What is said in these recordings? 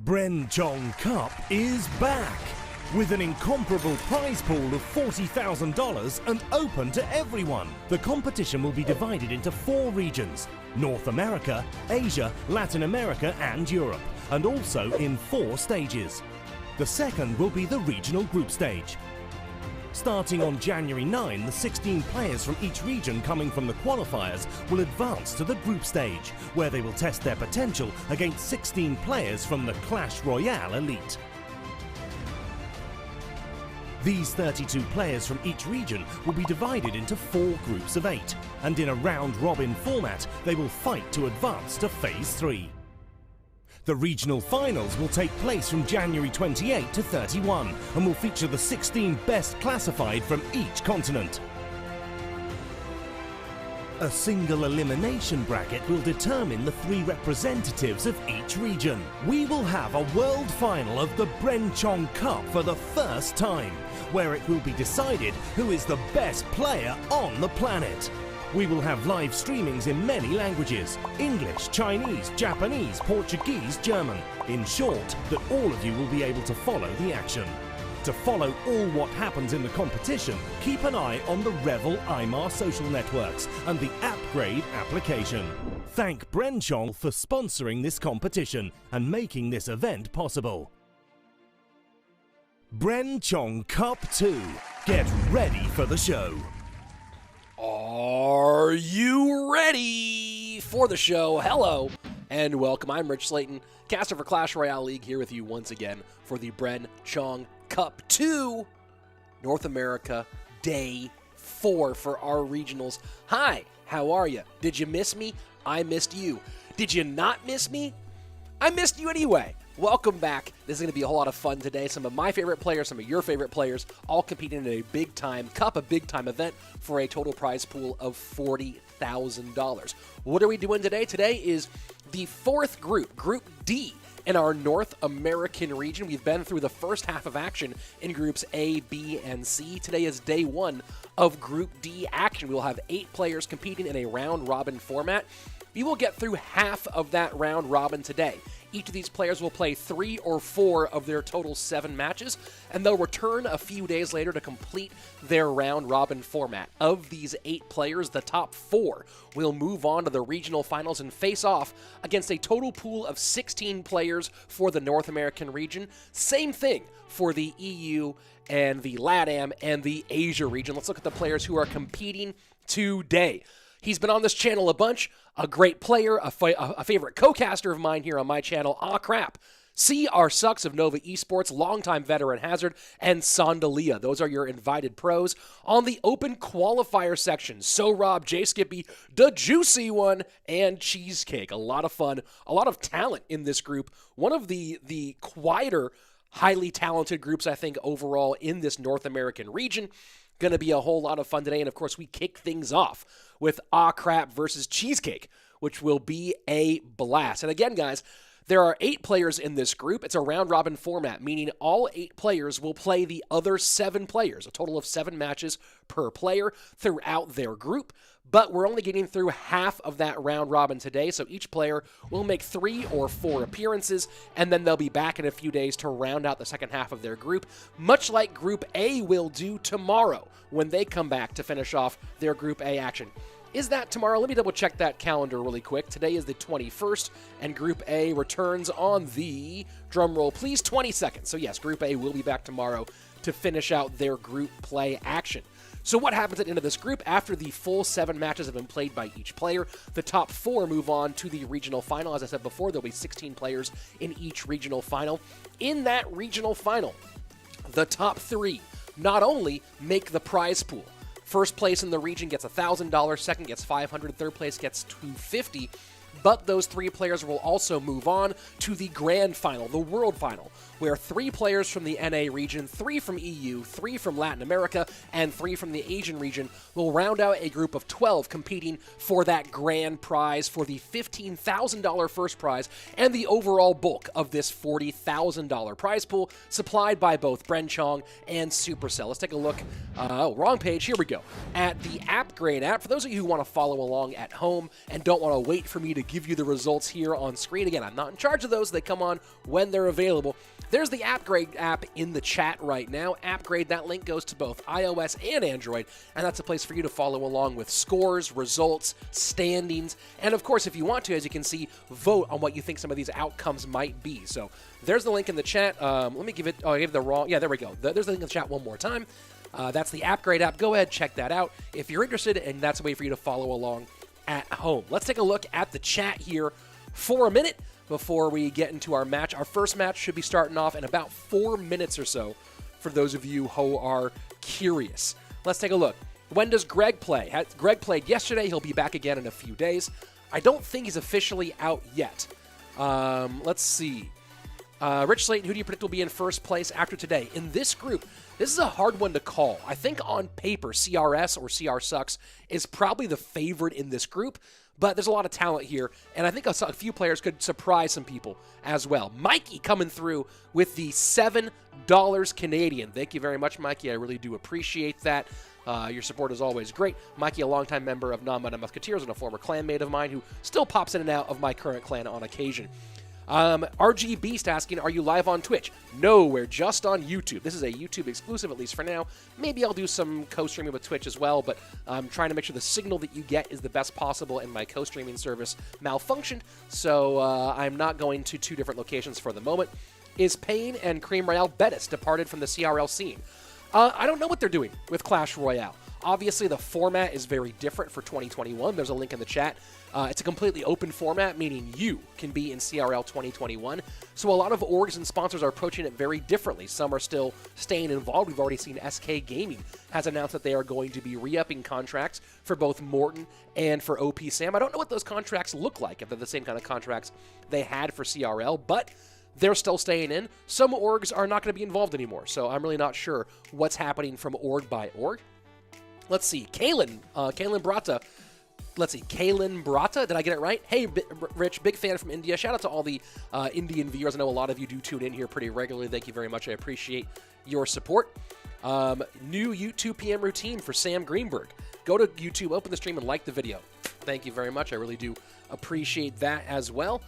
Bren Chong Cup is back with an incomparable prize pool of $40,000 and open to everyone. The competition will be divided into 4 regions: North America, Asia, Latin America and Europe, and also in 4 stages. The second will be the regional group stage. Starting on January 9, the 16 players from each region coming from the qualifiers will advance to the group stage, where they will test their potential against 16 players from the Clash Royale Elite. These 32 players from each region will be divided into 4 groups of 8, and in a round-robin format, they will fight to advance to Phase 3. The regional finals will take place from January 28 to 31 and will feature the 16 best classified from each continent. A single elimination bracket will determine the 3 representatives of each region. We will have a world final of the Bren Chong Cup for the first time, where it will be decided who is the best player on the planet. We will have live streamings in many languages: English, Chinese, Japanese, Portuguese, German. In short, that all of you will be able to follow the action. To follow all what happens in the competition, keep an eye on the Revel Aimar social networks and the Ahcraaap application. Thank Bren Chong for sponsoring this competition and making this event possible. Bren Chong Cup 2. Get ready for the show. Are you ready for the show? Hello and welcome. I'm Rich Slaton, caster for Clash Royale League, here with you once again for the Bren Chong Cup 2 North America Day 4 for our regionals. Hi, how are you? Did you miss me? I missed you. Did you not miss me? I missed you anyway. Welcome back. This is going to be a whole lot of fun today. Some of my favorite players, some of your favorite players, all competing in a big-time cup, a big-time event for a total prize pool of $40,000. What are we doing today? Today is the 4th group, Group D, in our North American region. We've been through the first half of action in Groups A, B, and C. Today is Day 1 of Group D action. We will have 8 players competing in a round-robin format. We will get through half of that round-robin today. Each of these players will play 3 or 4 of their total 7 matches, and they'll return a few days later to complete their round-robin format. Of these 8 players, the top 4 will move on to the regional finals and face off against a total pool of 16 players for the North American region. Same thing for the EU and the LATAM and the Asia region. Let's look at the players who are competing today. He's been on this channel a bunch, a great player, a favorite co-caster of mine here on my channel, Ahcraaap, CrSux of Nova Esports, longtime veteran Hazard, and Sandalia. Those are your invited pros. On the open qualifier section, Rob, jskipy, DaJuicyOne, and Cheesecake. A lot of fun, a lot of talent in this group. One of the quieter, highly talented groups, I think, overall in this North American region. Going to be a whole lot of fun today, and of course we kick things off with Ahcraaap versus Cheesecake, which will be a blast. And again, guys, there are 8 players in this group. It's a round-robin format, meaning all 8 players will play the other 7 players, a total of 7 matches per player throughout their group. But we're only getting through half of that round-robin today, so each player will make 3 or 4 appearances, and then they'll be back in a few days to round out the second half of their group, much like Group A will do tomorrow when they come back to finish off their Group A action. Is that tomorrow? Let me double-check that calendar really quick. Today is the 21st, and Group A returns on the, drumroll please, 22nd. So yes, Group A will be back tomorrow to finish out their group play action. So what happens at the end of this group? After the full 7 matches have been played by each player, the top 4 move on to the regional final. As I said before, there'll be 16 players in each regional final. In that regional final, the top 3 not only make the prize pool. First place in the region gets $1,000, second gets $500, third place gets $250. But those 3 players will also move on to the grand final, the world final, where 3 players from the NA region, 3 from EU, 3 from Latin America, and 3 from the Asian region will round out a group of 12 competing for that grand prize, for the $15,000 first prize, and the overall bulk of this $40,000 prize pool supplied by both Bren Chong and Supercell. Let's take a look, wrong page, here we go, at the Ahcraaap app. For those of you who want to follow along at home and don't want to wait for me to give you the results here on screen. Again, I'm not in charge of those. They come on when they're available. There's the Appgrade app in the chat right now. Appgrade, that link goes to both iOS and Android, and that's a place for you to follow along with scores, results, standings, and of course, if you want to, as you can see, vote on what you think some of these outcomes might be. So there's the link in the chat. Let me give it, oh, I gave the wrong, yeah, there we go. There's the link in the chat one more time. That's the Appgrade app. Go ahead, check that out if you're interested, and that's a way for you to follow along at home. Let's take a look at the chat here for a minute before we get into our match. Our first match should be starting off in about 4 minutes or so for those of you who are curious. Let's take a look. When does Greg play? Greg played yesterday. He'll be back again in a few days. I don't think he's officially out yet. Let's see. Rich Slaton, who do you predict will be in first place after today? In this group, this is a hard one to call. I think on paper, CRS or CrSux is probably the favorite in this group, but there's a lot of talent here, and I think a few players could surprise some people as well. Mikey coming through with the $7 Canadian. Thank you very much, Mikey. I really do appreciate that. Your support is always great. Mikey, a longtime member of Non-Meta Musketeers and a former clanmate of mine who still pops in and out of my current clan on occasion. RG Beast asking, are you live on Twitch? No, we're just on YouTube. This is a YouTube exclusive, at least for now. Maybe I'll do some co-streaming with Twitch as well, but I'm trying to make sure the signal that you get is the best possible, and my co-streaming service malfunctioned, so I'm not going to 2 different locations for the moment. Is Payne and Cream Royale Bettis departed from the CRL scene? I don't know what they're doing with Clash Royale. Obviously, the format is very different for 2021. There's a link in the chat. It's a completely open format, meaning you can be in CRL 2021. So a lot of orgs and sponsors are approaching it very differently. Some are still staying involved. We've already seen SK Gaming has announced that they are going to be re-upping contracts for both Morton and for OP Sam. I don't know what those contracts look like, if they're the same kind of contracts they had for CRL, but they're still staying in. Some orgs are not going to be involved anymore, so I'm really not sure what's happening from org by org. Let's see. Kaylin Brata. Let's see. Kaylin Brata. Did I get it right? Hey, Rich, big fan from India. Shout out to all the Indian viewers. I know a lot of you do tune in here pretty regularly. Thank you very much. I appreciate your support. New YouTube PM routine for Sam Greenberg. Go to YouTube, open the stream, and like the video. Thank you very much. I really do appreciate that as well.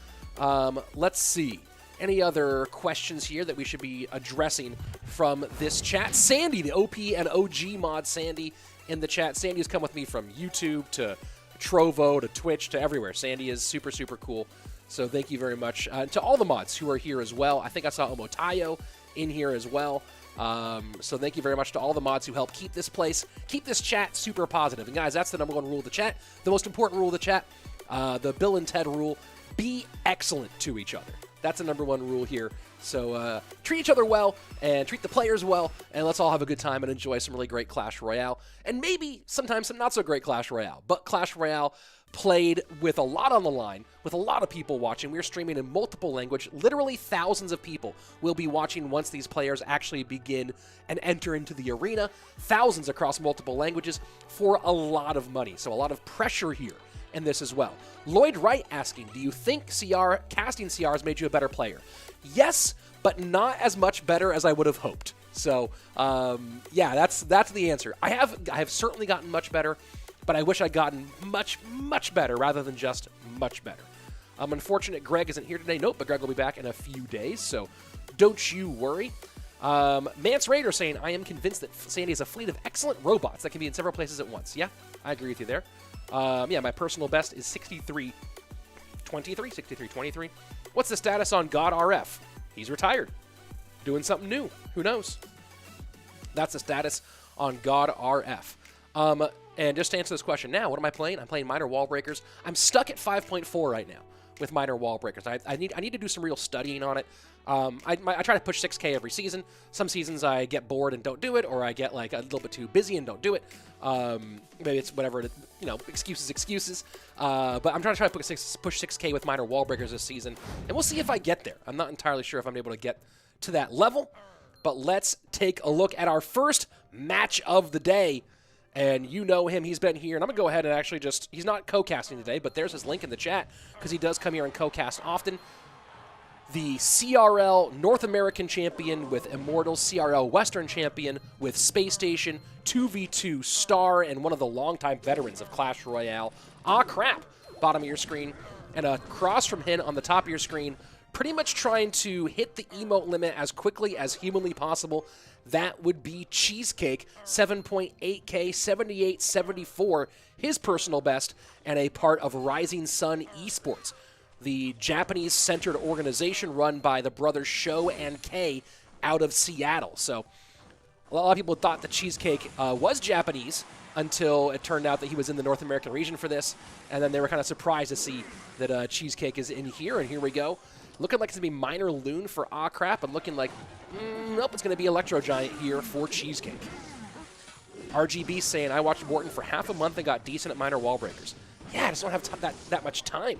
Let's see. Any other questions here that we should be addressing from this chat? Sandy, the OP and OG mod Sandy in the chat. Sandy has come with me from YouTube to Trovo to Twitch to everywhere. Sandy is super, super cool. So thank you very much to all the mods who are here as well. I think I saw Omotayo in here as well. So thank you very much to all the mods who help keep this chat super positive. And guys, that's the #1 rule of the chat. The most important rule of the chat, the Bill and Ted rule, be excellent to each other. That's the #1 rule here. So treat each other well and treat the players well, and let's all have a good time and enjoy some really great Clash Royale. And maybe sometimes some not so great Clash Royale, but Clash Royale played with a lot on the line, with a lot of people watching. We're streaming in multiple language. Literally thousands of people will be watching once these players actually begin and enter into the arena. Thousands across multiple languages for a lot of money. So a lot of pressure here in this as well. Lloyd Wright asking, do you think casting CR has made you a better player? Yes, but not as much better as I would have hoped. So, yeah, that's the answer. I have certainly gotten much better, but I wish I'd gotten much, much better rather than just much better. I'm unfortunate Greg isn't here today. Nope, but Greg will be back in a few days, so don't you worry. Mance Raider saying, I am convinced that Sandy has a fleet of excellent robots that can be in several places at once. Yeah, I agree with you there. Yeah, my personal best is 63-23. What's the status on God RF? He's retired. Doing something new. Who knows? That's the status on God RF. And just to answer this question now, what am I playing? I'm playing Minor Wall Breakers. I'm stuck at 5.4 right now with Minor Wall Breakers. I need to do some real studying on it. I try to push 6K every season. Some seasons I get bored and don't do it, or I get like a little bit too busy and don't do it. Maybe it's whatever, excuses. But I'm trying to push 6K with Minor Wall Breakers this season, and we'll see if I get there. I'm not entirely sure if I'm able to get to that level, but let's take a look at our first match of the day. And you know him, he's been here, and I'm going to go ahead and actually he's not co-casting today, but there's his link in the chat, because he does come here and co-cast often. The CRL North American Champion with Immortals, CRL Western Champion with Space Station, 2v2 star, and one of the longtime veterans of Clash Royale, Ahcraaap, bottom of your screen. and across from him on the top of your screen, pretty much trying to hit the emote limit as quickly as humanly possible. That would be Cheesecake, 7.8K, 78.74, his personal best, and a part of Rising Sun Esports, the Japanese-centered organization run by the brothers Sho and Kei out of Seattle. So a lot of people thought that Cheesecake was Japanese until it turned out that he was in the North American region for this, and then they were kind of surprised to see that Cheesecake is in here, and here we go. Looking like it's going to be Minor Loon for Ahcraaap, and looking like, nope, it's going to be Electro Giant here for Cheesecake. RGB saying, I watched Morton for half a month and got decent at minor wall breakers. Yeah, I just don't have that much time.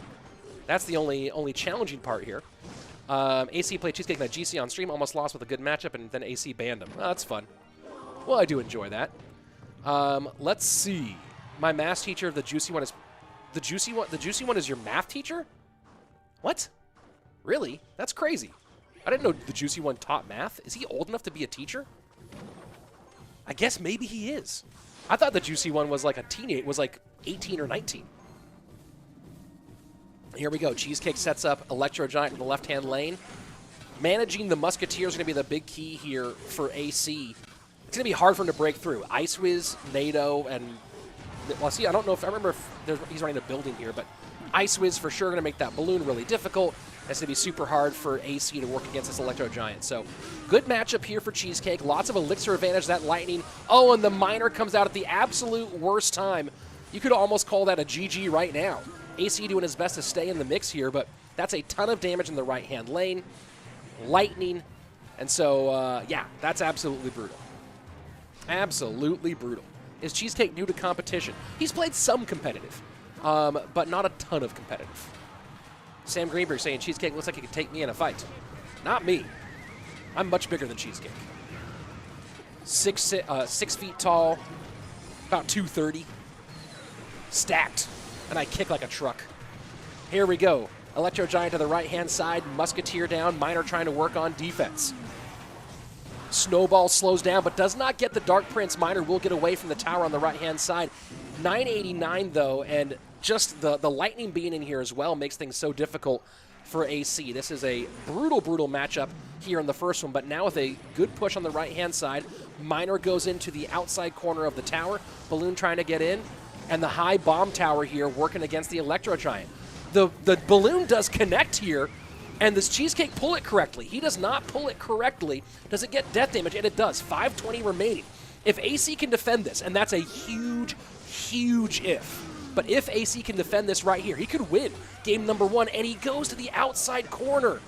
That's the only challenging part here. AC played Cheesecake and GC on stream, almost lost with a good matchup, and then AC banned him. Oh, that's fun. Well, I do enjoy that. Let's see. My math teacher of the Juicy One is... The Juicy One is your math teacher? What? Really? That's crazy. I didn't know the Juicy One taught math. Is he old enough to be a teacher? I guess maybe he is. I thought the Juicy One was like a teenage, was like 18 or 19. Here we go. Cheesecake sets up Electro Giant in the left-hand lane. Managing the Musketeers is going to be the big key here for AC. It's going to be hard for him to break through. Ice Wiz, NATO, and... Well, see, I don't know if... I remember if he's running a building here, but Ice Wiz for sure going to make that balloon really difficult. It's going to be super hard for AC to work against this Electro Giant. So, good matchup here for Cheesecake. Lots of elixir advantage, that lightning. Oh, and the Miner comes out at the absolute worst time. You could almost call that a GG right now. AC doing his best to stay in the mix here, but that's a ton of damage in the right-hand lane. Lightning. And so, yeah, that's absolutely brutal. Absolutely brutal. Is Cheesecake new to competition? He's played some competitive, but not a ton of competitive. Sam Greenberg saying Cheesecake looks like he could take me in a fight. Not me. I'm much bigger than Cheesecake. 6 feet tall, about 230. Stacked, and I kick like a truck. Here we go. Electro Giant to the right-hand side, Musketeer down, Miner trying to work on defense. Snowball slows down, but does not get the Dark Prince. Miner will get away from the tower on the right-hand side. 989, though, and just the lightning being in here as well makes things so difficult for AC. This is a brutal, brutal matchup here in the first one, but now with a good push on the right-hand side, Miner goes into the outside corner of the tower, Balloon trying to get in, and the high bomb tower here working against the Electro Giant. The Balloon does connect here, and this Cheesecake pull it correctly. He does not pull it correctly. Does it get death damage? And it does. 520 remaining. If AC can defend this, and that's a huge, huge if, but if AC can defend this right here, he could win game number 1, and he goes to the outside corner.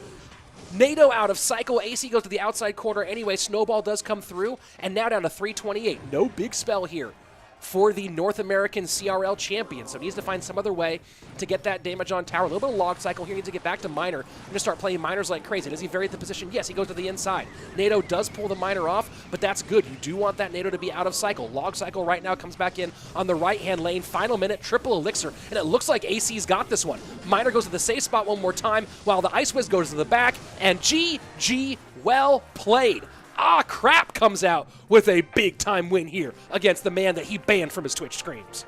NATO out of cycle. AC goes to the outside corner anyway. Snowball does come through, and now down to 328. No big spell here for the North American CRL champion. So needs to find some other way to get that damage on tower. A little bit of log cycle here. Needs to get back to Miner. I'm going to start playing Miners like crazy. Does he vary the position? Yes, he goes to the inside. NATO does pull the Miner off, but that's good. You do want that NATO to be out of cycle. Log cycle right now comes back in on the right-hand lane. Final minute, triple elixir, and it looks like AC's got this one. Miner goes to the safe spot one more time, while the Ice Wiz goes to the back, and GG, well played. Ahcraaap comes out with a big-time win here against the man that he banned from his Twitch streams.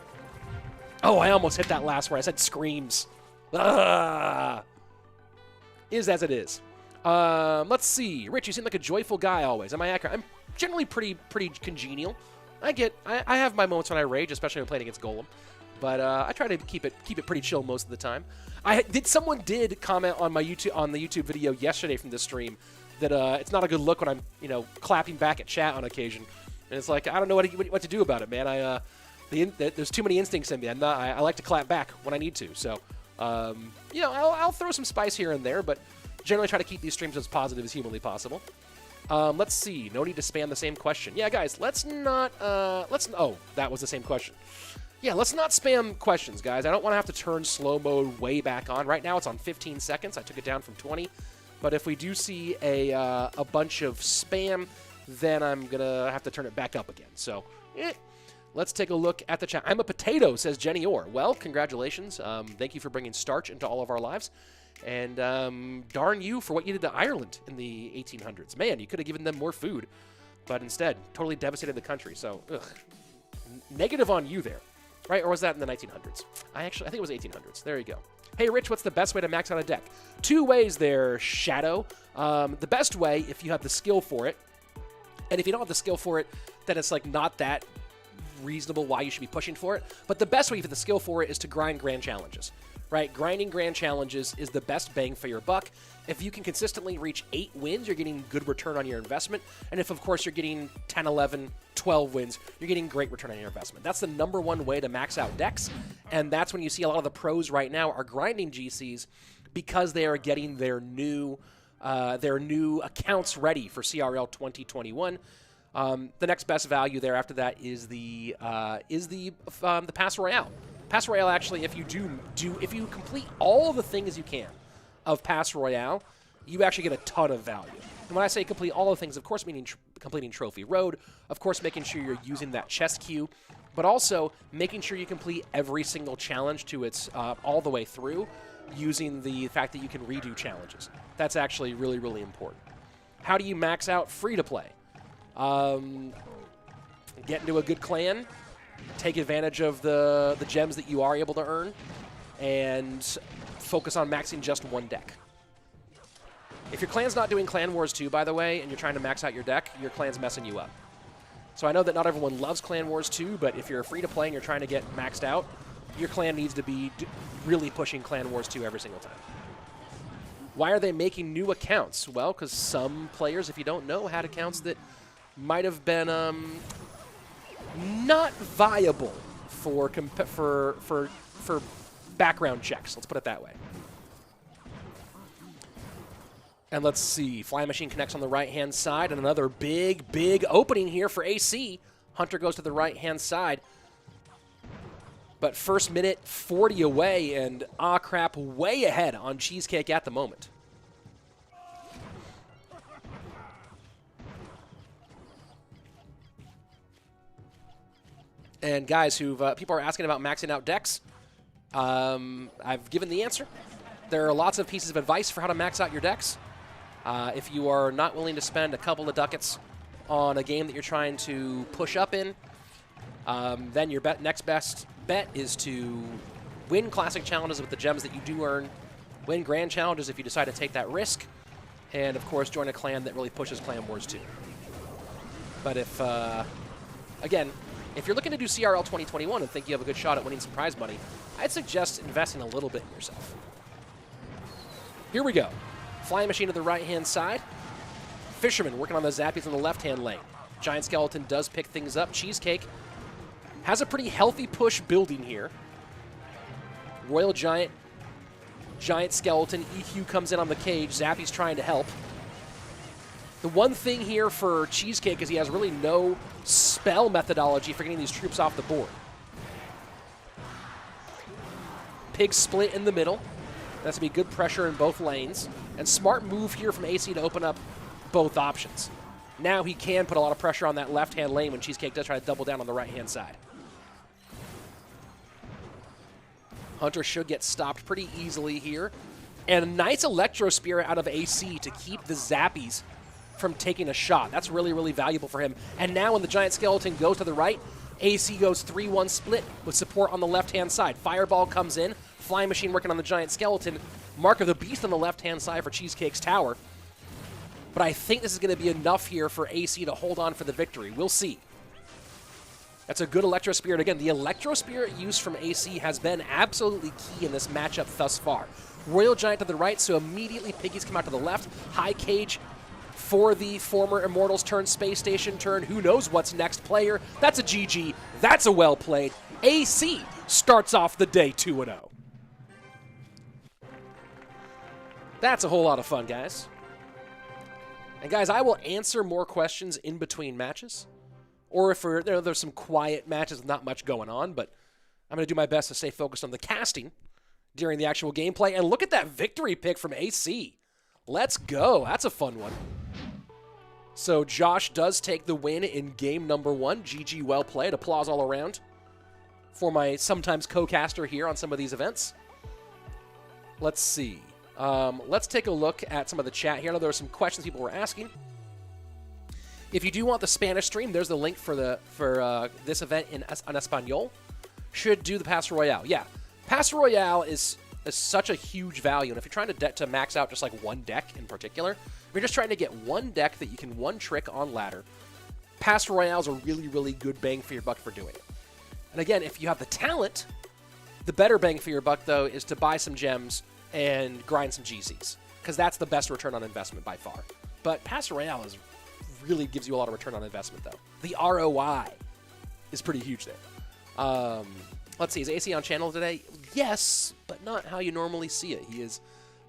Oh, I almost hit that last where I said screams. Is as it is. Let's see. Rich, you seem like a joyful guy always. Am I accurate? I'm generally pretty congenial. I have my moments when I rage, especially when playing against Golem. But I try to keep it pretty chill most of the time. Someone did comment on the YouTube video yesterday from this stream that it's not a good look when I'm, clapping back at chat on occasion. And it's like, I don't know what to do about it, man. There's too many instincts in me. I like to clap back when I need to. So, I'll throw some spice here and there, but generally try to keep these streams as positive as humanly possible. Let's see. No need to spam the same question. Yeah, guys, let's not, oh, that was the same question. Yeah, let's not spam questions, guys. I don't want to have to turn slow mode way back on. Right now it's on 15 seconds. I took it down from 20. But if we do see a bunch of spam, then I'm going to have to turn it back up again. So, let's take a look at the chat. I'm a potato, says Jenny Orr. Well, congratulations. Thank you for bringing starch into all of our lives. And darn you for what you did to Ireland in the 1800s. Man, you could have given them more food. But instead, totally devastated the country. So, negative on you there. Right? Or was that in the 1900s? I think it was 1800s. There you go. Hey, Rich, what's the best way to max out a deck? 2 ways there, Shadow. The best way, if you have the skill for it, and if you don't have the skill for it, then it's like not that reasonable why you should be pushing for it. But the best way for the skill for it is to grind grand challenges, right? Grinding grand challenges is the best bang for your buck. If you can consistently reach 8 wins, you're getting good return on your investment. And if, of course, you're getting 10, 11, 12 wins, you're getting great return on your investment. That's the #1 way to max out decks. And that's when you see a lot of the pros right now are grinding GCs because they are getting their new accounts ready for CRL 2021. The next best value there after that is the Pass Royale. Pass Royale, actually, if you complete all the things you can of Pass Royale, you actually get a ton of value. And when I say complete all the things, of course, meaning completing Trophy Road, of course, making sure you're using that chest queue, but also making sure you complete every single challenge to its all the way through, using the fact that you can redo challenges. That's actually really, really important. How do you max out free-to-play? Get into a good clan, take advantage of the gems that you are able to earn, and focus on maxing just one deck. If your clan's not doing Clan Wars 2, by the way, and you're trying to max out your deck, your clan's messing you up. So I know that not everyone loves Clan Wars 2, but if you're free-to-play and you're trying to get maxed out, your clan needs to be really pushing Clan Wars 2 every single time. Why are they making new accounts? Well, because some players, if you don't know, had accounts that might have been not viable for background checks. Let's put it that way. And let's see. Flying Machine connects on the right-hand side, and another big, big opening here for AC. Hunter goes to the right-hand side. But first minute, 40 away, and Ahcraaap way ahead on Cheesecake at the moment. And guys, people are asking about maxing out decks. I've given the answer. There are lots of pieces of advice for how to max out your decks. If you are not willing to spend a couple of ducats on a game that you're trying to push up in, then your next best bet is to win classic challenges with the gems that you do earn, win grand challenges if you decide to take that risk, and of course join a clan that really pushes Clan Wars 2. But if, again, if you're looking to do CRL 2021 and think you have a good shot at winning some prize money, I'd suggest investing a little bit in yourself. Here we go. Flying Machine to the right-hand side. Fisherman working on the Zappies in the left-hand lane. Giant Skeleton does pick things up. Cheesecake has a pretty healthy push building here. Royal Giant, Giant Skeleton, EQ comes in on the cage. Zappy's trying to help. The one thing here for Cheesecake is he has really no spell methodology for getting these troops off the board. Pig split in the middle. That's going to be good pressure in both lanes. And smart move here from AC to open up both options. Now he can put a lot of pressure on that left-hand lane when Cheesecake does try to double down on the right-hand side. Hunter should get stopped pretty easily here. And a nice Electro Spirit out of AC to keep the Zappies from taking a shot. That's really, really valuable for him. And now when the Giant Skeleton goes to the right, AC goes 3-1 split with support on the left-hand side. Fireball comes in. Flying Machine working on the Giant Skeleton. Mark of the Beast on the left-hand side for Cheesecake's tower. But I think this is going to be enough here for AC to hold on for the victory. We'll see. That's a good Electro Spirit. Again, the Electro Spirit use from AC has been absolutely key in this matchup thus far. Royal Giant to the right, so immediately Piggies come out to the left. High Cage for the former Immortals turn, Space Station turn. Who knows what's next player? That's a GG. That's a well played. AC starts off the day 2-0. That's a whole lot of fun, guys. And guys, I will answer more questions in between matches. Or if there's some quiet matches with not much going on, but I'm going to do my best to stay focused on the casting during the actual gameplay. And look at that victory pick from AC. Let's go. That's a fun one. So Josh does take the win in game number 1. GG, well played. Applause all around for my sometimes co-caster here on some of these events. Let's see. Let's take a look at some of the chat here. I know there were some questions people were asking. If you do want the Spanish stream, there's the link for this event on Espanol. Should do the Pass Royale. Yeah, Pass Royale is is such a huge value. And if you're trying to max out just like one deck in particular, if you're just trying to get one deck that you can one trick on ladder, Pass Royale is a really, really good bang for your buck for doing it. And again, if you have the talent, the better bang for your buck, though, is to buy some gems and grind some GCs, because that's the best return on investment by far. But Pass Royale really gives you a lot of return on investment, though. The ROI is pretty huge there. Let's see, is AC on channel today? Yes, but not how you normally see it. He is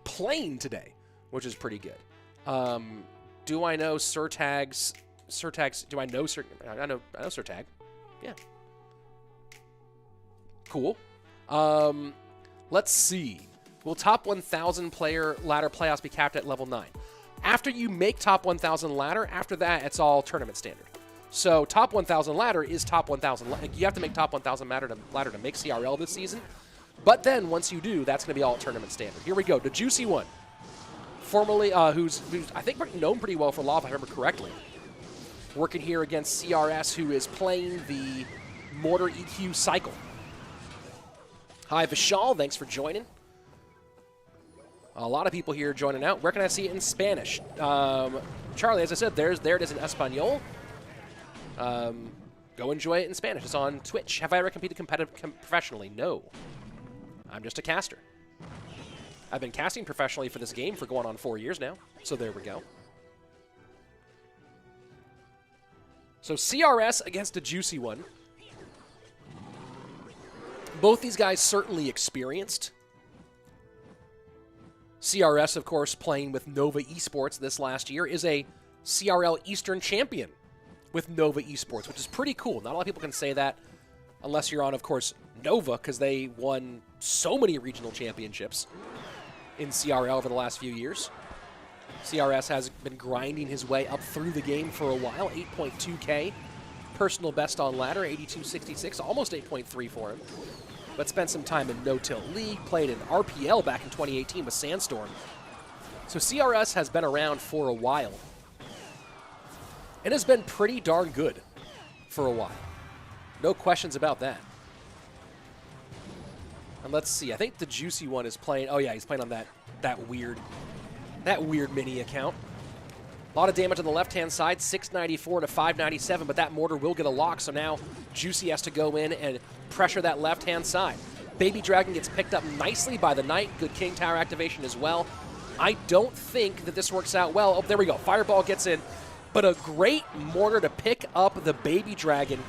playing today, which is pretty good. Do I know Surtags? Do I know I know Surtag. Yeah. Cool. Let's see. Will top 1,000 player ladder playoffs be capped at level 9? After you make top 1,000 ladder, after that, it's all tournament standard. So top 1,000 ladder is top 1,000. You have to make top 1,000 ladder to make CRL this season. But then once you do, that's going to be all tournament standard. Here we go. DaJuicyOne, formerly who's I think known pretty well for LoL, if I remember correctly. Working here against CRS, who is playing the Mortar EQ cycle. Hi, Vishal. Thanks for joining. A lot of people here joining out. Where can I see it in Spanish? Charlie, as I said, there it is in Espanol. Go enjoy it in Spanish. It's on Twitch. Have I ever competed professionally? No. I'm just a caster. I've been casting professionally for this game for going on 4 years now. So there we go. So CRS against DaJuicyOne. Both these guys certainly experienced. CRS, of course, playing with Nova Esports this last year, is a CRL Eastern champion with Nova Esports, which is pretty cool. Not a lot of people can say that unless you're on, of course, Nova, because they won so many regional championships in CRL over the last few years. CRS has been grinding his way up through the game for a while. 8.2K. Personal best on ladder, 82.66, almost 8.3 for him. But spent some time in No-Tilt League, played in RPL back in 2018 with Sandstorm. So CRS has been around for a while. And has been pretty darn good for a while. No questions about that. And let's see, I think DaJuicyOne is playing, oh yeah, he's playing on that weird mini account. A lot of damage on the left-hand side, 694 to 597, but that mortar will get a lock, so now Juicy has to go in and pressure that left-hand side. Baby Dragon gets picked up nicely by the Knight. Good King Tower activation as well. I don't think that this works out well. Oh, there we go. Fireball gets in, but a great mortar to pick up the Baby Dragon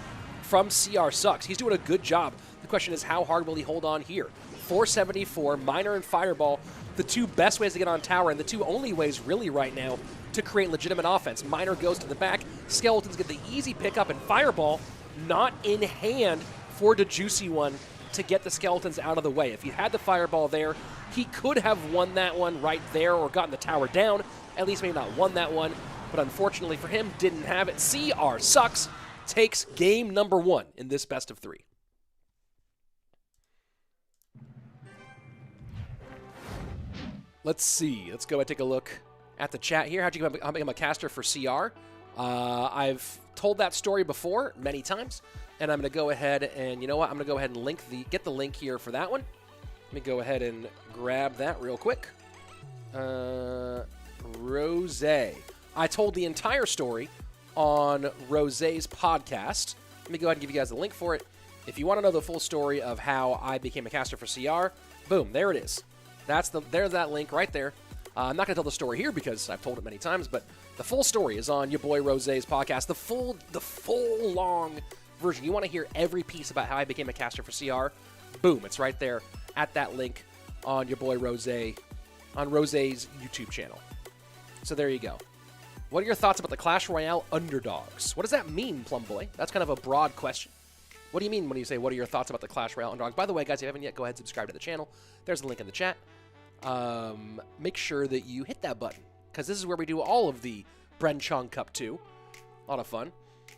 from CrSux. He's doing a good job. The question is, how hard will he hold on here? 474, Miner and Fireball, the two best ways to get on tower, and the two only ways really right now to create legitimate offense. Miner goes to the back, Skeletons get the easy pickup, and Fireball not in hand for DaJuicyOne to get the Skeletons out of the way. If he had the Fireball there, he could have won that one right there or gotten the tower down, at least maybe not won that one, but unfortunately for him, didn't have it. CrSux takes game number 1 in this best of 3. Let's see. Let's go and take a look at the chat here. How'd you become a caster for CR? I've told that story before many times, and I'm going to go ahead and, you know what? I'm going to go ahead and get the link here for that one. Let me go ahead and grab that real quick. Rose. I told the entire story on Rose's podcast. Let me go ahead and give you guys the link for it. If you want to know the full story of how I became a caster for CR, boom, there it is. There's that link right there. I'm not going to tell the story here because I've told it many times, but the full story is on your boy Rose's podcast. The full long version. You want to hear every piece about how I became a caster for CR? Boom, it's right there at that link on your boy Rose, on Rose's YouTube channel. So there you go. What are your thoughts about the Clash Royale underdogs? What does that mean, Plum Boy? That's kind of a broad question. What do you mean when you say, what are your thoughts about the Clash Royale underdogs? By the way, guys, if you haven't yet, go ahead and subscribe to the channel. There's a link in the chat. Make sure that you hit that button, because this is where we do all of the Bren Chong Cup 2. A lot of fun.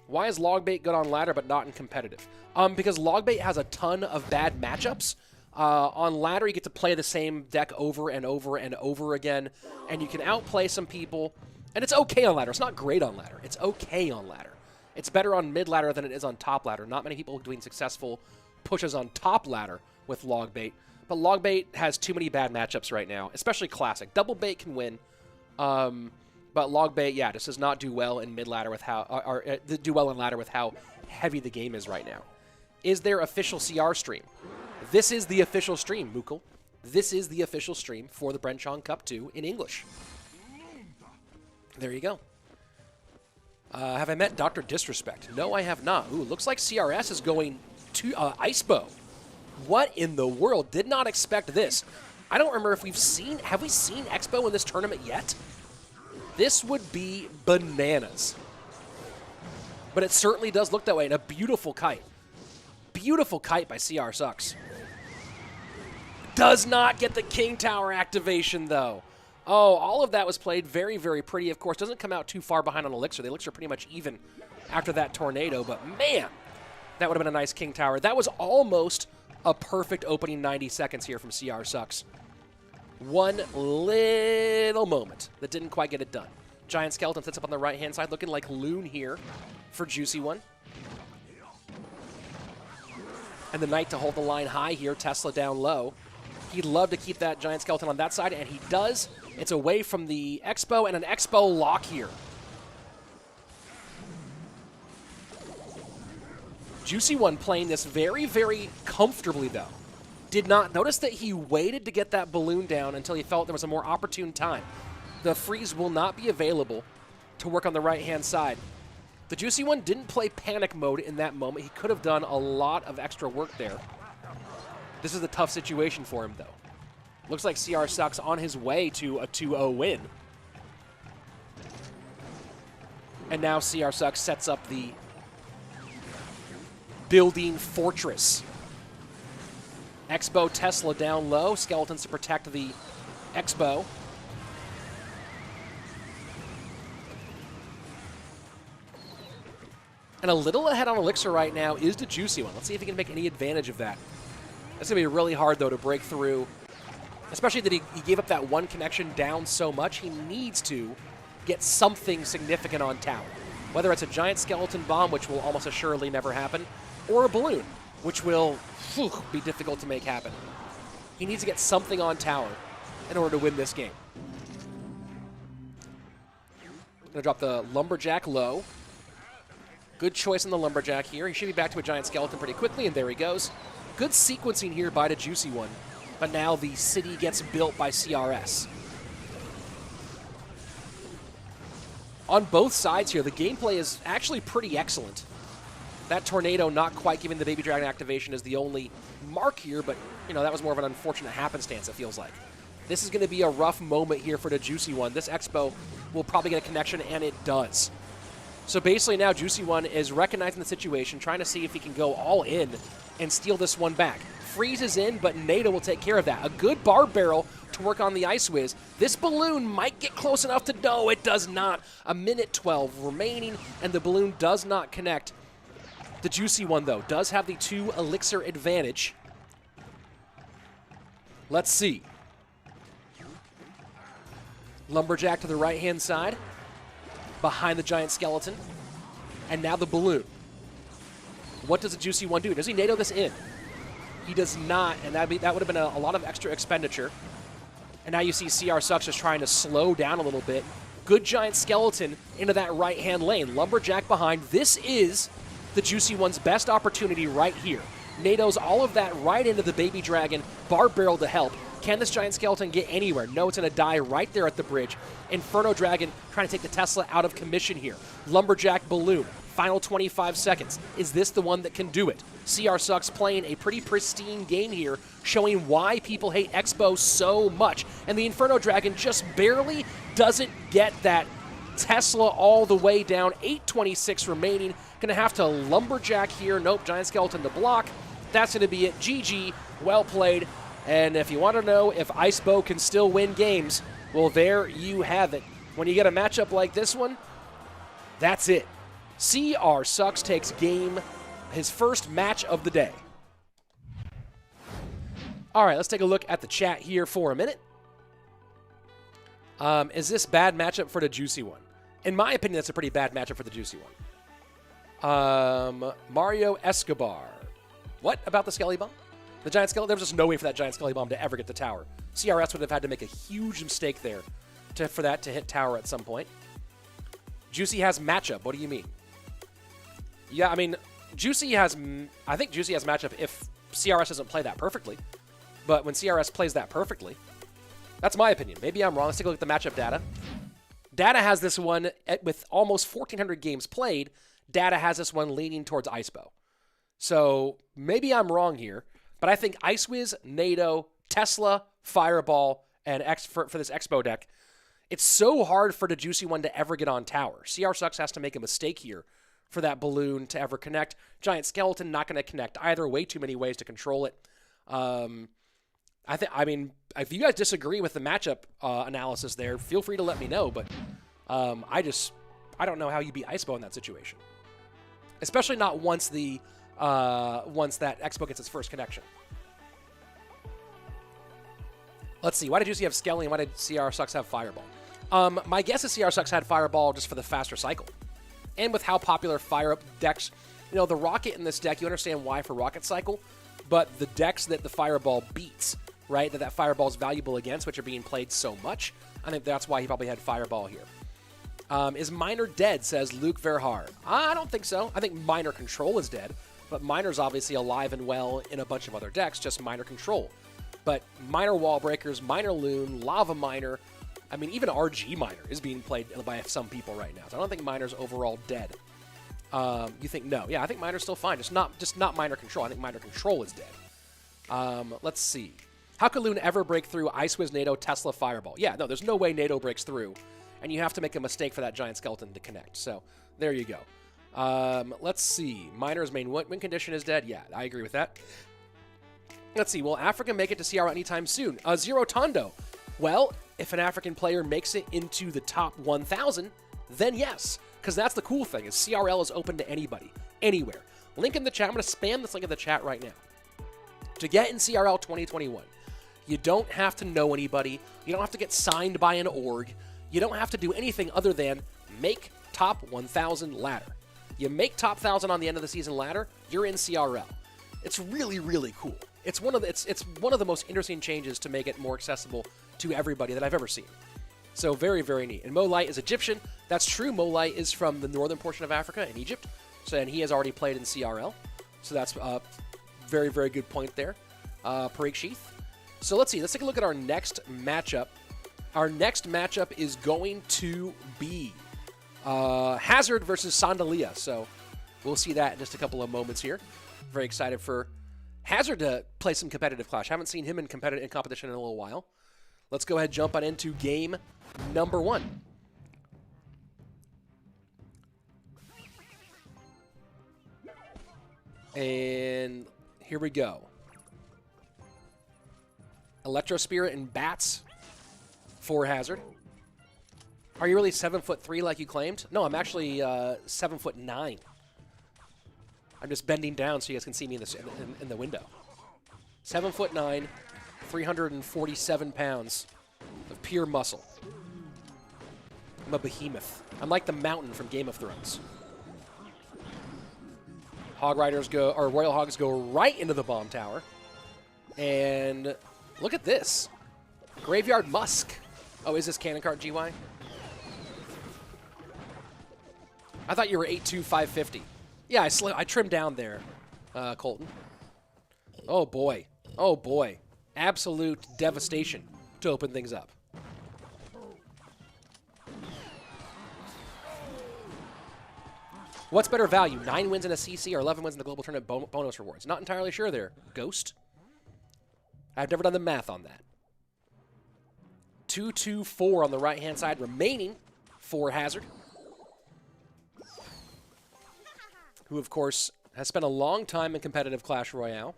Why is Logbait good on ladder but not in competitive? Because Logbait has a ton of bad matchups. On ladder, you get to play the same deck over and over and over again, and you can outplay some people. And it's okay on ladder. It's not great on ladder. It's okay on ladder. It's better on mid ladder than it is on top ladder. Not many people doing successful pushes on top ladder with Logbait. But long bait has too many bad matchups right now, especially classic. Double bait can win, but long bait, yeah, just does not do well in mid ladder with how, do well in ladder with how heavy the game is right now. Is there official CR stream? This is the official stream, Mukul. This is the official stream for the Bren Chong Cup 2 in English. There you go. Have I met Dr. Disrespect? No, I have not. Ooh, looks like CRS is going to Icebow. What in the world? Did not expect this. I don't remember if have we seen Expo in this tournament yet? This would be bananas. But it certainly does look that way, and a beautiful kite. Beautiful kite by CrSux. Does not get the King Tower activation, though. Oh, all of that was played very, very pretty. Of course, doesn't come out too far behind on Elixir. The Elixir pretty much even after that tornado, but man, that would have been a nice King Tower. That was almost a perfect opening 90 seconds here from CrSux. One little moment that didn't quite get it done. Giant Skeleton sits up on the right-hand side, looking like Loon here for DaJuicyOne. And the Knight to hold the line high here, Tesla down low. He'd love to keep that Giant Skeleton on that side, and he does. It's away from the Expo, and an Expo lock here. DaJuicyOne playing this very, very comfortably, though. Did not notice that he waited to get that balloon down until he felt there was a more opportune time. The freeze will not be available to work on the right-hand side. The DaJuicyOne didn't play panic mode in that moment. He could have done a lot of extra work there. This is a tough situation for him, though. Looks like CrSux on his way to a 2-0 win. And now CrSux sets up the building fortress. Expo Tesla down low. Skeletons to protect the Expo. And a little ahead on Elixir right now is DaJuicyOne. Let's see if he can make any advantage of that. It's going to be really hard, though, to break through. Especially that he gave up that one connection down so much. He needs to get something significant on tower. Whether it's a giant skeleton bomb, which will almost assuredly never happen, or a balloon, which will be difficult to make happen. He needs to get something on tower in order to win this game. Going to drop the Lumberjack low. Good choice on the Lumberjack here. He should be back to a giant skeleton pretty quickly, and there he goes. Good sequencing here by DaJuicyOne, but now the city gets built by CRS. On both sides here, the gameplay is actually pretty excellent. That tornado not quite giving the Baby Dragon activation is the only mark here, but you know that was more of an unfortunate happenstance, it feels like. This is going to be a rough moment here for DaJuicyOne. This Expo will probably get a connection, and it does. So basically now DaJuicyOne is recognizing the situation, trying to see if he can go all in and steal this one back. Freeze is in, but Nada will take care of that. A good barb barrel to work on the Ice Whiz. This balloon might get close enough to... No, it does not. A minute 12 remaining, and the balloon does not connect. The DaJuicyOne, though, does have the 2 Elixir advantage. Let's see. Lumberjack to the right-hand side, behind the giant skeleton, and now the balloon. What does the DaJuicyOne do? Does he NATO this in? He does not, and that would have been a lot of extra expenditure. And now you see CrSux just trying to slow down a little bit. Good giant skeleton into that right-hand lane. Lumberjack behind. This is the DaJuicyOne's best opportunity right here. NATO's all of that right into the Baby Dragon. Barb Barrel to help. Can this giant skeleton get anywhere? No, it's going to die right there at the bridge. Inferno Dragon trying to take the Tesla out of commission here. Lumberjack Balloon. Final 25 seconds. Is this the one that can do it? CrSux playing a pretty pristine game here, showing why people hate Expo so much. And the Inferno Dragon just barely doesn't get that Tesla all the way down. 8:26 remaining. Going to have to Lumberjack here. Nope, giant skeleton to block. That's going to be it. GG. Well played. And if you want to know if Icebo can still win games, well, there you have it. When you get a matchup like this one, that's it. CrSux takes his first match of the day. All right, let's take a look at the chat here for a minute. Is this bad matchup for the DaJuicyOne? In my opinion, that's a pretty bad matchup for the DaJuicyOne. Mario Escobar. What about the Skelly Bomb? The Giant Skelly, there was just no way for that Giant Skelly Bomb to ever get to tower. CRS would have had to make a huge mistake there for that to hit tower at some point. Juicy has matchup. What do you mean? Yeah, I mean, Juicy has... I think Juicy has matchup if CRS doesn't play that perfectly. But when CRS plays that perfectly, that's my opinion. Maybe I'm wrong. Let's take a look at the matchup data. Data has this one, with almost 1,400 games played, Data has this one leaning towards Icebow. So maybe I'm wrong here, but I think Icewiz, NATO, Tesla, Fireball, and for this Expo deck, it's so hard for DaJuicyOne to ever get on tower. CrSux has to make a mistake here for that balloon to ever connect. Giant Skeleton not going to connect either. Way too many ways to control it. I mean, if you guys disagree with the matchup analysis there, feel free to let me know. But I don't know how you beat Icebow in that situation, especially not once that Expo gets its first connection. Let's see. Why did Juicy have Skelly and why did CrSux have Fireball? My guess is CrSux had Fireball just for the faster cycle. And with how popular fire-up decks... You know, the Rocket in this deck, you understand why for Rocket cycle, but the decks that the Fireball beats, right, that Fireball is valuable against, which are being played so much, I think that's why he probably had Fireball here. Is Miner dead, says Luke Verhar. I don't think so. I think Miner Control is dead, but Miner's obviously alive and well in a bunch of other decks, just Miner Control. But Miner Wall Breakers, Miner Loon, Lava Miner, I mean, even RG Miner is being played by some people right now. So I don't think Miner's overall dead. You think no? Yeah, I think Miner's still fine. Just not Miner Control. I think Miner Control is dead. Let's see. How could Loon ever break through Icewiz, NATO, Tesla, Fireball? Yeah, no, there's no way NATO breaks through, and you have to make a mistake for that Giant Skeleton to connect. So there you go. Let's see. Miner's main win condition is dead. Yeah, I agree with that. Let's see. Will Africa make it to CR anytime soon? Zero Tondo. Well, if an African player makes it into the top 1,000, then yes. Because that's the cool thing, is CRL is open to anybody, anywhere. Link in the chat. I'm going to spam this link in the chat right now. To get in CRL 2021, you don't have to know anybody. You don't have to get signed by an org. You don't have to do anything other than make top 1,000 ladder. You make top 1,000 on the end of the season ladder, you're in CRL. It's really, really cool. It's one of the most interesting changes to make it more accessible to everybody that I've ever seen. So very, very neat. And Mo Light is Egyptian. That's true. Mo Light is from the northern portion of Africa in Egypt. So, and he has already played in CRL. So that's a very, very good point there. Parikh Sheath. So let's see. Let's take a look at our next matchup. Our next matchup is going to be Hazard versus Sandalia. So we'll see that in just a couple of moments here. Very excited for Hazard to play some competitive Clash. Haven't seen him in competition in a little while. Let's go ahead and jump on into game number 1. And here we go. Electro Spirit and Bats for Hazard. Are you really 7'3" like you claimed? No, I'm actually 7'9". I'm just bending down so you guys can see me in the window. 7'9", 347 pounds of pure muscle. I'm a behemoth. I'm like the mountain from Game of Thrones. Hog Riders go, or Royal Hogs go right into the bomb tower. And look at this. Graveyard Musk. Oh, is this Cannon Cart GY? I thought you were 8'2", 550. Yeah, I trimmed down there, Colton. Oh, boy. Oh, boy. Absolute devastation to open things up. What's better value, 9 wins in a CC or 11 wins in the global tournament bonus rewards? Not entirely sure there, Ghost. I've never done the math on that. 2-2-4 on the right-hand side remaining for Hazard, who, of course, has spent a long time in competitive Clash Royale.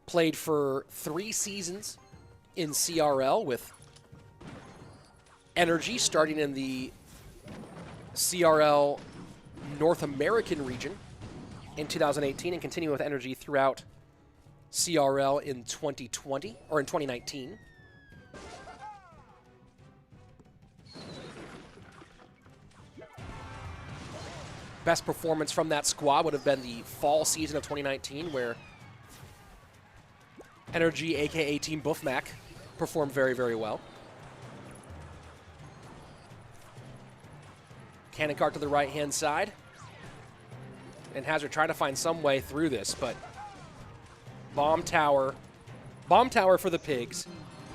Played for 3 seasons in CRL with Energy, starting in the CRL North American region in 2018 and continuing with Energy throughout CRL in 2020, or in 2019. Best performance from that squad would have been the fall season of 2019, where Energy, a.k.a. Team Buffmac, performed very, very well. Cannon cart to the right-hand side. And Hazard trying to find some way through this, but bomb tower for the pigs,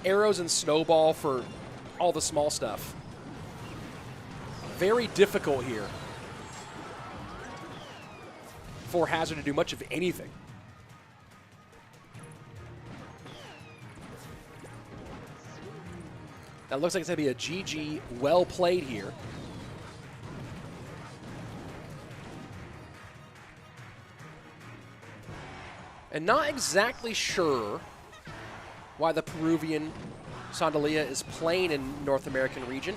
arrows and snowball for all the small stuff. Very difficult here for Hazard to do much of anything. That looks like it's going to be a GG. Well played here. And not exactly sure why the Peruvian Sandalia is playing in North American region.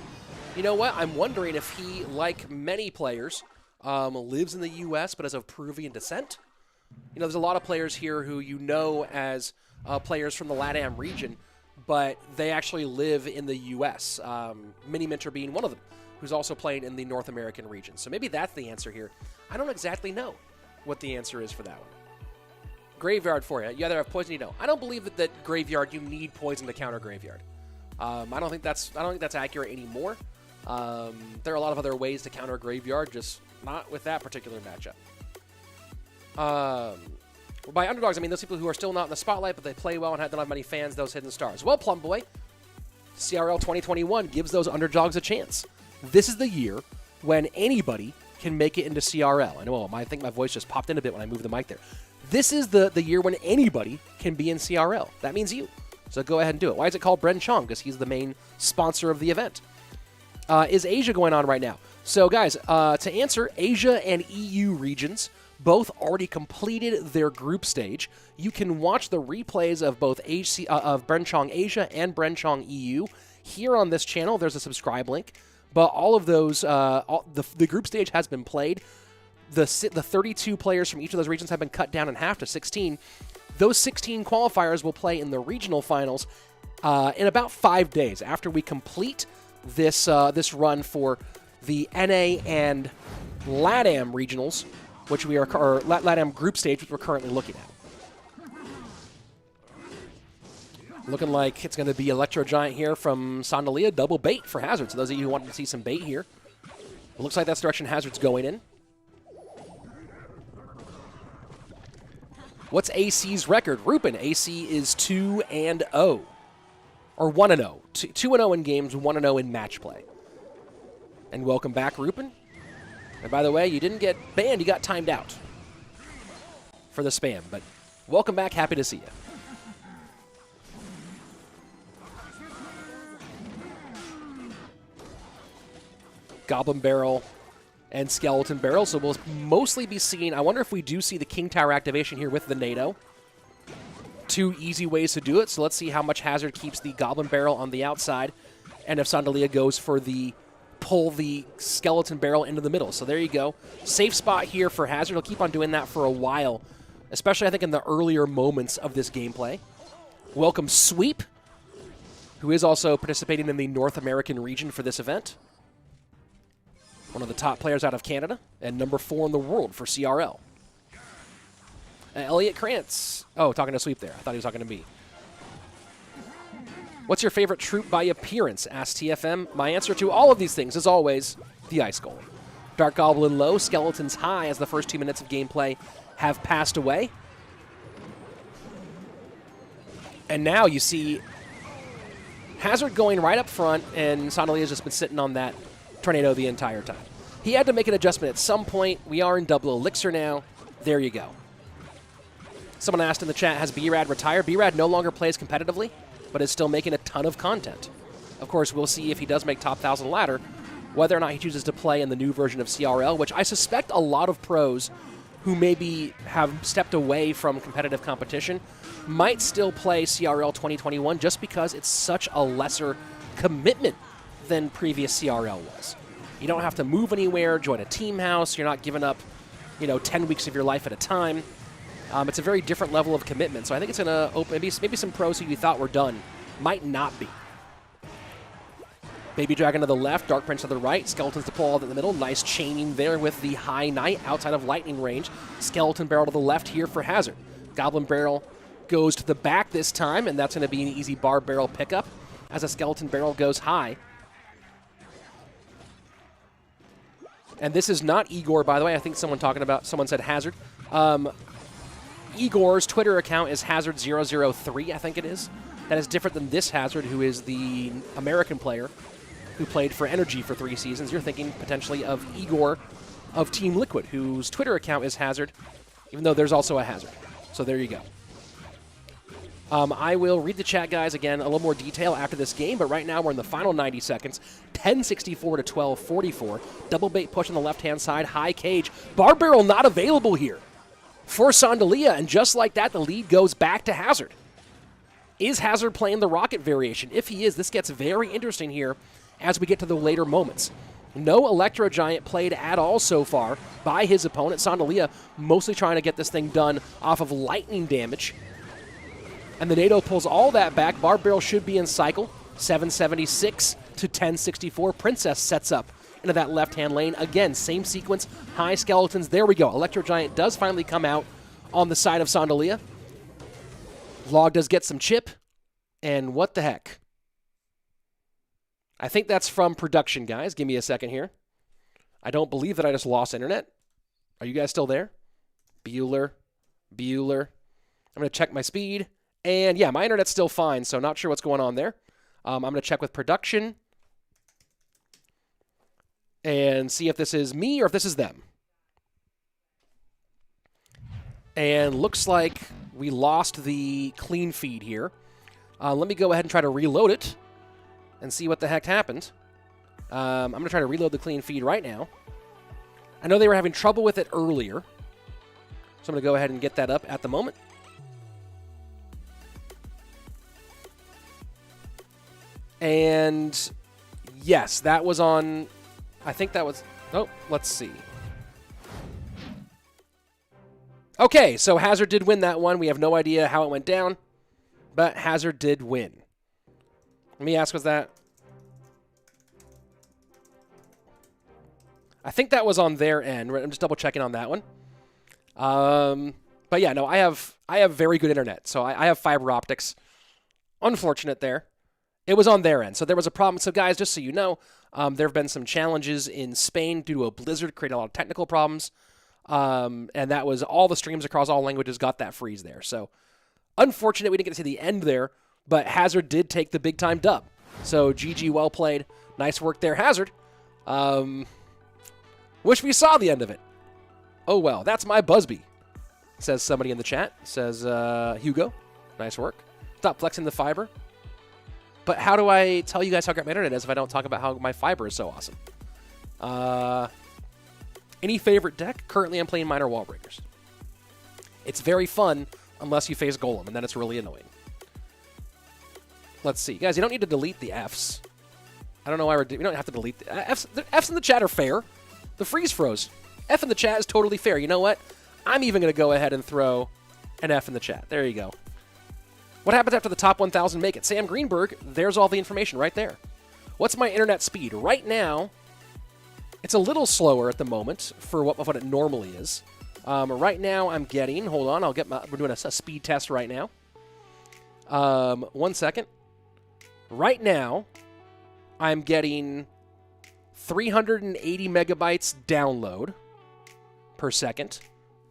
You know what? I'm wondering if he, like many players, lives in the U.S. but is of Peruvian descent. You know, there's a lot of players here who you know as players from the LATAM region, but they actually live in the U.S., Mini Minter being one of them, who's also playing in the North American region. So maybe that's the answer here. I don't exactly know what the answer is for that one. Graveyard for you. You either have poison or you don't. I don't believe that Graveyard, you need poison to counter Graveyard. I don't think that's accurate anymore. There are a lot of other ways to counter Graveyard, just not with that particular matchup. By underdogs, I mean those people who are still not in the spotlight, but they play well and don't have many fans, those hidden stars. Well, Plum Boy, CRL 2021 gives those underdogs a chance. This is the year when anybody can make it into CRL. I know, I think my voice just popped in a bit when I moved the mic there. This is the year when anybody can be in CRL. That means you. So go ahead and do it. Why is it called Bren Chong? Because he's the main sponsor of the event. Is Asia going on right now? So, guys, to answer, Asia and EU regions both already completed their group stage. You can watch the replays of both of Bren Chong Asia and Bren Chong EU here on this channel. There's a subscribe link. But all of those, the group stage has been played. The 32 players from each of those regions have been cut down in half to 16. Those 16 qualifiers will play in the regional finals in about 5 days after we complete this run for the NA and LATAM regionals, which we are or LATAM group stage, which we're currently looking at. Looking like it's going to be Electro Giant here from Sandalia, double bait for Hazard. So those of you who want to see some bait here, it looks like that's the direction Hazard's going in. What's AC's record? Rupin, AC is 2-0. Or 1-0. 2-0 in games, 1-0 in match play. And welcome back, Rupin. And by the way, you didn't get banned, you got timed out for the spam. But welcome back, happy to see you. Goblin Barrel and Skeleton Barrel, so we'll mostly be seeing, I wonder if we do see the King Tower activation here with the NATO. Two easy ways to do it, so let's see how much Hazard keeps the Goblin Barrel on the outside, and if Sandalia goes for the pull the Skeleton Barrel into the middle. So there you go. Safe spot here for Hazard. He'll keep on doing that for a while, especially I think in the earlier moments of this gameplay. Welcome Sweep, who is also participating in the North American region for this event. One of the top players out of Canada, and number 4 in the world for CRL. Elliot Krantz. Oh, talking to Sweep there. I thought he was talking to me. What's your favorite troop by appearance? Asked TFM. My answer to all of these things is always the Ice Golem. Dark Goblin low, Skeletons high, as the first 2 minutes of gameplay have passed away. And now you see Hazard going right up front, and Sandalia has just been sitting on that Tornado the entire time. He had to make an adjustment at some point. We are in double elixir now. There you go. Someone asked in the chat, has B-Rad retired? B-Rad no longer plays competitively, but is still making a ton of content. Of course, we'll see if he does make top 1,000 ladder, whether or not he chooses to play in the new version of CRL, which I suspect a lot of pros who maybe have stepped away from competitive competition might still play CRL 2021 just because it's such a lesser commitment than previous CRL was. You don't have to move anywhere, join a team house, you're not giving up, 10 weeks of your life at a time. It's a very different level of commitment, so I think it's going to open, maybe some pros who you thought were done might not be. Baby Dragon to the left, Dark Prince to the right, Skeletons to pull all in the middle, nice chaining there with the High Knight outside of lightning range. Skeleton Barrel to the left here for Hazard. Goblin Barrel goes to the back this time, and that's going to be an easy bar barrel pickup as a skeleton barrel goes high. And this is not Igor, by the way. I think someone said Hazard. Igor's Twitter account is Hazard003, I think it is. That is different than this Hazard, who is the American player who played for Energy for 3 seasons. You're thinking potentially of Igor of Team Liquid, whose Twitter account is Hazard, even though there's also a Hazard. So there you go. I will read the chat, guys, again, a little more detail after this game, but right now we're in the final 90 seconds. 10-64 to 12-44. Double bait push on the left-hand side, high cage. Bar barrel not available here for Sandalia, and just like that, the lead goes back to Hazard. Is Hazard playing the rocket variation? If he is, this gets very interesting here as we get to the later moments. No Electro Giant played at all so far by his opponent. Sandalia mostly trying to get this thing done off of lightning damage. And the NATO pulls all that back. Bar barrel should be in cycle. 776 to 1064. Princess sets up into that left-hand lane. Again, same sequence, high skeletons. There we go. Electro Giant does finally come out on the side of Sandalia. Log does get some chip. And what the heck? I think that's from production, guys. Give me a second here. I don't believe that I just lost internet. Are you guys still there? Bueller. I'm going to check my speed. And yeah, my internet's still fine, so not sure what's going on there. I'm going to check with production and see if this is me or if this is them. And looks like we lost the clean feed here. Let me go ahead and try to reload it and see what the heck happened. I'm going to try to reload the clean feed right now. I know they were having trouble with it earlier, so I'm going to go ahead and get that up at the moment. And yes, that was on, I think that was, oh, let's see. Okay, so Hazard did win that one. We have no idea how it went down, but Hazard did win. Let me ask, was that? I think that was on their end. I'm just double checking on that one. But yeah, no, I have very good internet, so I have fiber optics. Unfortunate there. It was on their end, so there was a problem. So guys, just so you know, there have been some challenges in Spain due to a blizzard, created a lot of technical problems, and that was all the streams across all languages got that freeze there. So unfortunate we didn't get to see the end there, but Hazard did take the big-time dub. So GG, well played. Nice work there, Hazard. Wish we saw the end of it. Oh well, that's my Busby, says somebody in the chat. Says Hugo, nice work. Stop flexing the fiber. But how do I tell you guys how great my internet is if I don't talk about how my fiber is so awesome? Any favorite deck? Currently, I'm playing Minor Wall Breakers. It's very fun unless you face Golem, and then it's really annoying. Let's see. Guys, you don't need to delete the Fs. I don't know why we don't have to delete the Fs. The Fs in the chat are fair. The freeze froze. F in the chat is totally fair. You know what? I'm even going to go ahead and throw an F in the chat. There you go. What happens after the top 1,000 make it? Sam Greenberg, there's all the information right there. What's my internet speed? Right now, it's a little slower at the moment for what it normally is. Right now, I'm getting, hold on, we're doing a speed test right now. 1 second. Right now, I'm getting 380 megabytes download per second.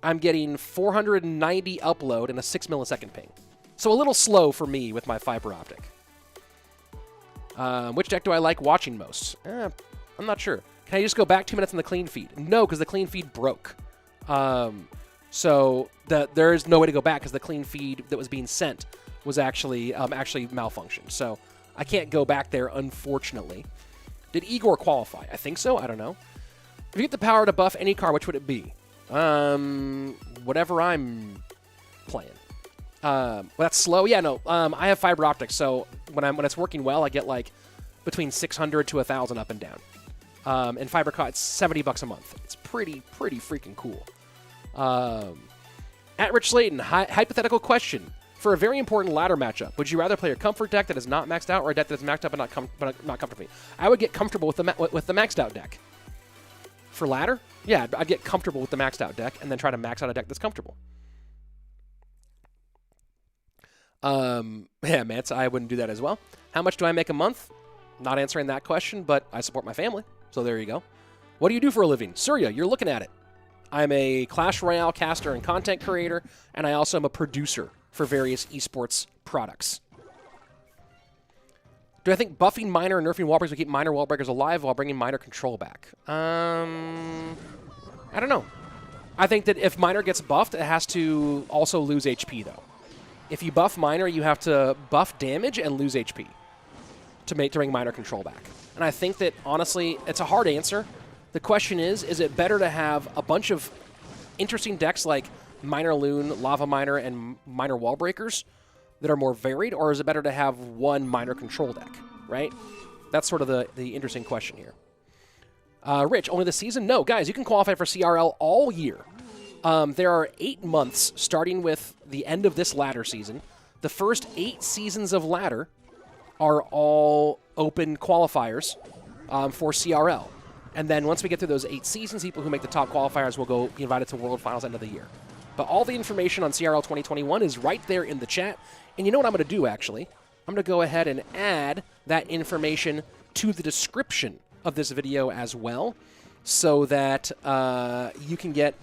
I'm getting 490 upload and a 6 millisecond ping. So a little slow for me with my fiber optic. Which deck do I like watching most? I'm not sure. Can I just go back 2 minutes on the clean feed? No, because the clean feed broke. So there is no way to go back because the clean feed that was being sent was actually malfunctioned. So I can't go back there, unfortunately. Did Igor qualify? I think so. I don't know. If you get the power to buff any card, which would it be? Whatever I'm playing. Well, that's slow. Yeah, no. I have fiber optics, so when it's working well, I get like between 600 to 1,000 up and down. And fiber it's $70 a month. It's pretty freaking cool. At Rich Slaton, hypothetical question. For a very important ladder matchup, would you rather play a comfort deck that is not maxed out or a deck that is maxed out but not comfortably? I would get comfortable with the maxed out deck. For ladder? Yeah, I'd get comfortable with the maxed out deck and then try to max out a deck that's comfortable. Yeah, Mance, I wouldn't do that as well. How much do I make a month? Not answering that question, but I support my family. So there you go. What do you do for a living? Surya, you're looking at it. I'm a Clash Royale caster and content creator, and I also am a producer for various esports products. Do I think buffing minor and nerfing wall breakers will keep minor wall breakers alive while bringing minor control back? I don't know. I think that if minor gets buffed, it has to also lose HP, though. If you buff minor, you have to buff damage and lose HP to bring minor control back. And I think that, honestly, it's a hard answer. The question is it better to have a bunch of interesting decks like Minor Loon, Lava Miner, and Minor Wall Breakers that are more varied, or is it better to have one minor control deck, right? That's sort of the interesting question here. Rich, only this season? No, guys, you can qualify for CRL all year. There are 8 months starting with the end of this ladder season. The first 8 seasons of ladder are all open qualifiers for CRL. And then once we get through those 8 seasons, people who make the top qualifiers will be invited to World Finals end of the year. But all the information on CRL 2021 is right there in the chat. And you know what I'm going to do, actually? I'm going to go ahead and add that information to the description of this video as well, so that you can get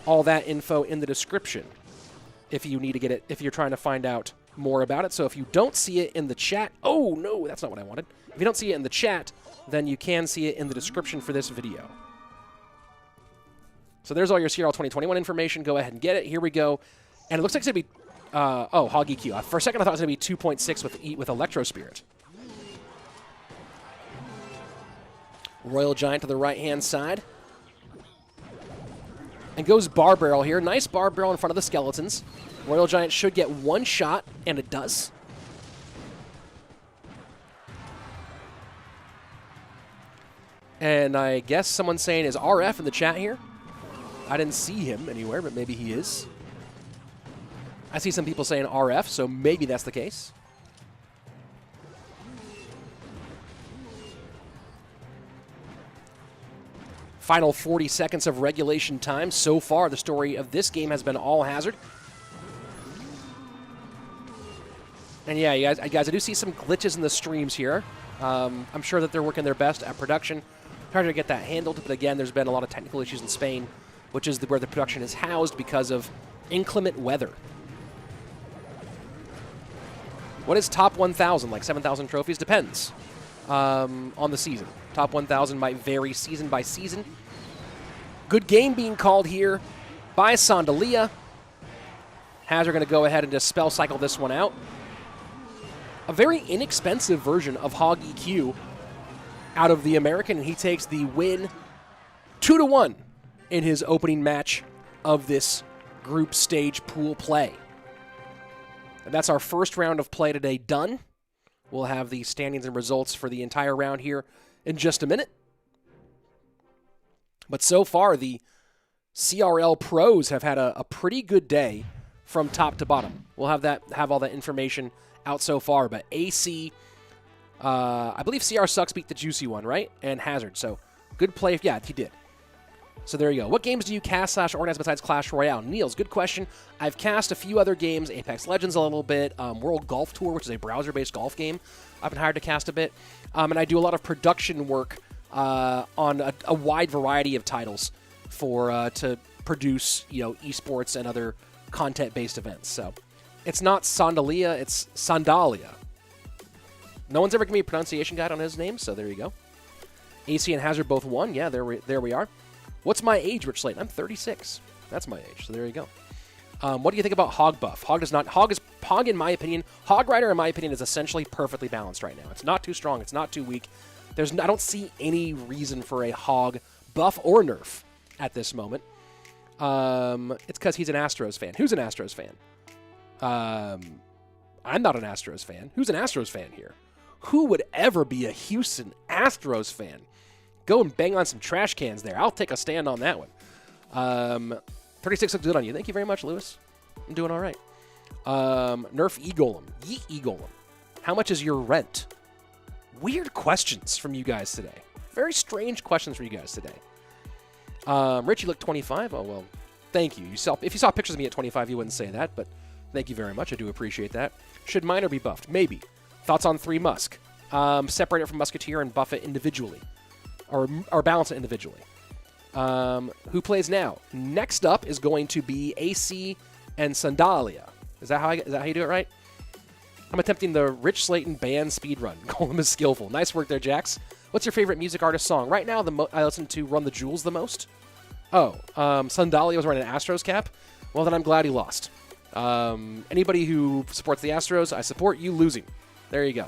all that info in the description if you need to get it, if you're trying to find out more about it. So if you don't see it in the chat, oh no, that's not what I wanted. If you don't see it in the chat, then you can see it in the description for this video. So there's all your CRL 2021 information. Go ahead and get it. Here we go. And it looks like it's going to be, oh, Hog EQ. For a second, I thought it was going to be 2.6 with Electro Spirit. Royal Giant to the right-hand side. And goes Bar Barrel here. Nice Bar Barrel in front of the Skeletons. Royal Giant should get one shot, and it does. And I guess someone's saying, is RF in the chat here? I didn't see him anywhere, but maybe he is. I see some people saying RF, so maybe that's the case. Final 40 seconds of regulation time. So far, the story of this game has been all hazard. And yeah, you guys, I do see some glitches in the streams here. I'm sure that they're working their best at production, trying to get that handled. But again, there's been a lot of technical issues in Spain, which is where the production is housed because of inclement weather. What is top 1,000? Like 7,000 trophies? Depends on the season. Top 1,000 might vary season by season. Good game being called here by Sandalia. Hazard going to go ahead and just spell cycle this one out. A very inexpensive version of Hog EQ out of the American, and he takes the win 2-1 in his opening match of this group stage pool play. And that's our first round of play today done. We'll have the standings and results for the entire round here in just a minute. But so far, the CRL pros have had a pretty good day from top to bottom. We'll have all that information out so far. But AC, I believe CrSux beat DaJuicyOne, right? And Hazard. So good play. Yeah, he did. So there you go. What games do you cast / organize besides Clash Royale? Niels, good question. I've cast a few other games, Apex Legends a little bit, World Golf Tour, which is a browser-based golf game. I've been hired to cast a bit. And I do a lot of production work on a wide variety of titles to produce, esports and other content-based events. So it's not Sandalia, it's Sandalia. No one's ever given me a pronunciation guide on his name, so there you go. AC and Hazard both won. Yeah, there we are. What's my age, Rich Slaton? I'm 36. That's my age, so there you go. What do you think about Hog buff? Hog, in my opinion, Hog Rider, in my opinion, is essentially perfectly balanced right now. It's not too strong. It's not too weak. I don't see any reason for a Hog buff or nerf at this moment. It's because he's an Astros fan. Who's an Astros fan? I'm not an Astros fan. Who's an Astros fan here? Who would ever be a Houston Astros fan? Go and bang on some trash cans there. I'll take a stand on that one. 36 looks good on you. Thank you very much, Lewis. I'm doing all right. Nerf E-Golem. Yeet E-Golem. How much is your rent? Weird questions from you guys today. Very strange questions from you guys today. Rich, you look 25. Oh, well, thank you. If you saw pictures of me at 25, you wouldn't say that, but Thank you very much. I do appreciate that. Should Miner be buffed? Maybe. Thoughts on 3 Musk? Separate it from Musketeer and buff it individually. Or balance it individually. Who plays now? Next up is going to be AC and Sandalia. Is that how you do it right? I'm attempting the Rich Slaton band speedrun. Golem is skillful. Nice work there, Jax. What's your favorite music artist song? Right now, I listen to Run the Jewels the most. Oh, Sandalia was running an Astros cap. Well, then I'm glad he lost. Anybody who supports the Astros, I support you losing. There you go.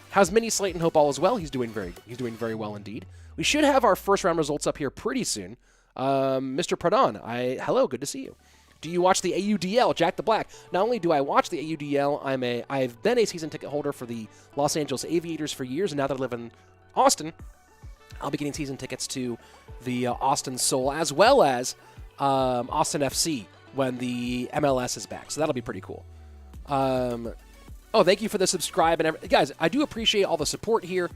How's Mini Slaton? Hope all is well. He's doing very well indeed. We should have our first round results up here pretty soon. Mr. Pradhan, hello, good to see you. Do you watch the AUDL, Jack the Black? Not only do I watch the AUDL, I've been a season ticket holder for the Los Angeles Aviators for years, and now that I live in Austin, I'll be getting season tickets to the Austin Soul, as well as Austin FC when the MLS is back. So that'll be pretty cool. Oh, thank you for the subscribe. And guys, I do appreciate all the support here.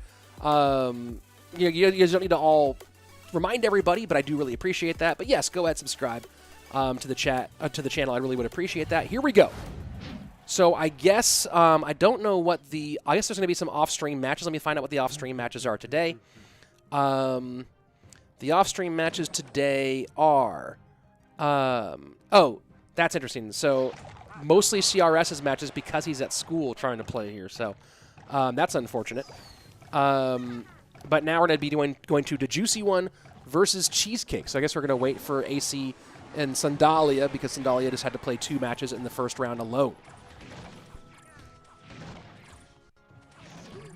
You don't need to all remind everybody, but I do really appreciate that. But yes, go ahead, subscribe to the channel. I really would appreciate that. Here we go. So I guess I don't know what I guess there's going to be some off-stream matches. Let me find out what the off-stream matches are today. The off-stream matches today are oh, that's interesting. So mostly CRS's matches because he's at school trying to play here. So that's unfortunate. But now we're going to be going to DaJuicyOne versus Cheesecake. So I guess we're going to wait for AC and Sandalia because Sandalia just had to play 2 matches in the first round alone.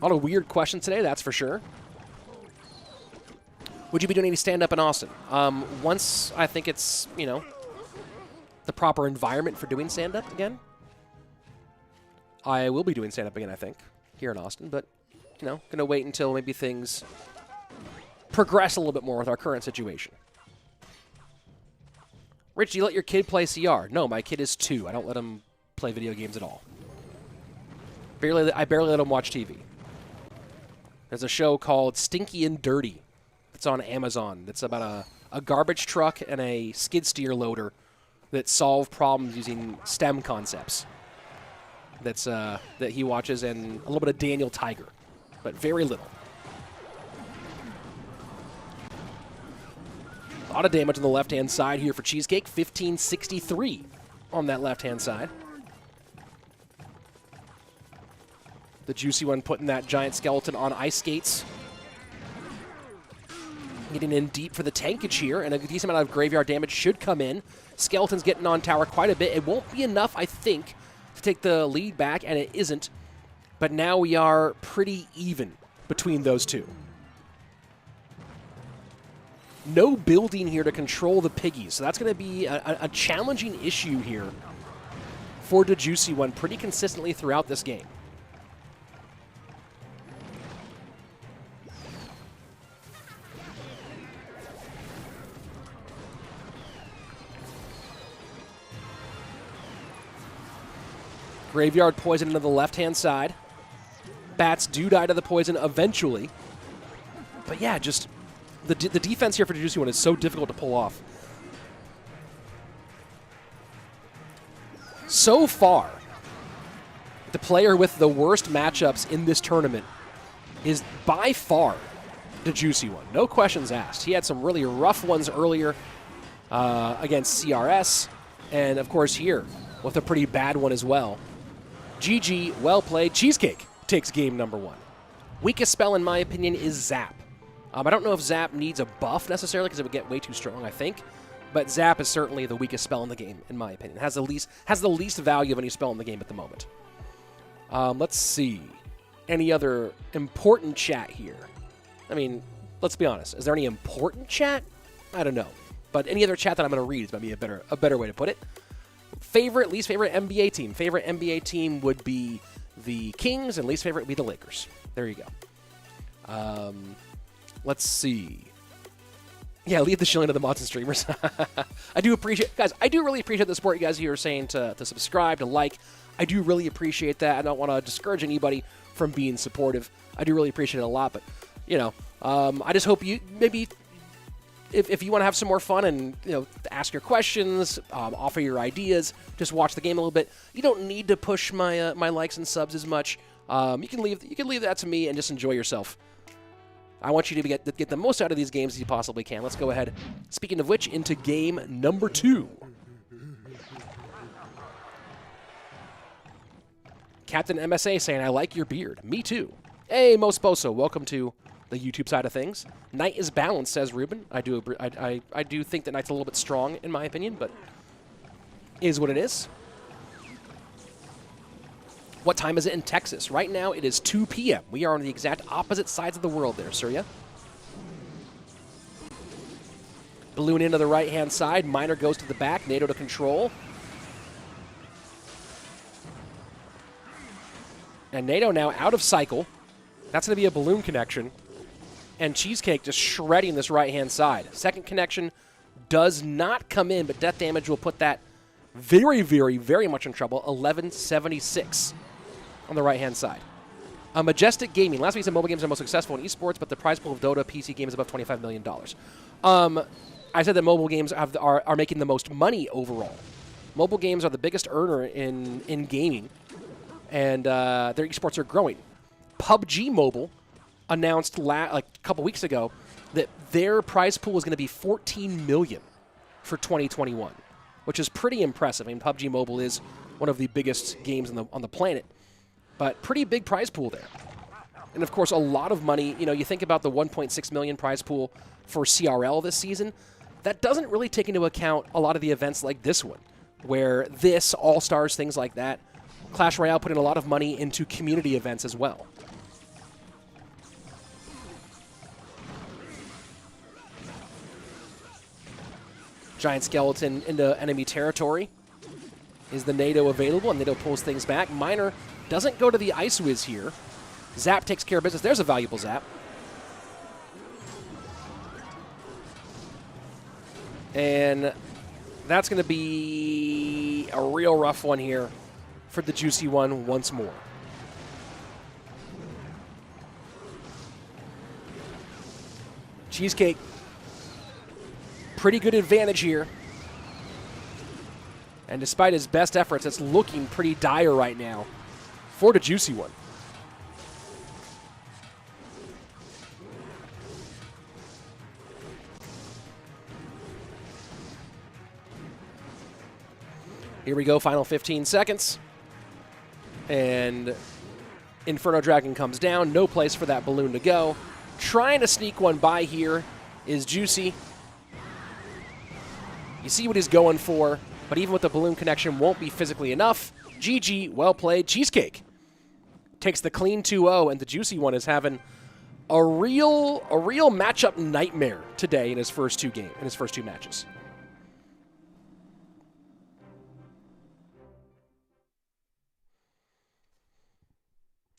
A lot of weird questions today, that's for sure. Would you be doing any stand-up in Austin? Once I think it's, the proper environment for doing stand-up again. I will be doing stand-up again, I think, here in Austin. But, going to wait until maybe things progress a little bit more with our current situation. Rich, do you let your kid play CR? No, my kid is 2. I don't let him play video games at all. I barely let him watch TV. There's a show called Stinky and Dirty. It's on Amazon. It's about a garbage truck and a skid steer loader that solve problems using STEM concepts. That he watches, and a little bit of Daniel Tiger, but very little. A lot of damage on the left-hand side here for Cheesecake. 1563 on that left-hand side. DaJuicyOne putting that giant skeleton on ice skates. Getting in deep for the tankage here, and a decent amount of graveyard damage should come in. Skeleton's getting on tower quite a bit. It won't be enough, I think, to take the lead back, and it isn't. But now we are pretty even between those two. No building here to control the piggies, so that's going to be a challenging issue here for DaJuicyOne pretty consistently throughout this game. Graveyard poison into the left-hand side. Bats do die to the poison eventually. But yeah, just the defense here for DaJuicyOne is so difficult to pull off. So far, the player with the worst matchups in this tournament is by far DaJuicyOne. No questions asked. He had some really rough ones earlier against CRS. And, of course, here with a pretty bad one as well. GG, well played. Cheesecake takes game number 1. Weakest spell, in my opinion, is Zap. I don't know if Zap needs a buff necessarily because it would get way too strong, I think. But Zap is certainly the weakest spell in the game, in my opinion. Has the least value of any spell in the game at the moment. Let's see. Any other important chat here? I mean, let's be honest. Is there any important chat? I don't know. But any other chat that I'm going to read is maybe a better way to put it. Least favorite NBA team. Favorite NBA team would be the Kings, and least favorite would be the Lakers. There you go. Let's see. Yeah, leave the shilling to the mods and streamers. I do really appreciate the support you guys here are saying to subscribe, to like. I do really appreciate that. I don't want to discourage anybody from being supportive. I do really appreciate it a lot, but, I just hope you maybe if you want to have some more fun and ask your questions, offer your ideas, just watch the game a little bit. You don't need to push my my likes and subs as much. You can leave that to me and just enjoy yourself. I want you to get the most out of these games as you possibly can. Let's go ahead. Speaking of which, into game number 2. Captain MSA saying, I like your beard. Me too. Hey, Mo Sposo, welcome to the YouTube side of things. Knight is balanced, says Ruben. I do think that Knight's a little bit strong, in my opinion, but is what it is. What time is it in Texas? Right now, it is 2 p.m. We are on the exact opposite sides of the world there, Surya. Balloon into the right-hand side. Miner goes to the back. NATO to control. And NATO now out of cycle. That's going to be a balloon connection. And Cheesecake just shredding this right-hand side. Second connection does not come in, but death damage will put that very, very, very much in trouble. 1176 on the right-hand side. Majestic Gaming. Last week said mobile games are most successful in esports, but the prize pool of Dota PC games is above $25 million. I said that mobile games are making the most money overall. Mobile games are the biggest earner in gaming, and their esports are growing. PUBG Mobile announced like a couple weeks ago that their prize pool is going to be $14 million for 2021, which is pretty impressive. I mean, PUBG Mobile is one of the biggest games on the planet, but pretty big prize pool there. And of course, a lot of money. You think about the 1.6 million prize pool for CRL this season. That doesn't really take into account a lot of the events like this one, where this, All-Stars, things like that. Clash Royale put in a lot of money into community events as well. Giant Skeleton into enemy territory. Is the NATO available? And NATO pulls things back. Miner doesn't go to the Ice Whiz here. Zap takes care of business. There's a valuable Zap. And that's going to be a real rough one here for the DaJuicyOne once more. Cheesecake, pretty good advantage here. And despite his best efforts, it's looking pretty dire right now for the DaJuicyOne. Here we go, final 15 seconds. And Inferno Dragon comes down. No place for that balloon to go. Trying to sneak one by here is Juicy. You see what he's going for, but even with the balloon connection, won't be physically enough. GG, well played. Cheesecake takes the clean 2-0, and the DaJuicyOne is having a real matchup nightmare today in his first two matches.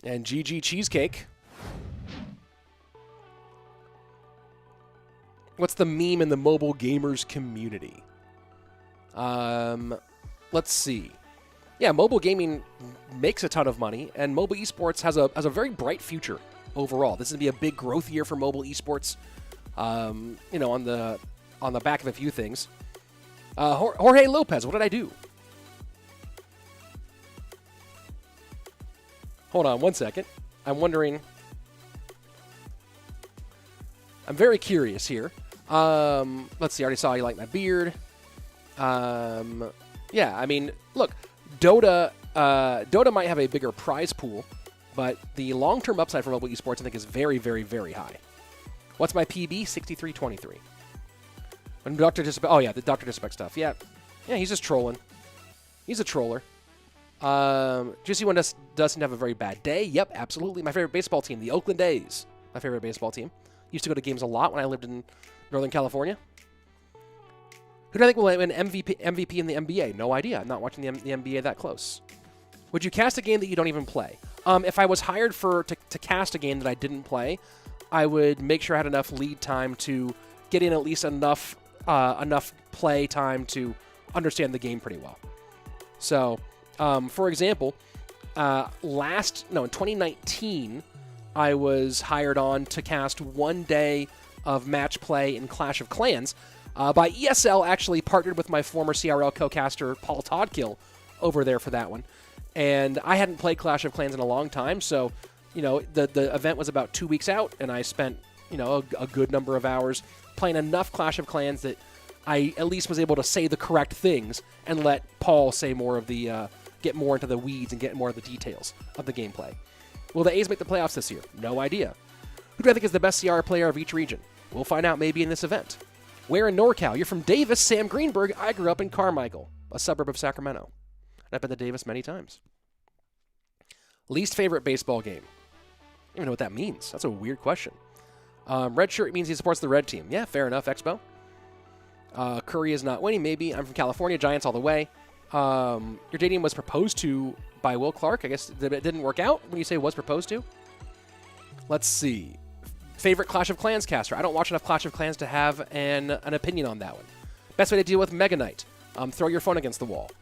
And GG Cheesecake. What's the meme in the mobile gamers community? Let's see. Yeah, mobile gaming makes a ton of money, and mobile esports has a very bright future overall. This is gonna be a big growth year for mobile esports. On the back of a few things. Jorge Lopez, what did I do? Hold on one second. I'm wondering. I'm very curious here. Let's see. I already saw you like my beard. Yeah, I mean, look, Dota might have a bigger prize pool, but the long-term upside for mobile esports, I think, is very, very, very high. What's my PB? 63-23. When Dr. Disrespect. Oh yeah, the Dr. Disrespect stuff. Yeah, he's just trolling. He's a troller. DaJuicyOne does seem to have a very bad day. Yep, absolutely. My favorite baseball team, the Oakland A's. My favorite baseball team. Used to go to games a lot when I lived in Northern California. Who do I think will win MVP in the NBA? No idea. I'm not watching the NBA that close. Would you cast a game that you don't even play? If I was hired to cast a game that I didn't play, I would make sure I had enough lead time to get in at least enough play time to understand the game pretty well. So, for example, in 2019, I was hired on to cast one day of match play in Clash of Clans by ESL. Actually partnered with my former CRL co-caster Paul Toddkill over there for that one. And I hadn't played Clash of Clans in a long time, so, you know, the event was about 2 weeks out, and I spent, you know, a good number of hours playing enough Clash of Clans that I at least was able to say the correct things and let Paul say more of the, get more into the weeds and get more of the details of the gameplay. Will the A's make the playoffs this year? No idea. Who do I think is the best CR player of each region? We'll find out maybe in this event. Where in NorCal? You're from Davis, Sam Greenberg. I grew up in Carmichael, a suburb of Sacramento. I've been to Davis many times. Least favorite baseball game? I don't even know what that means. That's a weird question. Red shirt means he supports the red team. Yeah, fair enough, Expo. Curry is not winning, maybe. I'm from California, Giants all the way. Your dating was proposed to by Will Clark. I guess it didn't work out when you say was proposed to. Let's see. Favorite Clash of Clans caster? I don't watch enough Clash of Clans to have an opinion on that one. Best way to deal with Mega Knight? Throw your phone against the wall.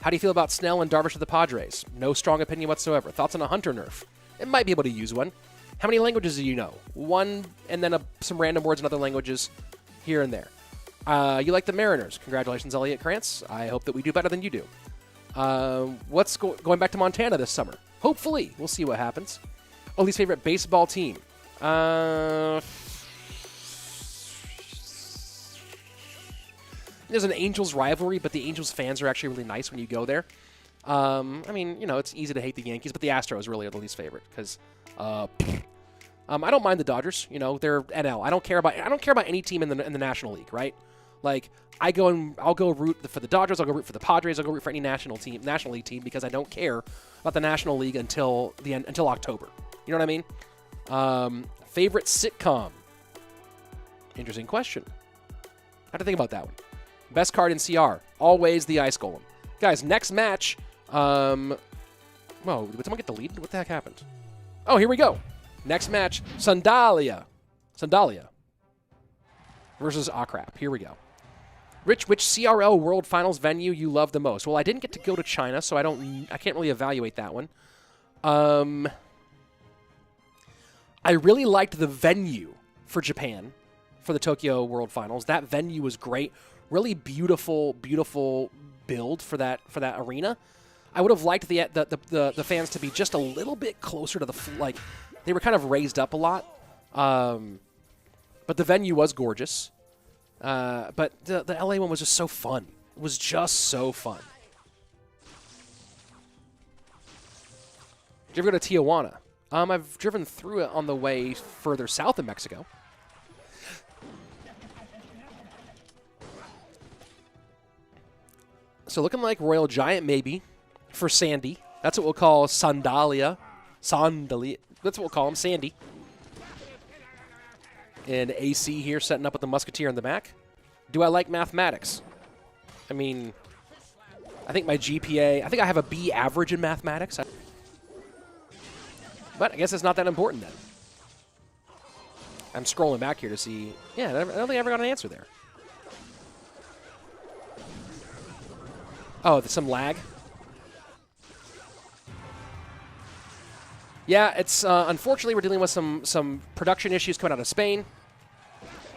How do you feel about Snell and Darvish of the Padres? No strong opinion whatsoever. Thoughts on a Hunter nerf? It might be able to use one. How many languages do you know? One, and then some random words in other languages here and there. You like the Mariners. Congratulations, Elliot Krantz. I hope that we do better than you do. What's going back to Montana this summer? Hopefully. We'll see what happens. Ollie's favorite baseball team? There's an Angels rivalry, but the Angels fans are actually really nice when you go there. I mean, you know, it's easy to hate the Yankees, but the Astros really are the least favorite because I don't mind the Dodgers. You know, they're NL. I don't care about any team in the National League, right? Like I'll go root for the Dodgers. I'll go root for the Padres. I'll go root for any National League team because I don't care about the National League until October. You know what I mean? Favorite sitcom? Interesting question. I have to think about that one. Best card in CR? Always the Ice Golem. Guys, next match. Whoa, did someone get deleted? What the heck happened? Oh, here we go. Next match, Sandalia versus Ahcraaap. Here we go. Rich, which CRL World Finals venue you love the most? Well, I didn't get to go to China, so I can't really evaluate that one. I really liked the venue for Japan for the Tokyo World Finals. That venue was great. Really beautiful build for that arena. I would have liked the fans to be just a little bit closer to the they were kind of raised up a lot. But the venue was gorgeous. But the LA one was just so fun. It was just so fun. Did you ever go to Tijuana? I've driven through it on the way further south of Mexico. So looking like Royal Giant maybe for Sandy. That's what we'll call Sandalia. Sandalia. That's what we'll call him, Sandy. And AC here setting up with the Musketeer in the back. Do I like mathematics? I mean, I think my GPA, I think I have a B average in mathematics. But I guess it's not that important then. I'm scrolling back here to see. Yeah, I don't think I ever got an answer there. Oh, there's some lag. Yeah, it's unfortunately we're dealing with some production issues coming out of Spain.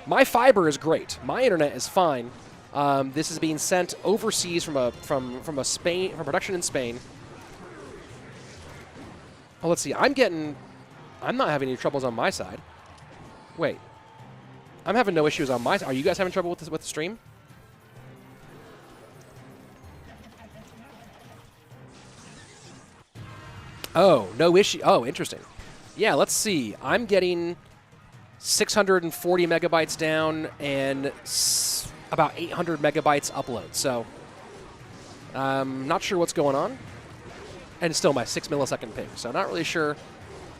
My fiber is great. My internet is fine. This is being sent overseas from production in Spain. Oh, let's see. I'm not having any troubles on my side. Wait. I'm having no issues on my side. Are you guys having trouble with the stream? Oh, no issue. Oh, interesting. Yeah, let's see. I'm getting 640 megabytes down and about 800 megabytes upload. So, not sure what's going on. And it's still my 6 millisecond ping, so not really sure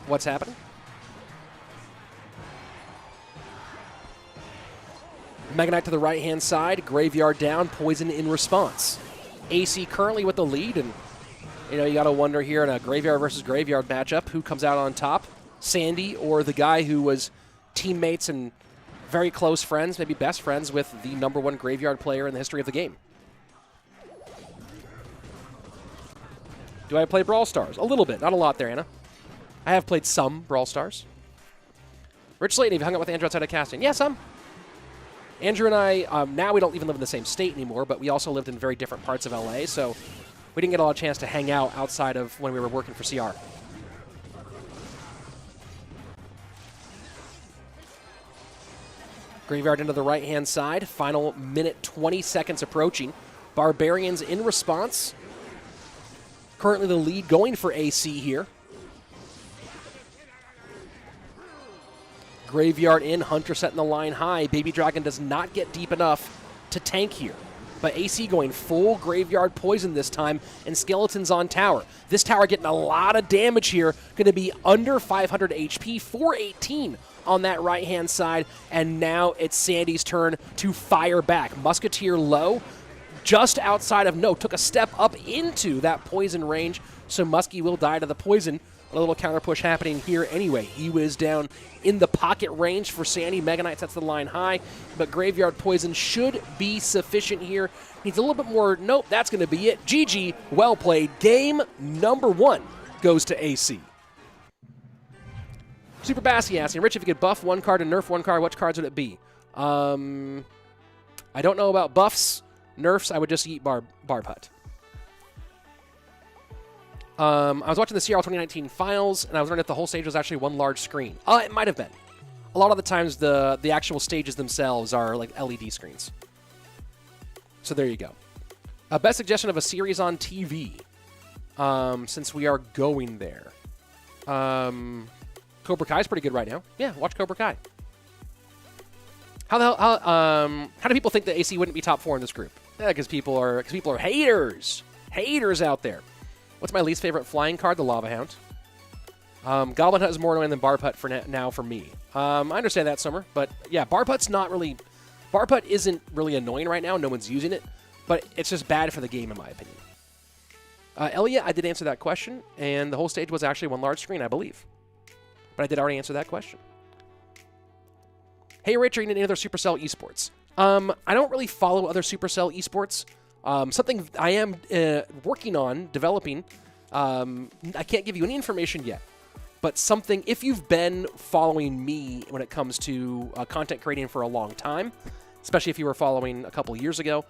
what's happening. Mega Knight to the right-hand side, Graveyard down, Poison in response. AC currently with the lead, and you know, you got to wonder here in a Graveyard versus Graveyard matchup, who comes out on top, Sandy or the guy who was teammates and very close friends, maybe best friends with the #1 Graveyard player in the history of the game. Do I play Brawl Stars? A little bit. Not a lot there, Anna. I have played some Brawl Stars. Rich Slaton, have you hung out with Andrew outside of casting? Yeah, some. Andrew and I, now we don't even live in the same state anymore, but we also lived in very different parts of LA, so we didn't get a lot of chance to hang out outside of when we were working for CR. Graveyard into the right-hand side. Final minute 20 seconds approaching. Barbarians in response. Currently the lead going for AC here. Graveyard in, Hunter setting the line high. Baby Dragon does not get deep enough to tank here. But AC going full Graveyard Poison this time, and Skeleton's on tower. This tower getting a lot of damage here. Going to be under 500 HP, 418 on that right-hand side. And now it's Sandy's turn to fire back. Musketeer low, just outside of, no, took a step up into that poison range. So Muskie will die to the poison. A little counter push happening here anyway. He was down in the pocket range for Sandy. Mega Knight sets the line high, but Graveyard Poison should be sufficient here. Needs a little bit more. Nope, that's going to be it. GG, well played. Game number 1 goes to AC. Super Bassy asking, Rich, if you could buff one card and nerf one card, which cards would it be? I don't know about buffs. Nerfs, I would just eat Barb Hut. I was watching the CRL 2019 finals, and I was wondering if the whole stage was actually one large screen. It might have been. A lot of the times, the actual stages themselves are like LED screens. So there you go. Best suggestion of a series on TV, since we are going there. Cobra Kai is pretty good right now. Yeah, watch Cobra Kai. How do people think that AC wouldn't be top 4 in this group? Yeah, because people are haters. Haters out there. What's my least favorite flying card? The Lava Hound. Goblin Hut is more annoying than Barb Hut for now for me. I understand that, Summer, but yeah, Barb Hut isn't really annoying right now. No one's using it, but it's just bad for the game, in my opinion. Elliot, I did answer that question, and the whole stage was actually one large screen, I believe. But I did already answer that question. Hey, Rich, are you in any other Supercell esports? I don't really follow other Supercell esports. Something I am working on, developing. I can't give you any information yet, but something, if you've been following me when it comes to content creating for a long time, especially if you were following a couple years ago,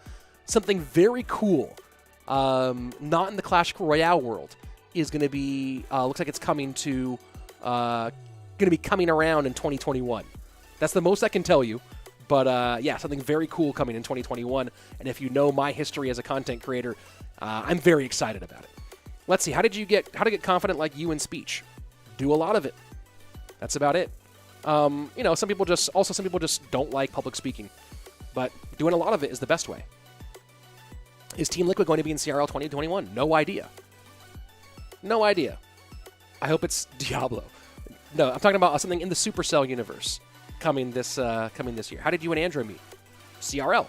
something very cool, not in the Clash Royale world, is going to be, looks like it's coming to, going to be coming around in 2021. That's the most I can tell you. But yeah, something very cool coming in 2021. And if you know my history as a content creator, I'm very excited about it. Let's see. How to get confident like you in speech? Do a lot of it. That's about it. You know, some people just don't like public speaking, but doing a lot of it is the best way. Is Team Liquid going to be in CRL 2021? No idea. No idea. I hope it's Diablo. No, I'm talking about something in the Supercell universe. Coming this year. How did you and Andrew meet? CRL.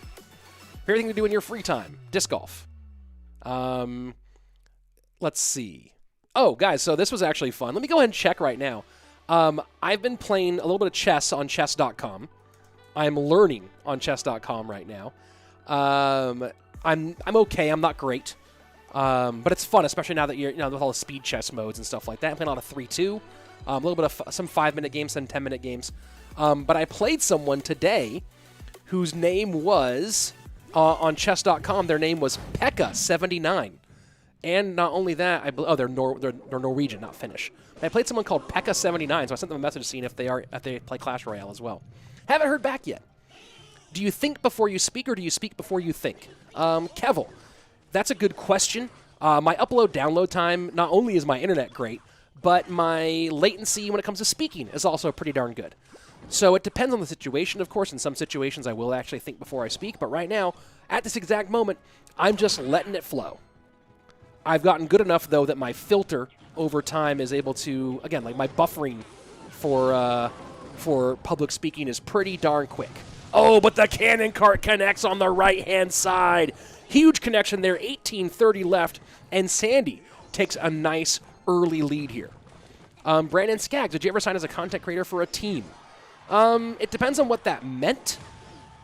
Favorite thing to do in your free time? Disc golf. Let's see. Oh, guys, so this was actually fun. Let me go ahead and check right now. I've been playing a little bit of chess on chess.com. I'm learning on chess.com right now. I'm okay. I'm not great. But it's fun, especially now that you're, with all the speed chess modes and stuff like that. I'm playing a lot of 3-2. A little bit of some 5-minute games, some 10-minute games. But I played someone today whose name was, on chess.com, their name was Pekka79. And not only that, they're Norwegian, not Finnish. I played someone called Pekka79, so I sent them a message seeing if they play Clash Royale as well. Haven't heard back yet. Do you think before you speak, or do you speak before you think? Kevel, that's a good question. My upload-download time, not only is my internet great, but my latency when it comes to speaking is also pretty darn good. So it depends on the situation, of course. In some situations, I will actually think before I speak. But right now, at this exact moment, I'm just letting it flow. I've gotten good enough, though, that my filter over time is able to, again, like my buffering for public speaking is pretty darn quick. Oh, but the cannon cart connects on the right-hand side. Huge connection there, 18:30 left, and Sandy takes a nice early lead here. Brandon Skaggs, did you ever sign as a content creator for a team? It depends on what that meant,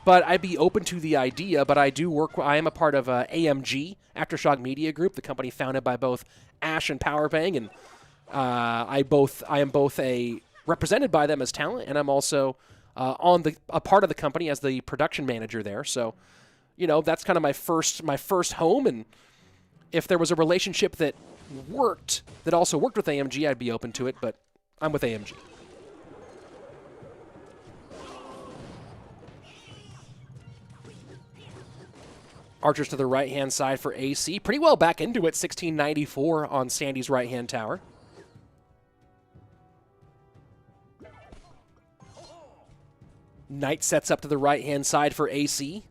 but I'd be open to the idea. But I am a part of AMG, Aftershock Media Group, the company founded by both Ash and Powerbang, and I am both a represented by them as talent, and I'm also on a part of the company as the production manager there. So, you know, that's kind of my first home, and if there was a relationship that also worked with AMG, I'd be open to it, but I'm with AMG. Archers to the right-hand side for AC. Pretty well back into it, 1694 on Sandy's right-hand tower. Knight sets up to the right-hand side for AC.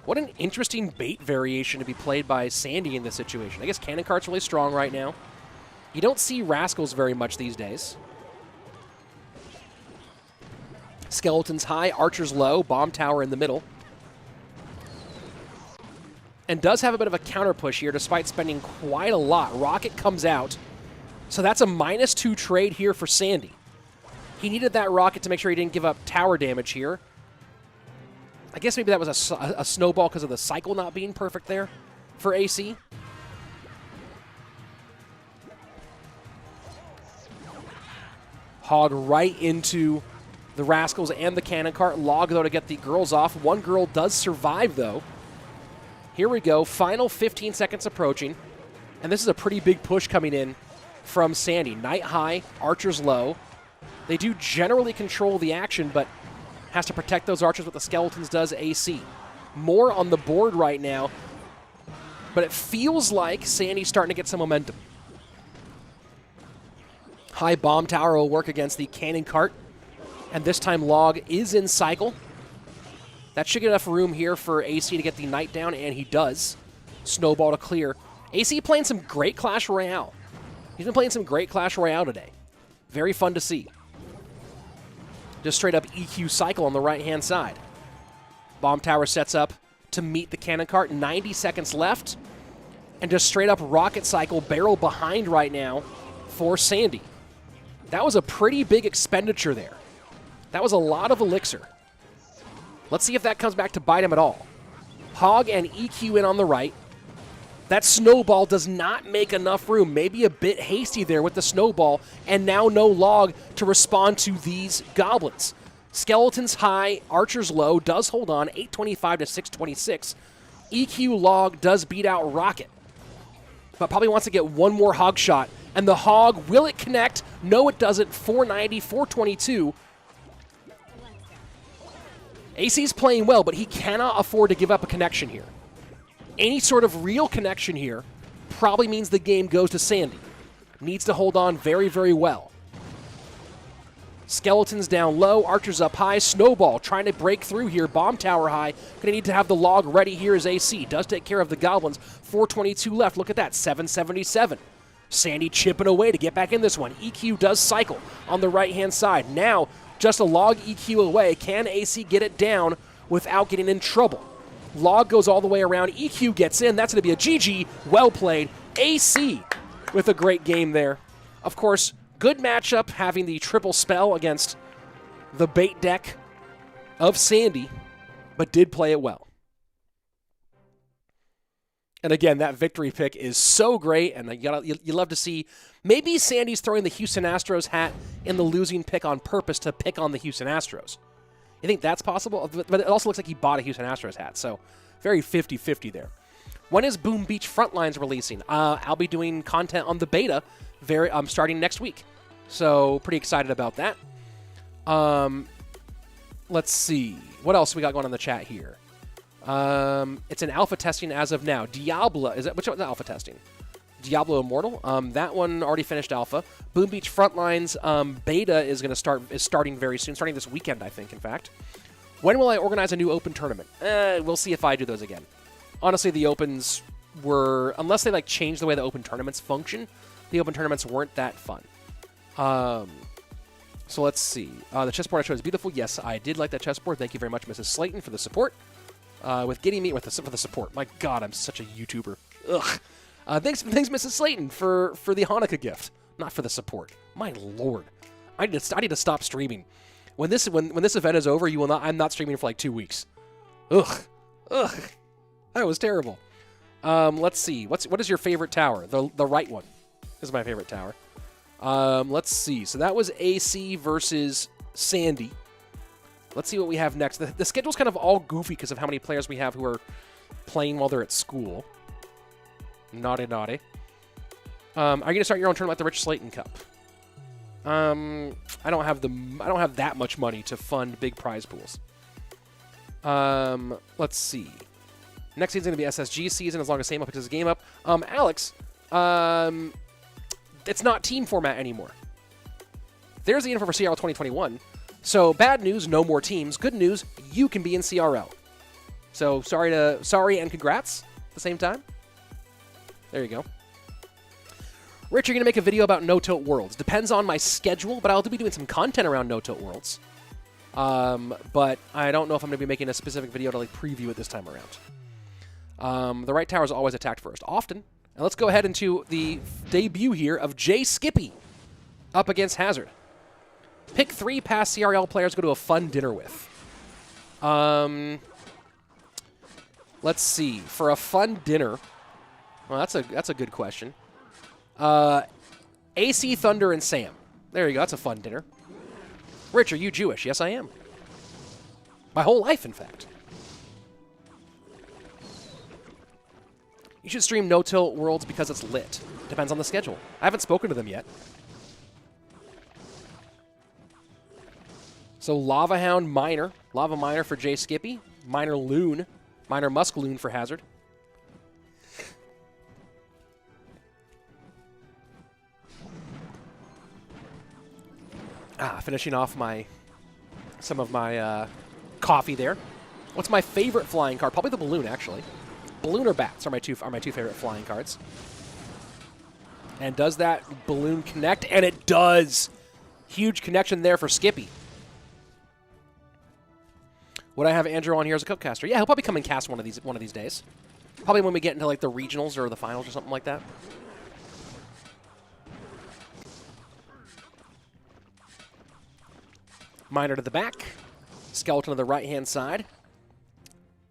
What an interesting bait variation to be played by Sandy in this situation. I guess Cannon Cart's really strong right now. You don't see Rascals very much these days. Skeletons high, Archers low, Bomb Tower in the middle. And does have a bit of a counter push here despite spending quite a lot. Rocket comes out. So that's a -2 trade here for Sandy. He needed that rocket to make sure he didn't give up tower damage here. I guess maybe that was a snowball because of the cycle not being perfect there for AC. Hog right into the Rascals and the Cannon Cart. Log, though, to get the girls off. One girl does survive, though. Here we go. Final 15 seconds approaching. And this is a pretty big push coming in from Sandy. Knight high, Archers low. They do generally control the action, but has to protect those Archers with the Skeletons does AC. More on the board right now, but it feels like Sandy's starting to get some momentum. High Bomb Tower will work against the Cannon Cart. And this time Log is in cycle. That should get enough room here for AC to get the Knight down, and he does. Snowball to clear. AC playing some great Clash Royale. He's been playing some great Clash Royale today. Very fun to see. Just straight up EQ cycle on the right-hand side. Bomb Tower sets up to meet the Cannon Cart. 90 seconds left. And just straight up rocket cycle, barrel behind right now for Sandy. That was a pretty big expenditure there. That was a lot of elixir. Let's see if that comes back to bite him at all. Hog and EQ in on the right. That snowball does not make enough room. Maybe a bit hasty there with the snowball, and now no Log to respond to these goblins. Skeletons high, Archers low, does hold on, 825 to 626. EQ Log does beat out Rocket, but probably wants to get one more Hog shot. And the Hog, will it connect? No, it doesn't. 490, 422. AC's playing well, but he cannot afford to give up a connection here. Any sort of real connection here probably means the game goes to Sandy. Needs to hold on very, very well. Skeletons down low, Archers up high, Snowball trying to break through here, Bomb Tower high. Gonna need to have the Log ready here as AC. Does take care of the Goblins. 422 left, look at that, 777. Sandy chipping away to get back in this one. EQ does cycle on the right-hand side. Now, just a Log EQ away. Can AC get it down without getting in trouble? Log goes all the way around. EQ gets in. That's going to be a GG. Well played. AC with a great game there. Of course, good matchup having the triple spell against the bait deck of Sandy, but did play it well. And again, that victory pick is so great, and you love to see. Maybe Sandy's throwing the Houston Astros hat in the losing pick on purpose to pick on the Houston Astros. You think that's possible? But it also looks like he bought a Houston Astros hat, so very 50-50 there. When is Boom Beach Frontlines releasing? I'll be doing content on the beta starting next week, so pretty excited about that. Let's see. What else we got going on in the chat here? It's in alpha testing as of now. Diablo, which one's alpha testing? Diablo Immortal. That one already finished alpha. Boom Beach Frontlines beta is starting very soon, starting this weekend, I think, in fact. When will I organize a new open tournament? We'll see if I do those again. Honestly, the opens were, unless they change the way the open tournaments function, the open tournaments weren't that fun. So let's see. The chessboard I showed is beautiful. Yes, I did like that chessboard. Thank you very much, Mrs. Slaton, for the support. With getting me for the support. My God, I'm such a YouTuber. Ugh. Thanks, Mrs. Slaton, for the Hanukkah gift, not for the support. My Lord, I need to stop streaming. When this event is over, I'm not streaming for 2 weeks. Ugh, that was terrible. Let's see. What is your favorite tower? The right one. is my favorite tower. Let's see. So that was AC versus Sandy. Let's see what we have next. The schedule's kind of all goofy because of how many players we have who are playing while they're at school. Naughty, naughty. Are you gonna start your own tournament like the Rich Slaton Cup? I don't have that much money to fund big prize pools. Let's see. Next season's gonna be SSG season as long as Sam picks his game up. Alex, it's not team format anymore. There's the info for CRL 2021. So bad news, no more teams. Good news, you can be in CRL. So sorry and congrats at the same time. There you go. Rich, you're going to make a video about No-Tilt Worlds. Depends on my schedule, but I'll be doing some content around No-Tilt Worlds. But I don't know if I'm going to be making a specific video to like preview it this time around. The right tower is always attacked first. Often. And let's go ahead into the debut here of jskipy up against Hazard. Pick 3 past CRL players to go to a fun dinner with. Let's see. For a fun dinner, well, that's a good question. AC, Thunder, and Sam. There you go. That's a fun dinner. Rich, are you Jewish? Yes, I am. My whole life, in fact. You should stream No-Tilt Worlds because it's lit. Depends on the schedule. I haven't spoken to them yet. So Lava Hound Miner. Lava Miner for jskipy. Miner Loon. Miner Musk Loon for Hazard. Finishing off some of my coffee there. What's my favorite flying card? Probably the balloon, actually. Balloon or bats are my two favorite flying cards. And does that balloon connect? And it does. Huge connection there for Skippy. Would I have Andrew on here as a cupcaster? Yeah, he'll probably come and cast one of these days. Probably when we get into like the regionals or the finals or something like that. Miner to the back. Skeleton to the right-hand side.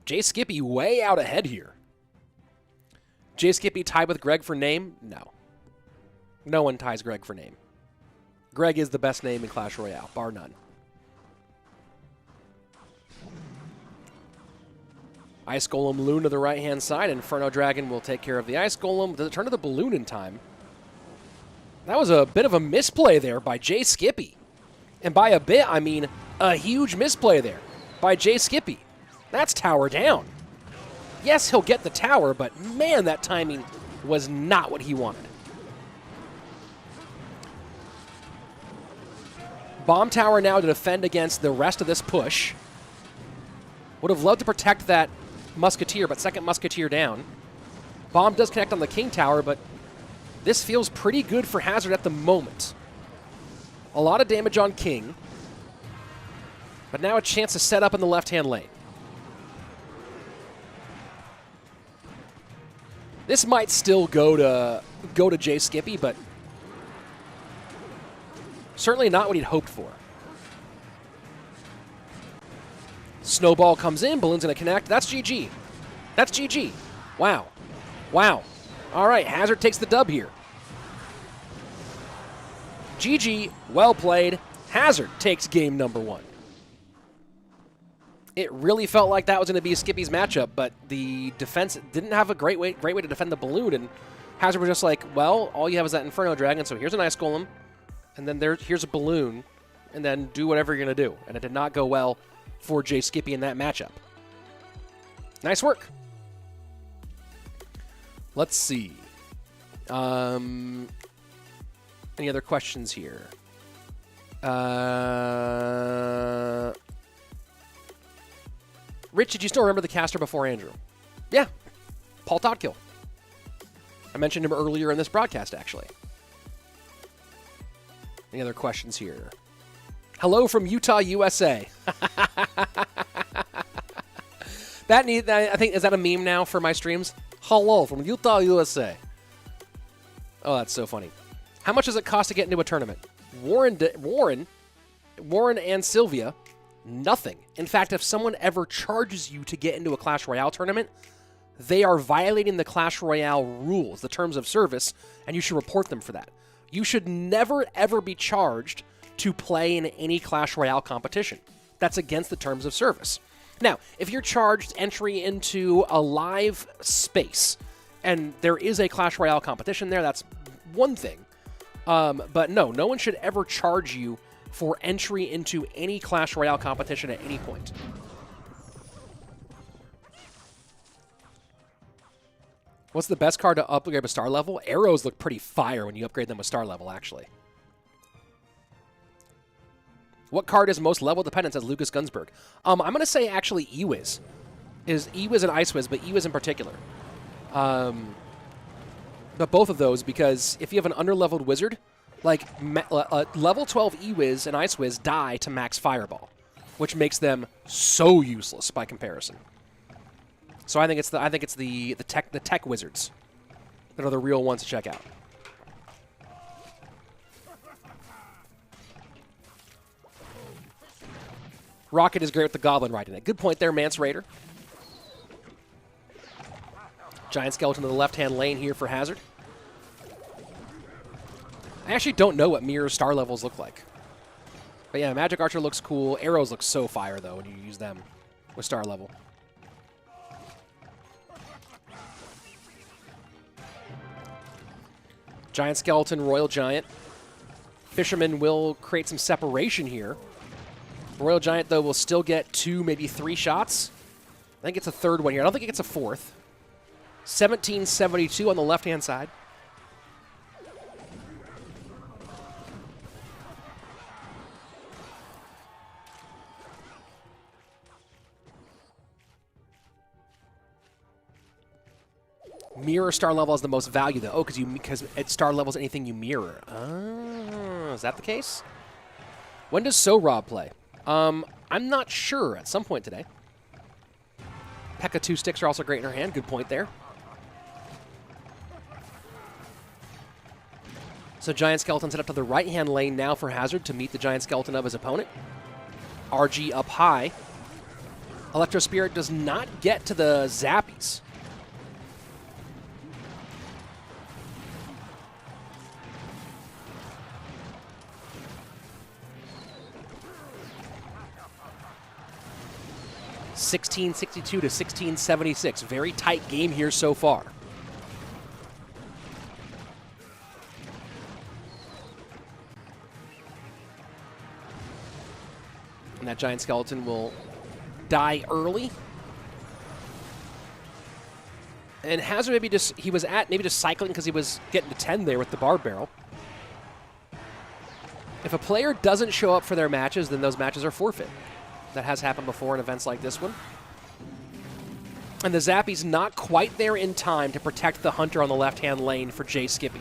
jskipy way out ahead here. jskipy tied with Greg for name? No. No one ties Greg for name. Greg is the best name in Clash Royale, bar none. Ice Golem Loon to the right-hand side. Inferno Dragon will take care of the Ice Golem. Does it turn to the balloon in time? That was a bit of a misplay there by jskipy. And by a bit, I mean a huge misplay there by jskipy. That's tower down. Yes, he'll get the tower, but man, that timing was not what he wanted. Bomb tower now to defend against the rest of this push. Would have loved to protect that Musketeer, but second Musketeer down. Bomb does connect on the King Tower, but this feels pretty good for Hazard at the moment. A lot of damage on King, but now a chance to set up in the left-hand lane. This might still go to jskipy, but certainly not what he'd hoped for. Snowball comes in, balloon's gonna connect. That's GG. That's GG. Wow. Wow. All right, Hazard takes the dub here. GG, well played. Hazard takes game number 1. It really felt like that was going to be Skippy's matchup, but the defense didn't have a great way to defend the balloon, and Hazard was just like, well, all you have is that Inferno Dragon, so here's an Ice Golem, and then here's a balloon, and then do whatever you're going to do. And it did not go well for jskipy in that matchup. Nice work. Let's see. Any other questions here? Rich, did you still remember the caster before Andrew? Yeah. Paul Todkill. I mentioned him earlier in this broadcast, actually. Any other questions here? Hello from Utah, USA. I think, is that a meme now for my streams? Hello from Utah, USA. Oh, that's so funny. How much does it cost to get into a tournament? Warren and Sylvia, nothing. In fact, if someone ever charges you to get into a Clash Royale tournament, they are violating the Clash Royale rules, the terms of service, and you should report them for that. You should never, ever be charged to play in any Clash Royale competition. That's against the terms of service. Now, if you're charged entry into a live space, and there is a Clash Royale competition there, that's one thing. But no one should ever charge you for entry into any Clash Royale competition at any point. What's the best card to upgrade a star level? Arrows look pretty fire when you upgrade them with star level, actually. What card is most level dependent, says Lucas Gunsberg? I'm going to say, actually, Ewiz. Is Ewiz and Icewiz, but Ewiz in particular. But both of those, because if you have an underleveled wizard, like level 12 Ewiz and Icewiz die to max Fireball, which makes them so useless by comparison. So I think it's the tech wizards that are the real ones to check out. Rocket is great with the Goblin riding it. Good point there, Mance Raider. Giant Skeleton in the left-hand lane here for Hazard. I actually don't know what mirror star levels look like. But yeah, Magic Archer looks cool. Arrows look so fire, though, when you use them with star level. Giant Skeleton, Royal Giant. Fisherman will create some separation here. Royal Giant, though, will still get 2, maybe 3 shots. I think it's a third one here. I don't think it gets a fourth. 1772 on the left-hand side. Mirror star level is the most value, though. Oh, because at star level is anything you mirror. Oh, is that the case? When does Rob play? I'm not sure. At some point today. P.E.K.K.A 2 sticks are also great in her hand. Good point there. So Giant Skeleton set up to the right-hand lane now for Hazard to meet the Giant Skeleton of his opponent. RG up high. Electro Spirit does not get to the Zappies. $16.62 to $16.76. Very tight game here so far. And that Giant Skeleton will die early. And Hazard maybe just, he was cycling because he was getting to 10 there with the Barb Barrel. If a player doesn't show up for their matches, then those matches are forfeit. That has happened before in events like this one. And the Zappy's not quite there in time to protect the Hunter on the left-hand lane for jskipy.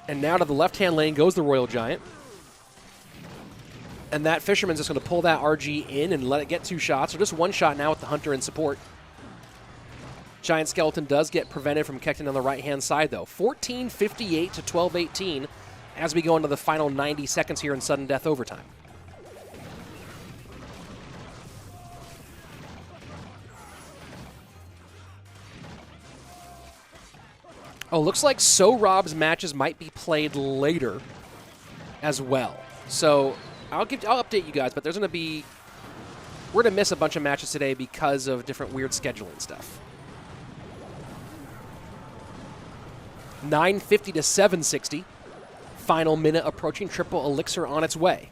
And now to the left-hand lane goes the Royal Giant. And that Fisherman's just going to pull that RG in and let it get 2 shots. Or just 1 shot now with the Hunter in support. Giant Skeleton does get prevented from kicking on the right-hand side, though. 14:58 to 12:18 as we go into the final 90 seconds here in sudden death overtime. Oh, looks like Rob's matches might be played later as well. So I'll update you guys, but there's going to be, we're going to miss a bunch of matches today because of different weird scheduling stuff. 950 to 760. Final minute approaching. Triple Elixir on its way.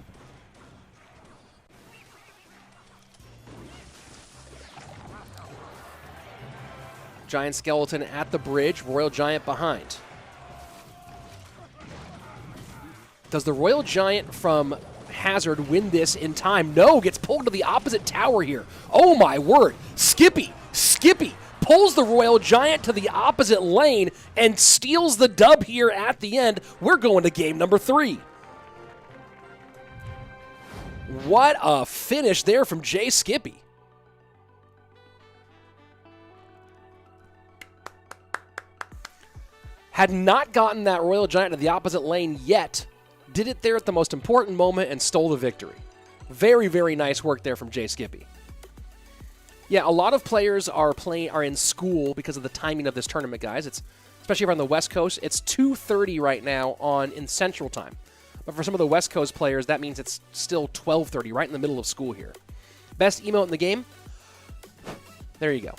Giant Skeleton at the bridge. Royal Giant behind. Does the Royal Giant from Hazard win this in time? No, gets pulled to the opposite tower here. Oh my word. Skippy pulls the Royal Giant to the opposite lane and steals the dub here at the end. We're going to game number 3. What a finish there from jskipy. Had not gotten that Royal Giant to the opposite lane yet. Did it there at the most important moment and stole the victory. Very, very nice work there from jskipy. Yeah, a lot of players are in school because of the timing of this tournament, guys. It's especially around the West Coast. It's 2:30 right now in Central Time. But for some of the West Coast players, that means it's still 12:30, right in the middle of school here. Best emote in the game? There you go.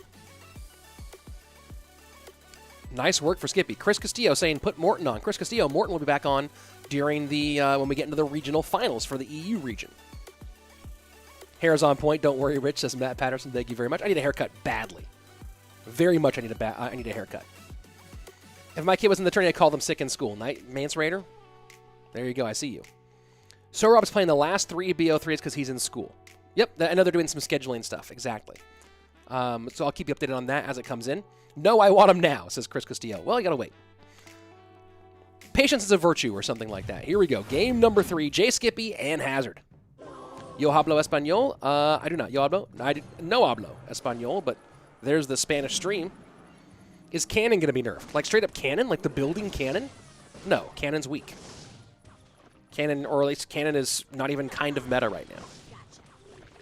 Nice work for Skippy. Chris Castillo saying put Morton on. Chris Castillo, Morton will be back on during the when we get into the regional finals for the EU region. Hair's on point. Don't worry, Rich, says Matt Patterson. Thank you very much. I need a haircut badly. Very much I need a haircut. If my kid was in the tourney, I'd call them sick in school. Night Mance Raider? There you go. I see you. So Rob's playing the last 3 BO3s because he's in school. Yep, I know they're doing some scheduling stuff. Exactly. So I'll keep you updated on that as it comes in. No, I want him now, says Chris Castillo. Well, you gotta wait. Patience is a virtue or something like that. Here we go. Game number 3, jskipy and Hazard. Yo hablo español? I do not. Yo hablo? No hablo español, but there's the Spanish stream. Is cannon gonna be nerfed? Like straight up cannon? Like the building cannon? No, cannon's weak. Cannon, or at least cannon is not even kind of meta right now.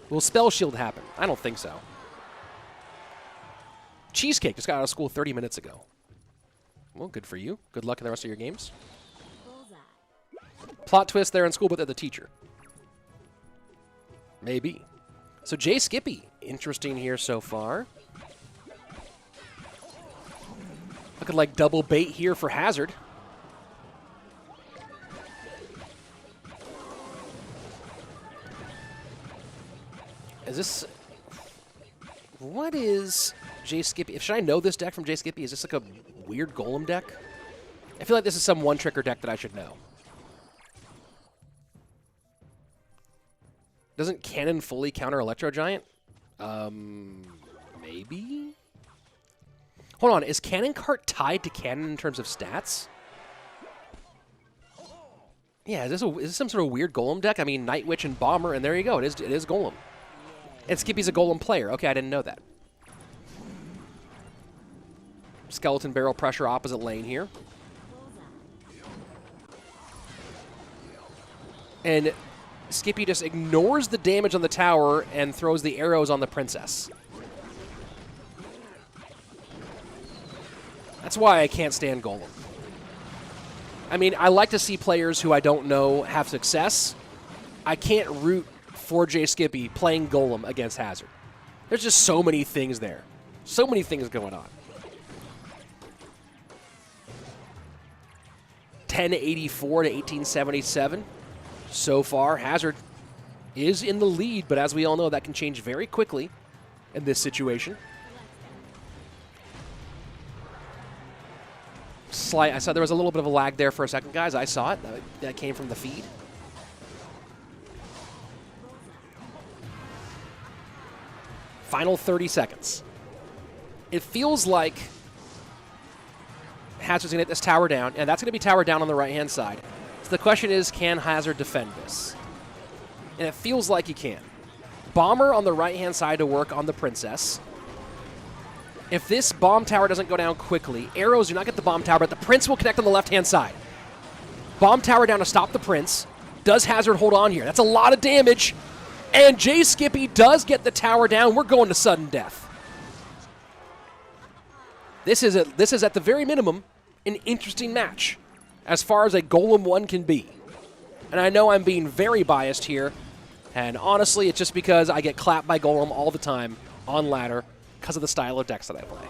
Will Spell Shield happen? I don't think so. Cheesecake just got out of school 30 minutes ago. Well, good for you. Good luck in the rest of your games. Plot twist, they're in school, but they're the teacher. Maybe. So jskipy, interesting here so far. Looking like double bait here for Hazard. Is this... What is jskipy? Should I know this deck from jskipy? Is this like a weird golem deck? I feel like this is some one-tricker deck that I should know. Doesn't Cannon fully counter Electro Giant? Maybe? Hold on, is Cannon Cart tied to Cannon in terms of stats? Yeah, is this some sort of weird golem deck? I mean, Night Witch and Bomber, and there you go. It is golem. And Skippy's a golem player. Okay, I didn't know that. Skeleton Barrel pressure opposite lane here. And Skippy just ignores the damage on the tower and throws the arrows on the princess. That's why I can't stand golem. I mean, I like to see players who I don't know have success. I can't root for jskipy playing golem against Hazard. There's just so many things there. So many things going on. 1084 to 1877. So far, Hazard is in the lead, but as we all know, that can change very quickly in this situation. I saw there was a little bit of a lag there for a second, guys. I saw it. That came from the feed. Final 30 seconds. It feels like Hazard's going to get this tower down, and that's going to be tower down on the right-hand side. So the question is, can Hazard defend this? And it feels like he can. Bomber on the right-hand side to work on the princess. If this bomb tower doesn't go down quickly, arrows do not get the bomb tower, but the prince will connect on the left-hand side. Bomb tower down to stop the prince. Does Hazard hold on here? That's a lot of damage. And jskipy does get the tower down. We're going to sudden death. This is at the very minimum an interesting match as far as a Golem 1 can be. And I know I'm being very biased here. And honestly, it's just because I get clapped by Golem all the time on ladder because of the style of decks that I play.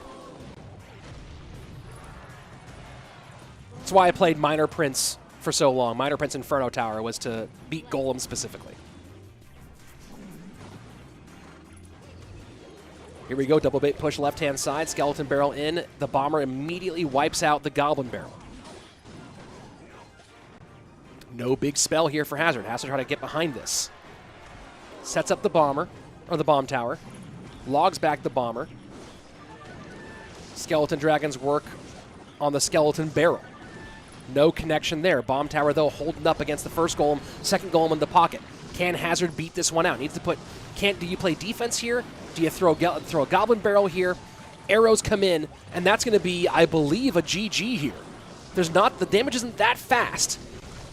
That's why I played Minor Prince for so long. Minor Prince Inferno Tower was to beat Golem specifically. Here we go, double bait push left-hand side, Skeleton Barrel in. The Bomber immediately wipes out the Goblin Barrel. No big spell here for Hazard. Has to try to get behind this. Sets up the Bomber, or the Bomb Tower. Logs back the Bomber. Skeleton Dragons work on the Skeleton Barrel. No connection there. Bomb Tower, though, holding up against the first Golem, second Golem in the pocket. Can Hazard beat this one out? Needs to put... Do you play defense here? Do you throw a Goblin Barrel here? Arrows come in, and that's going to be, I believe, a GG here. The damage isn't that fast.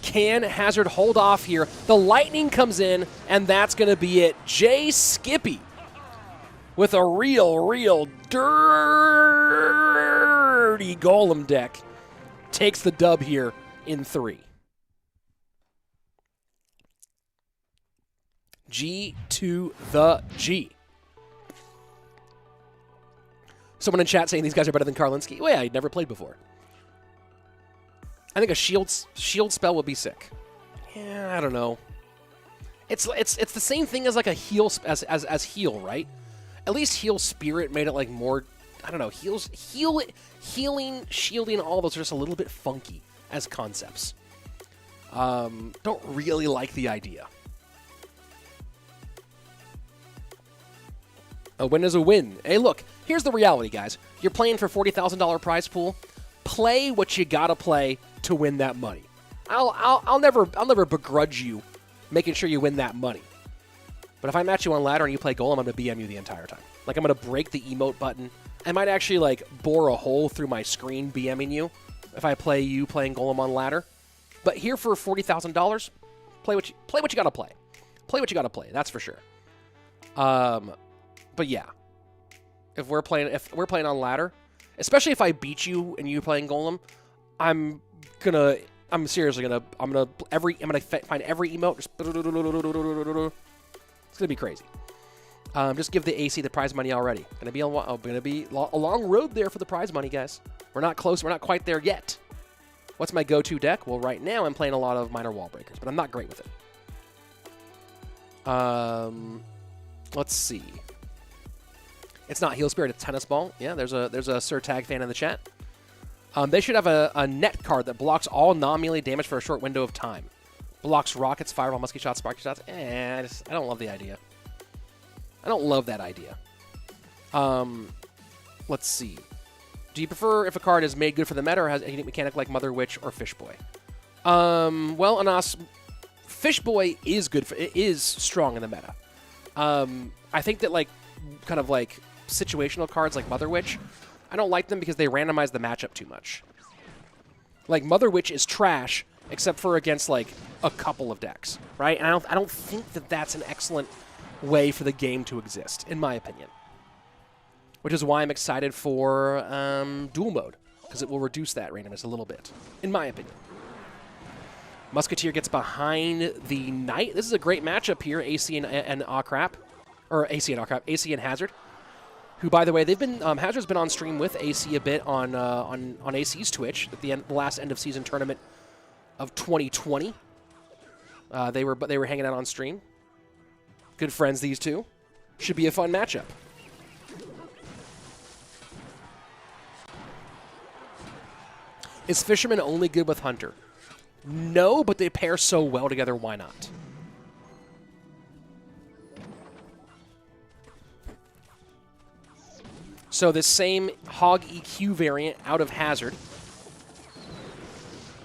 Can Hazard hold off here? The lightning comes in, and that's going to be it. jskipy with a real dirty Golem deck, takes the dub here in 3. G to the G. Someone in chat saying these guys are better than Karlinski. Well, yeah, I'd never played before. I think a shield spell would be sick. Yeah, I don't know. It's the same thing as like a heal as heal, right? At least heal spirit made it like more, I don't know, healing, shielding, all those are just a little bit funky as concepts. Don't really like the idea. A win is a win. Hey, look, here's the reality, guys. You're playing for $40,000 prize pool. Play what you gotta play to win that money. I'll never begrudge you making sure you win that money. But if I match you on ladder and you play Golem, I'm gonna BM you the entire time. Like, I'm gonna break the emote button. I might actually like bore a hole through my screen BMing you if I play you playing Golem on ladder. But here for $40,000, play what you gotta play. Play what you gotta play. That's for sure. But yeah, if we're playing on ladder, especially if I beat you and you playing Golem, I'm gonna find every emote. It's gonna be crazy. Just give the AC the prize money already. Gonna be a long road there for the prize money, guys. We're not close. We're not quite there yet. What's my go-to deck? Well, right now I'm playing a lot of minor wall breakers, but I'm not great with it. Let's see. It's not Heal Spirit, it's Tennis Ball. Yeah, there's a Sir Tag fan in the chat. They should have a net card that blocks all non-melee damage for a short window of time. Blocks rockets, fireball, musket shots, sparky shots. I don't love the idea. I don't love that idea. Let's see. Do you prefer if a card is made good for the meta or has a unique mechanic like Mother Witch or Fish Boy? Well, Anas, Fish Boy is good. It is strong in the meta. I think that kind of situational cards like Mother Witch, I don't like them because they randomize the matchup too much. Like, Mother Witch is trash except for against a couple of decks, right? And I don't think that that's an excellent way for the game to exist, in my opinion. Which is why I'm excited for dual mode, because it will reduce that randomness a little bit, in my opinion. Musketeer gets behind the Knight. This is a great matchup here, AC and Ahcraaap. Or AC and Ahcraaap, AC and Hazard. Who, by the way, they've been Hazard's been on stream with AC a bit on AC's Twitch at the last end of season tournament of 2020. They were hanging out on stream. Good friends, these two. Should be a fun matchup. Is Fisherman only good with Hunter? No, but they pair so well together, why not? So this same Hog EQ variant out of Hazard.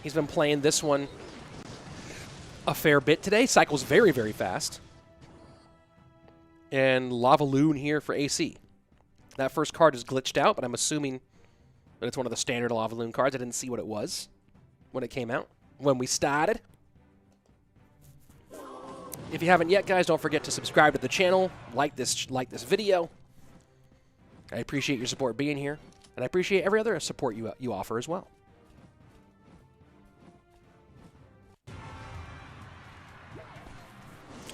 He's been playing this one a fair bit today. Cycles very, very fast. And Lavaloon here for AC. That first card is glitched out, but I'm assuming that it's one of the standard Lavaloon cards. I didn't see what it was when it came out, when we started. If you haven't yet, guys, don't forget to subscribe to the channel, like this video. I appreciate your support being here, and I appreciate every other support you offer as well.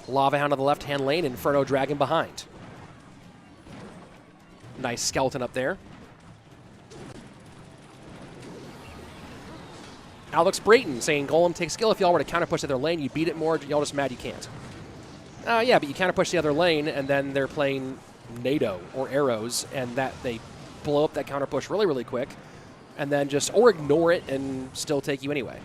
Lava Hound on the left-hand lane, Inferno Dragon behind. Nice skeleton up there. Alex Brayton saying Golem takes skill. If y'all were to counterpush the other lane, you beat it more. Y'all just mad you can't. Yeah, but you counterpush the other lane, and then they're playing NATO or arrows, and that they blow up that counterpush really, really quick, and then or ignore it and still take you anyway.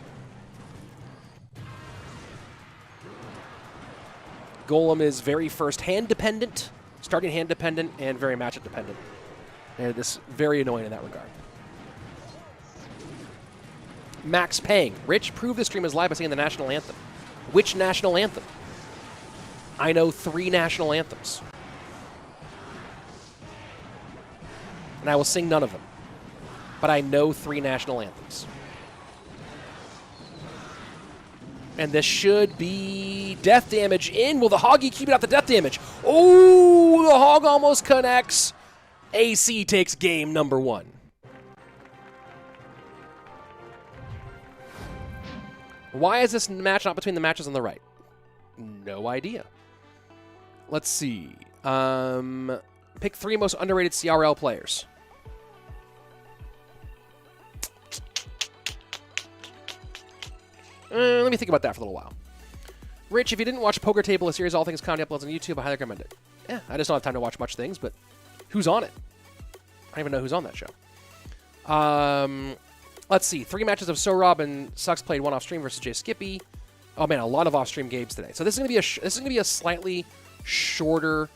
Golem is very first hand dependent, starting hand dependent, and very matchup dependent. And it's very annoying in that regard. Max Pang. Rich, prove the stream is live by singing the national anthem. Which national anthem? I know 3 national anthems. And I will sing none of them. But I know 3 national anthems. And this should be death damage in. Will the Hoggy keep it out the death damage? Oh! Oh, the hog almost connects. AC takes game number 1. Why is this match not between the matches on the right? No idea. Let's see. Pick 3 most underrated CRL players. Let me think about that for a little while. Rich, if you didn't watch Poker Table, a series of all things comedy uploads on YouTube, I highly recommend it. Yeah, I just don't have time to watch much things, but who's on it? I don't even know who's on that show. Let's see. 3 matches of Ahcraaap and CrSux played 1 off stream versus jskipy. Oh man, a lot of off stream games today. So this is gonna be a slightly shorter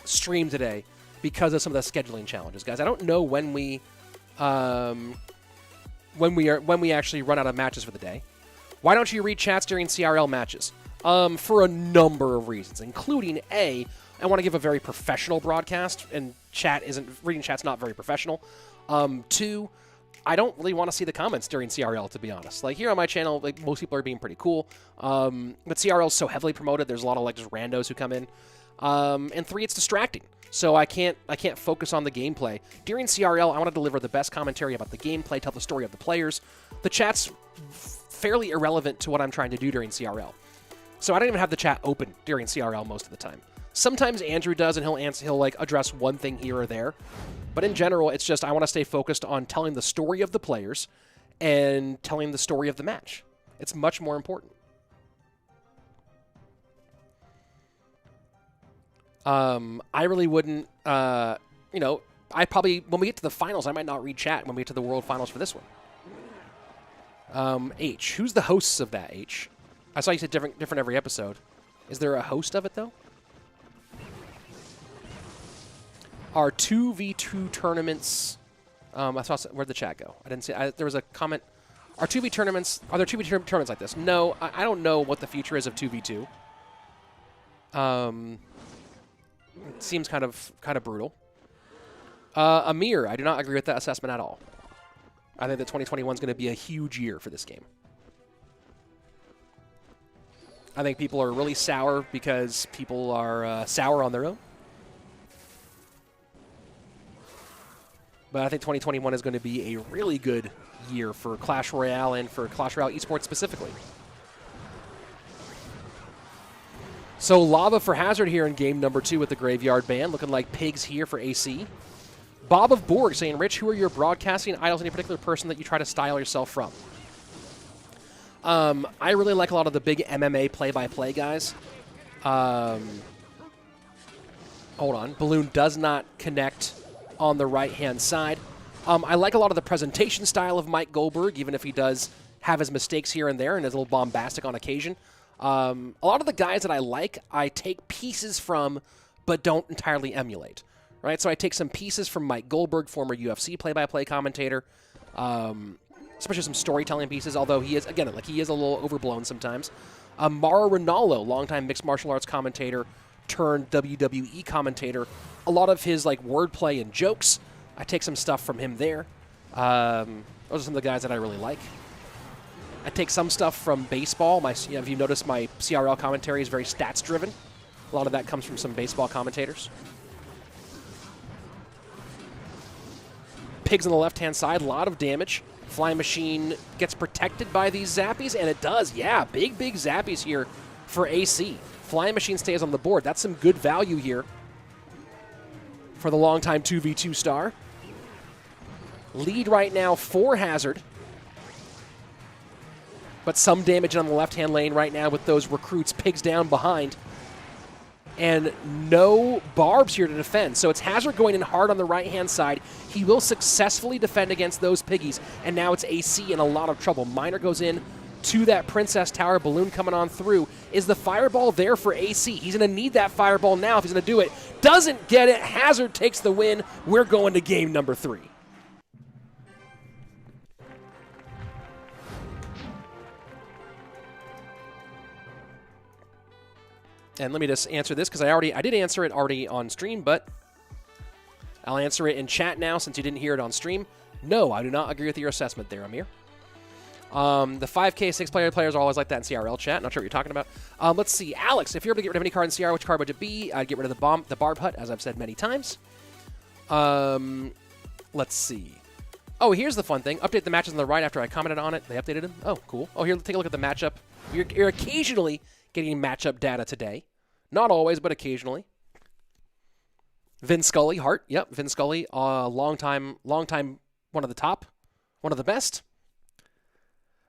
stream today because of some of the scheduling challenges, guys. I don't know when we actually run out of matches for the day. Why don't you read chats during CRL matches? For a number of reasons, including I want to give a very professional broadcast, and reading chat's not very professional. 2, I don't really want to see the comments during CRL, to be honest. Like, here on my channel, like, most people are being pretty cool. But CRL is so heavily promoted, there's a lot of, like, just randos who come in. And 3, it's distracting. So I can't focus on the gameplay. During CRL, I want to deliver the best commentary about the gameplay, tell the story of the players. The chat's fairly irrelevant to what I'm trying to do during CRL. So I don't even have the chat open during CRL most of the time. Sometimes Andrew does, and he'll like address one thing here or there. But in general, it's just I want to stay focused on telling the story of the players and telling the story of the match. It's much more important. I really wouldn't, I probably, when we get to the finals, I might not read chat when we get to the World Finals for this one. H. Who's the hosts of that, H? I saw you said different every episode. Is there a host of it, though? Are 2v2 tournaments... I saw... Where'd the chat go? I didn't see... there was a comment... Are there 2v2 tournaments like this? No, I don't know what the future is of 2v2. It seems kind of brutal. Amir, I do not agree with that assessment at all. I think that 2021 is going to be a huge year for this game. I think people are really sour because people are sour on their own. But I think 2021 is going to be a really good year for Clash Royale and for Clash Royale esports specifically. So lava for Hazard here in game number 2 with the Graveyard Band, looking like pigs here for AC. Bob of Borg saying, Rich, who are your broadcasting idols, any particular person that you try to style yourself from? I really like a lot of the big MMA play-by-play guys. Hold on. Balloon does not connect on the right-hand side. I like a lot of the presentation style of Mike Goldberg, even if he does have his mistakes here and there and is a little bombastic on occasion. A lot of the guys that I like, I take pieces from, but don't entirely emulate. Right? So I take some pieces from Mike Goldberg, former UFC play-by-play commentator, especially some storytelling pieces, although he is, again, like he is a little overblown sometimes. Mauro Ranallo, longtime mixed martial arts commentator turned WWE commentator. A lot of his like wordplay and jokes, I take some stuff from him there. Those are some of the guys that I really like. I take some stuff from baseball. If you notice, my CRL commentary is very stats-driven. A lot of that comes from some baseball commentators. Pigs on the left-hand side, a lot of damage. Flying Machine gets protected by these zappies, and it does. Yeah, big zappies here for AC. Flying Machine stays on the board. That's some good value here for the longtime 2v2 star. Lead right now for Hazard. But some damage on the left-hand lane right now with those recruits. Pigs down behind. And no barbs here to defend. So it's Hazard going in hard on the right-hand side. He will successfully defend against those piggies. And now it's AC in a lot of trouble. Miner goes in to that Princess Tower. Balloon coming on through. Is the fireball there for AC? He's going to need that fireball now if he's going to do it. Doesn't get it. Hazard takes the win. We're going to game number 3. And let me just answer this, because I did answer it already on stream, but I'll answer it in chat now since you didn't hear it on stream. No, I do not agree with your assessment there, Amir. The 5K 6-player players are always like that in CRL chat. Not sure what you're talking about. Let's see. Alex, if you're able to get rid of any card in CR, which card would it be? I'd get rid of the Barb Hut, as I've said many times. Let's see. Oh, here's the fun thing. Update the matches on the right after I commented on it. They updated them. Oh, cool. Oh, here, take a look at the matchup. You're occasionally getting matchup data today. Not always, but occasionally. Vin Scully, Heart. Yep, Vin Scully. Long time, one of the top. One of the best.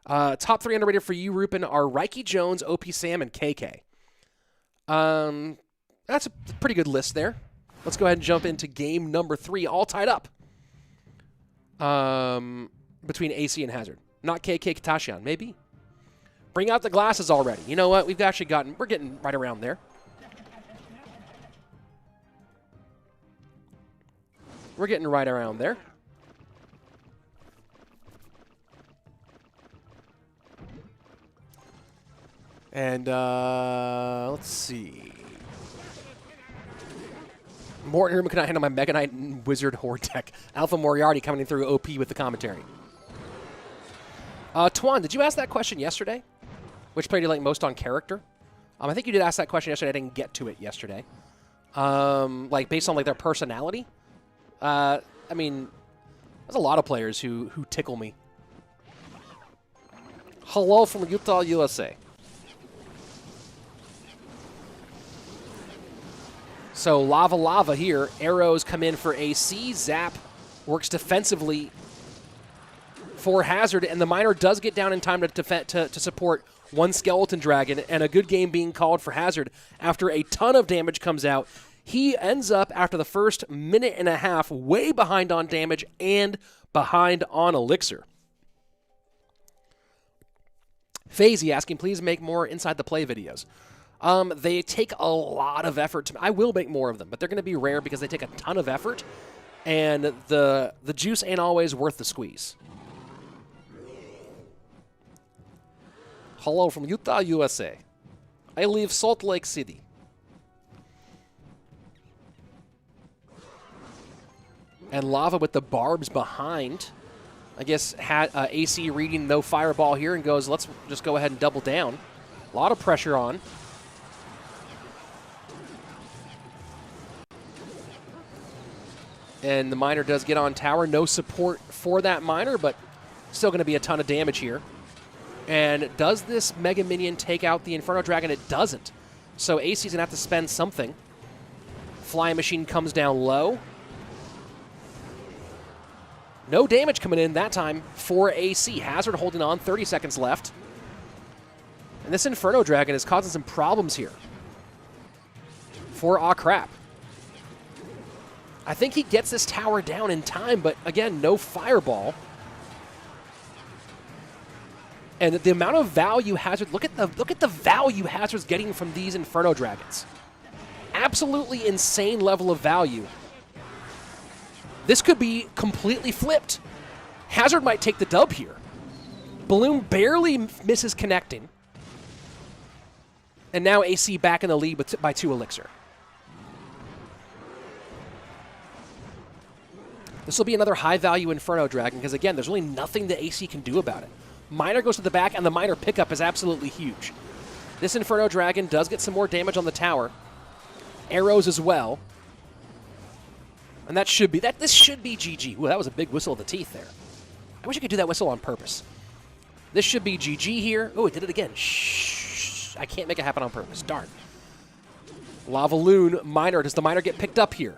Top 3 underrated for you, Rupin, are Reiki Jones, OP Sam, and KK. That's a pretty good list there. Let's go ahead and jump into game number 3, all tied up. Between AC and Hazard. Not KK Katashian, maybe. Bring out the glasses already. You know what? We're getting right around there. We're getting right around there. And, let's see. Morton Herman cannot handle my Mega Knight and Wizard Horde deck. Alpha Moriarty coming through OP with the commentary. Twan, did you ask that question yesterday? Which player do you like most on character? I think you did ask that question yesterday. I didn't get to it yesterday. Like, based on, like, their personality? I mean, there's a lot of players who tickle me. Hello from Utah, USA. So Lava here. Arrows come in for AC. Zap works defensively for Hazard, and the Miner does get down in time to support one Skeleton Dragon, and a good game being called for Hazard after a ton of damage comes out. He ends up, after the first minute and a half, way behind on damage and behind on Elixir. Fazy asking, please make more Inside the Play videos. They take a lot of effort. I will make more of them, but they're going to be rare because they take a ton of effort, and the juice ain't always worth the squeeze. Hello from Utah, USA. I leave Salt Lake City. And Lava with the barbs behind. I guess AC reading no fireball here and goes, let's just go ahead and double down. A lot of pressure on. And the Miner does get on tower. No support for that Miner, but still going to be a ton of damage here. And does this Mega Minion take out the Inferno Dragon? It doesn't. So AC's going to have to spend something. Flying Machine comes down low. No damage coming in that time for AC. Hazard holding on, 30 seconds left. And this Inferno Dragon is causing some problems here for Ahcraaap. I think he gets this tower down in time, but again, no fireball. And the amount of value Hazard, look at the value Hazard's getting from these Inferno Dragons. Absolutely insane level of value. This could be completely flipped. Hazard might take the dub here. Balloon barely misses connecting. And now AC back in the lead by 2 Elixir. This will be another high-value Inferno Dragon because, again, there's really nothing that AC can do about it. Miner goes to the back, and the Miner pickup is absolutely huge. This Inferno Dragon does get some more damage on the tower. Arrows as well. And this should be GG. Ooh, that was a big whistle of the teeth there. I wish I could do that whistle on purpose. This should be GG here. Oh, it did it again. Shh. I can't make it happen on purpose. Darn. Lava Loon, Miner. Does the Miner get picked up here?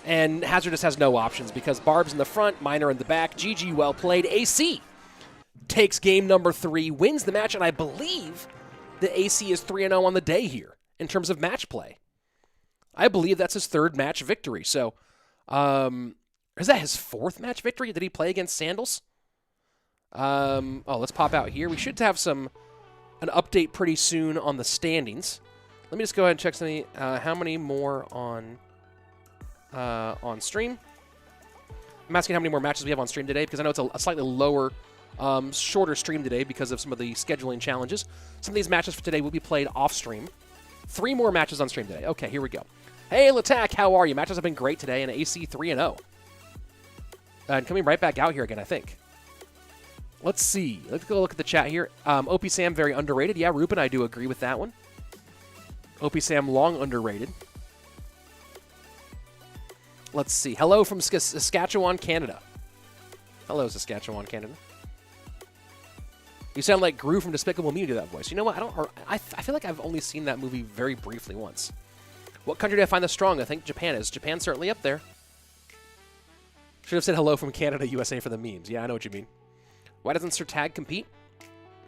And Hazard just has no options because Barb's in the front, Miner in the back. GG, well played. AC takes game number 3, wins the match, and I believe the AC is 3-0 on the day here in terms of match play. I believe that's his 3rd match victory. So, is that his 4th match victory? Did he play against Sandals? Let's pop out here. We should have an update pretty soon on the standings. Let me just go ahead and check something. How many more on stream? I'm asking how many more matches we have on stream today because I know it's a slightly lower, shorter stream today because of some of the scheduling challenges. Some of these matches for today will be played off stream. 3 more matches on stream today. Okay, here we go. Hey, Latak, how are you? Matches have been great today, and AC 3-0. And coming right back out here again, I think. Let's see. Let's go look at the chat here. OP Sam, very underrated. Yeah, Rupen, I do agree with that one. OP Sam, long underrated. Let's see. Hello from Saskatchewan, Canada. Hello, Saskatchewan, Canada. You sound like Gru from Despicable Me to that voice. You know what? I feel like I've only seen that movie very briefly once. What country do I find the strong? I think Japan is. Japan's certainly up there. Should have said hello from Canada, USA for the memes. Yeah, I know what you mean. Why doesn't Sir Tag compete?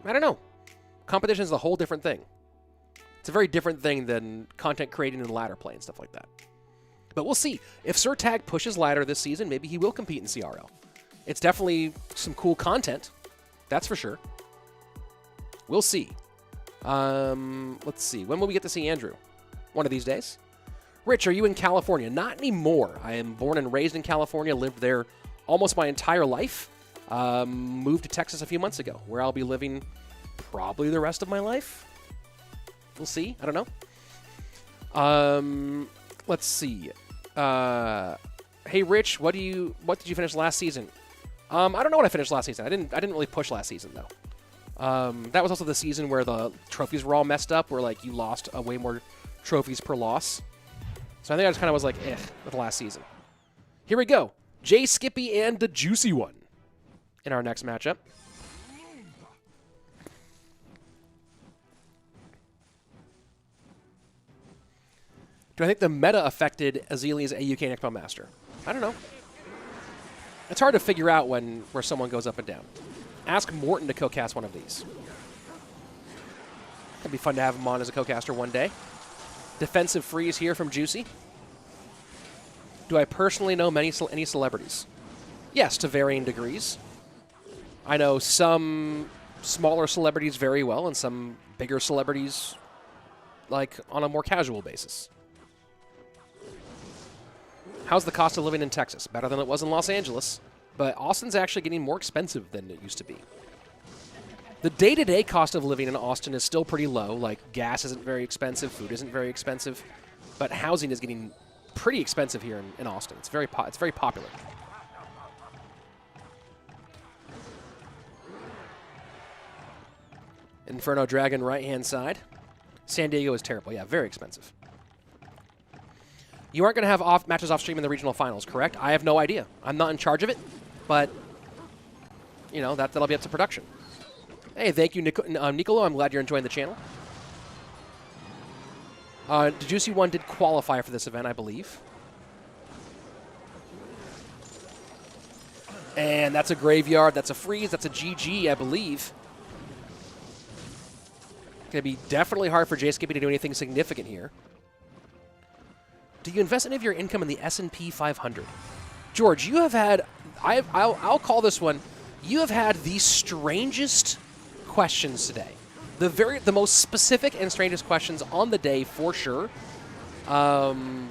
I don't know. Competition is a whole different thing. It's a very different thing than content creating and ladder play and stuff like that. But we'll see. If Sir Tag pushes ladder this season, maybe he will compete in CRL. It's definitely some cool content. That's for sure. We'll see. Let's see. When will we get to see Andrew? One of these days. Rich, are you in California? Not anymore. I am born and raised in California, lived there almost my entire life. Moved to Texas a few months ago, where I'll be living probably the rest of my life. We'll see. I don't know. Let's see. Hey, Rich, what did you finish last season? I don't know what I finished last season. I didn't really push last season though. That was also the season where the trophies were all messed up, where like you lost way more trophies per loss. So I think I just kind of was like, with last season. Here we go. jskipy and DaJuicyOne in our next matchup. Do I think the meta affected Azili's AUK and Expo Master? I don't know. It's hard to figure out where someone goes up and down. Ask Morton to co-cast one of these. It'd be fun to have him on as a co-caster one day. Defensive freeze here from Juicy. Do I personally know any celebrities? Yes, to varying degrees. I know some smaller celebrities very well and some bigger celebrities like on a more casual basis. How's the cost of living in Texas? Better than it was in Los Angeles, but Austin's actually getting more expensive than it used to be. The day-to-day cost of living in Austin is still pretty low. Like, gas isn't very expensive, food isn't very expensive, but housing is getting pretty expensive here in Austin. It's very popular. Inferno Dragon right-hand side. San Diego is terrible. Yeah, very expensive. You aren't going to have matches off stream in the regional finals, correct? I have no idea. I'm not in charge of it, but you know that'll be up to production. Hey, thank you, Nicolo. I'm glad you're enjoying the channel. DaJuicyOne did qualify for this event, I believe. And that's a graveyard. That's a freeze. That's a GG, I believe. Going to be definitely hard for jskipy to do anything significant here. Do you invest any of your income in the S&P 500? George, you have had, I'll call this one, you have had the strangest questions today. The most specific and strangest questions on the day for sure. And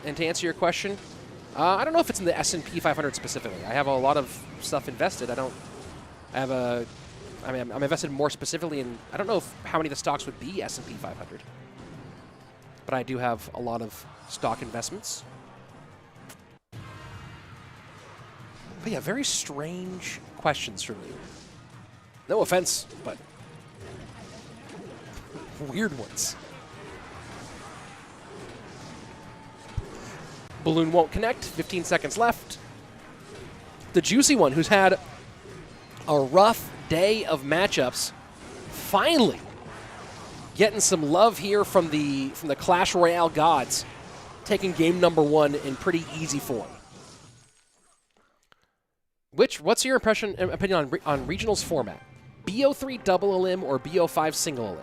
to answer your question, I don't know if it's in the S&P 500 specifically. I have a lot of stuff invested. I'm invested more specifically in, I don't know how many of the stocks would be S&P 500. But I do have a lot of stock investments. But yeah, very strange questions from you. No offense, but weird ones. Balloon won't connect. 15 seconds left. DaJuicyOne, who's had a rough day of matchups, finally getting some love here from the Clash Royale gods, taking game number 1 in pretty easy form. What's your opinion on regionals format? BO3 double elim or BO5 single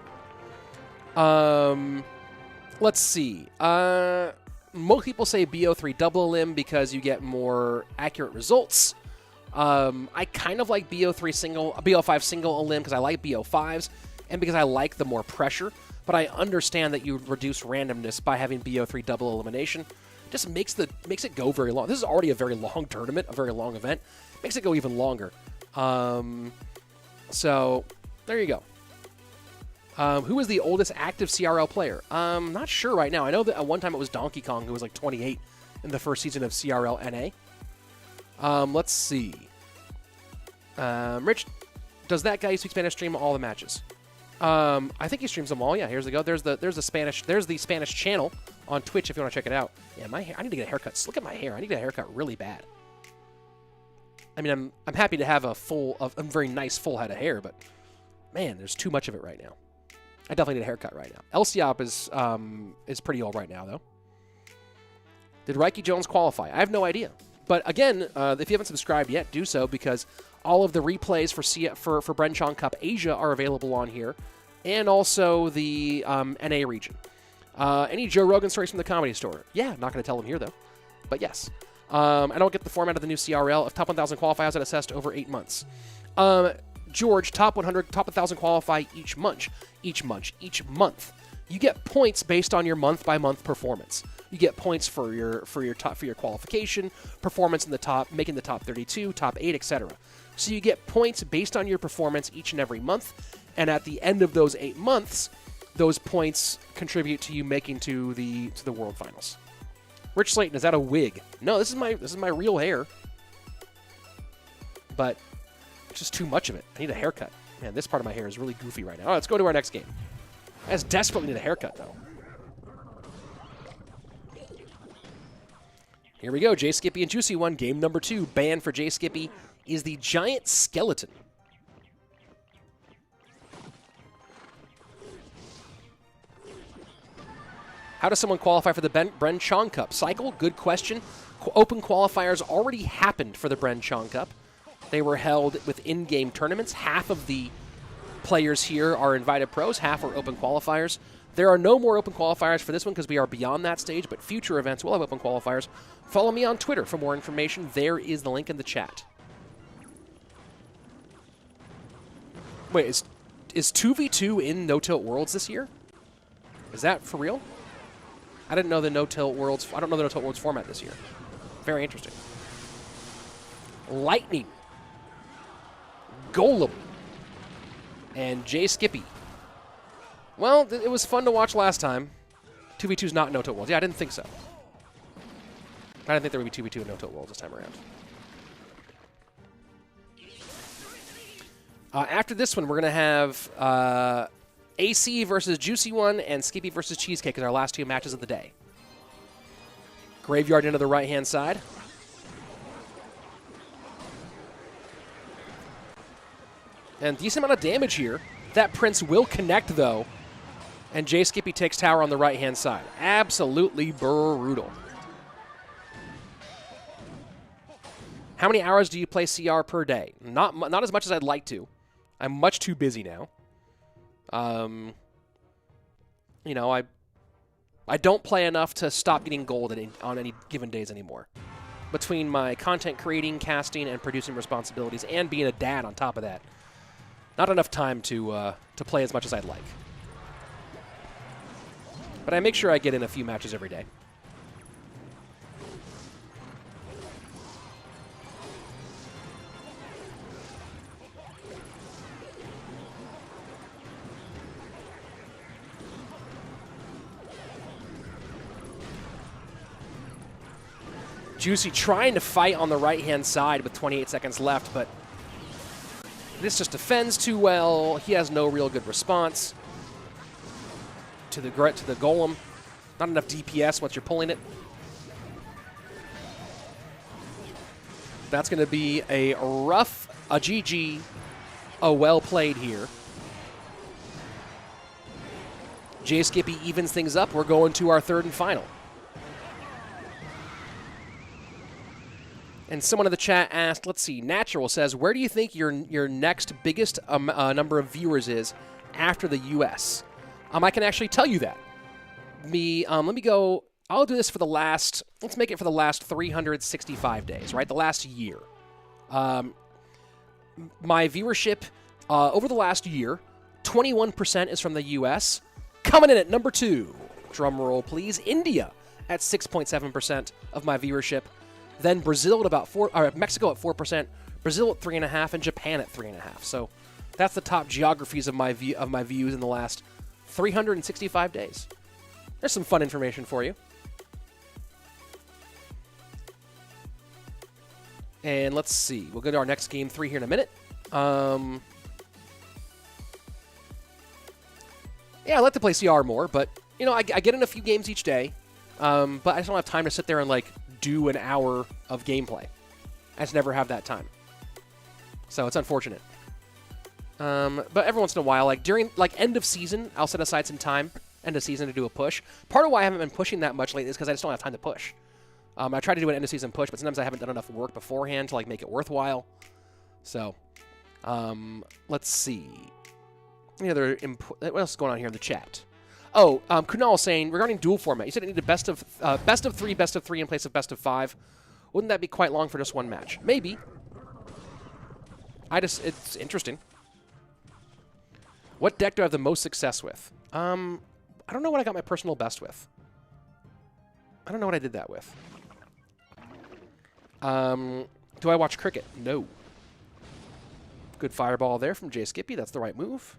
elim? Let's see. Most people say BO3 double elim because you get more accurate results. I kind of like BO5 single elim because I like BO5s and because I like the more pressure, but I understand that you reduce randomness by having BO3 double elimination. Just makes it go very long. This is already a very long tournament, a very long event. Makes it go even longer. So there you go. Who is the oldest active CRL player? Not sure right now. I know that at one time it was Donkey Kong, who was like 28 in the first season of CRL NA. Let's see. Rich, Does that guy who speaks Spanish stream all the matches? I think he streams them all. Yeah, here's the go. There's the Spanish channel on Twitch if you want to check it out. Yeah, my hair. I need to get a haircut. Look at my hair. I need to get a haircut really bad. I mean, I'm happy to have a very nice full head of hair, but man, there's too much of it right now. I definitely need a haircut right now. Ahcraaap is pretty old right now though. Did Reiki Jones qualify? I have no idea. But again, if you haven't subscribed yet, do so because all of the replays for Bren Chong Cup Asia are available on here, and also the NA region. Any Joe Rogan stories from the Comedy Store? Yeah, not going to tell them here though. But yes. I don't get the format of the new CRL of top 1,000 qualifiers that assessed over 8 months. George, top 100, top 1,000 qualify each month. You get points based on your month-by-month performance. You get points for your qualification, performance in the top, making the top 32, top 8, etc. So you get points based on your performance each and every month, and at the end of those 8 months, those points contribute to you making to the World Finals. Rich Slaton, is that a wig? No, this is my real hair. But it's just too much of it. I need a haircut. Man, this part of my hair is really goofy right now. Let's go to our next game. I just desperately need a haircut, though. Here we go, jskipy and DaJuicyOne. Game number 2. Ban for jskipy is the Giant Skeleton. How does someone qualify for the Bren Chong Cup? Cycle? Good question. Open qualifiers already happened for the Bren Chong Cup. They were held with in-game tournaments. Half of the players here are invited pros, half are open qualifiers. There are no more open qualifiers for this one because we are beyond that stage, but future events will have open qualifiers. Follow me on Twitter for more information. There is the link in the chat. Wait, is 2v2 in No Tilt Worlds this year? Is that for real? I didn't know the No Tilt Worlds. I don't know the No Tilt Worlds format this year. Very interesting. Lightning, Golem, and jskipy. Well, it was fun to watch last time. 2v2 is not No Tilt Worlds. Yeah, I didn't think so. I didn't think there would be 2v2 in No Tilt Worlds this time around. After this one, we're going to have AC versus DaJuicyOne and Skippy versus Cheesecake as our last 2 matches of the day. Graveyard into the right-hand side. And decent amount of damage here. That Prince will connect, though. And jskipy takes tower on the right-hand side. Absolutely brutal. How many hours do you play CR per day? Not as much as I'd like to. I'm much too busy now. You know, I don't play enough to stop getting gold on any given days anymore. Between my content creating, casting, and producing responsibilities, and being a dad on top of that, not enough time to play as much as I'd like. But I make sure I get in a few matches every day. Juicy trying to fight on the right-hand side with 28 seconds left, but this just defends too well. He has no real good response to the golem. Not enough DPS once you're pulling it. That's going to be a GG, a well played here. jskipy evens things up. We're going to our 3rd and final. And someone in the chat asked, let's see, Natural says, where do you think your next biggest number of viewers is after the U.S.? I can actually tell you that. Let me go, I'll do this for the last, let's make it for the last 365 days, right? The last year. My viewership over the last year, 21% is from the U.S. Coming in at number 2, drum roll please, India at 6.7% of my viewership. Then Brazil at about 4%, Mexico at 4%, Brazil at 3.5%, and Japan at 3.5%. So that's the top geographies of my views in the last 365 days. There's some fun information for you. And let's see. We'll go to our next game 3 here in a minute. Yeah, I like to play CR more, but, you know, I get in a few games each day, but I just don't have time to sit there and, like, do an hour of gameplay. I just never have that time. So it's unfortunate. But every once in a while, like, during, like, end of season, I'll set aside some time, end of season, to do a push. Part of why I haven't been pushing that much lately is because I just don't have time to push. I try to do an end of season push, but sometimes I haven't done enough work beforehand to, like, make it worthwhile. So, let's see. Any other what else is going on here in the chat? Oh, Kunal saying, regarding dual format, you said it needed best of 3 in place of best of 5. Wouldn't that be quite long for just one match? Maybe. It's interesting. What deck do I have the most success with? I don't know what I got my personal best with. I don't know what I did that with. Do I watch cricket? No. Good fireball there from jskipy. That's the right move.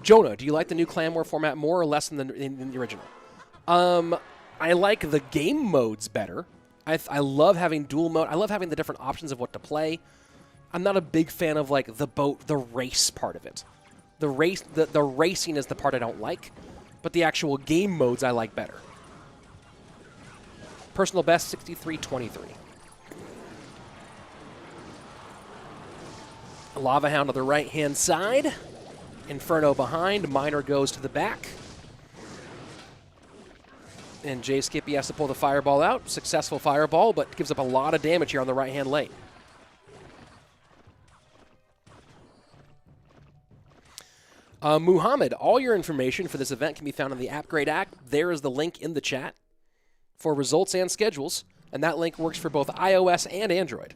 Jonah, do you like the new Clan War format more or less than the original? I like the game modes better. I love having dual mode. I love having the different options of what to play. I'm not a big fan of, like, the race part of it. The racing is the part I don't like, but the actual game modes I like better. Personal best, 63-23. Lava Hound on the right-hand side. Inferno behind. Miner goes to the back. And jskipy has to pull the fireball out. Successful fireball, but gives up a lot of damage here on the right-hand lane. Muhammad, all your information for this event can be found on the Upgrade Act. There is the link in the chat for results and schedules, and that link works for both iOS and Android.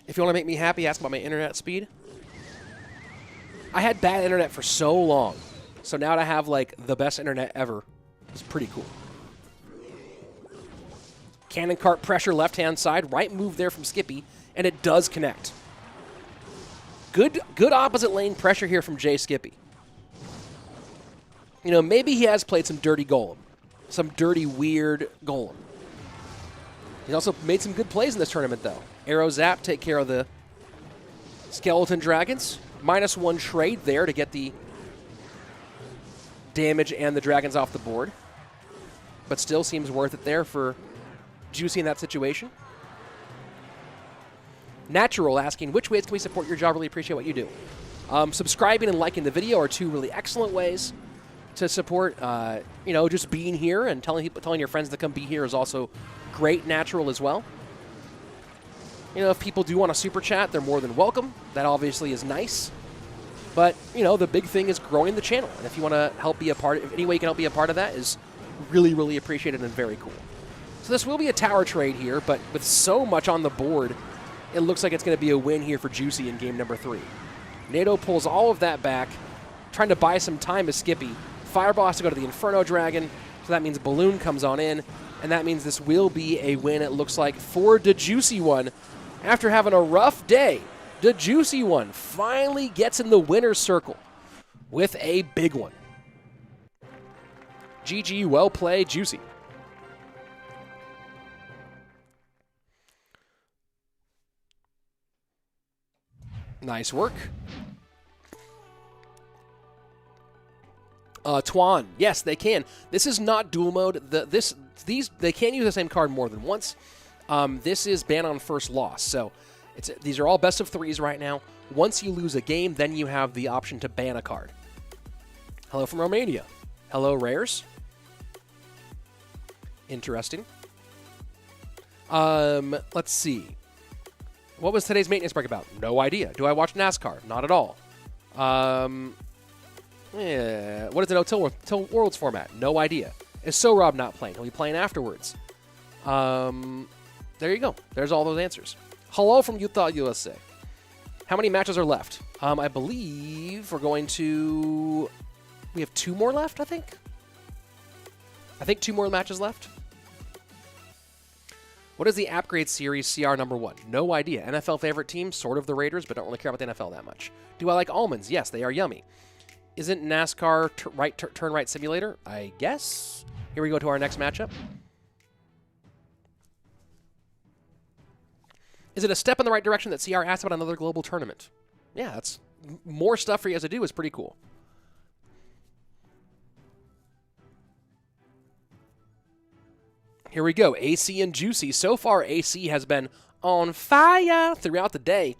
If you want to make me happy, ask about my internet speed. I had bad internet for so long, so now to have, like, the best internet ever is pretty cool. Cannon cart pressure left-hand side, right move there from Skippy, and it does connect. Good opposite lane pressure here from jskipy. You know, maybe he has played some dirty golem. Some dirty, weird golem. He's also made some good plays in this tournament, though. Arrow Zap, take care of the skeleton dragons. -1 trade there to get the damage and the dragons off the board. But still seems worth it there for Juicy in that situation. Natural asking, which ways can we support your job? Really appreciate what you do. Subscribing and liking the video are two really excellent ways to support. You know, just being here and telling your friends to come be here is also great. Natural as well. You know, if people do want to super chat, they're more than welcome. That obviously is nice. But, you know, the big thing is growing the channel. And if you want to help be a part, if any way you can help be a part of that is really, really appreciated and very cool. So this will be a tower trade here, but with so much on the board, it looks like it's going to be a win here for Juicy in game number 3. NATO pulls all of that back, trying to buy some time as Skippy. Fireball has to go to the Inferno Dragon, so that means Balloon comes on in, and that means this will be a win, it looks like, for DaJuicyOne. After having a rough day, DaJuicyOne finally gets in the winner's circle with a big one. GG, well played, Juicy. Nice work. Tuan, yes, they can. This is not dual mode. They can use the same card more than once. This is ban on first loss, so these are all best of 3s right now. Once you lose a game, then you have the option to ban a card. Hello from Romania. Hello, Rares. Interesting. Let's see. What was today's maintenance break about? No idea. Do I watch NASCAR? Not at all. Yeah. What is the No Worlds format? No idea. Is Rob not playing? He'll be playing afterwards. There you go. There's all those answers. Hello from Utah, USA. How many matches are left? I believe we're going to... We have 2 more left, I think. 2 more matches left. What is the Upgrade Series CR number 1? No idea. NFL favorite team? Sort of the Raiders, but don't really care about the NFL that much. Do I like almonds? Yes, they are yummy. Isn't NASCAR turn right simulator? I guess. Here we go to our next matchup. Is it a step in the right direction that CR asked about another global tournament? Yeah, more stuff for you guys to do is pretty cool. Here we go, AC and Juicy. So far, AC has been on fire throughout the day.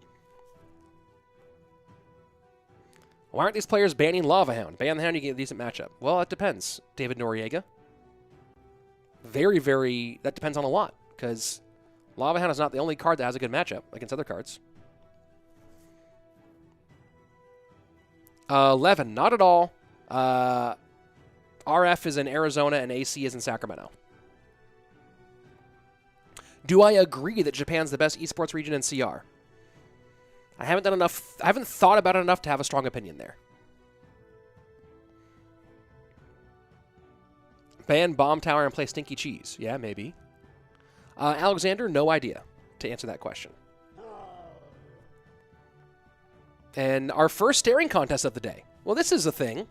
Why aren't these players banning Lava Hound? Ban the Hound, you get a decent matchup. Well, it depends, David Noriega. Very, very, that depends on a lot, because Lava Hound is not the only card that has a good matchup against other cards. 11, not at all. RF is in Arizona and AC is in Sacramento. Do I agree that Japan's the best esports region in CR? I haven't done enough. I haven't thought about it enough to have a strong opinion there. Ban Bomb Tower and play Stinky Cheese. Yeah, maybe. Alexander, no idea to answer that question. And our first staring contest of the day. Well, this is a thing.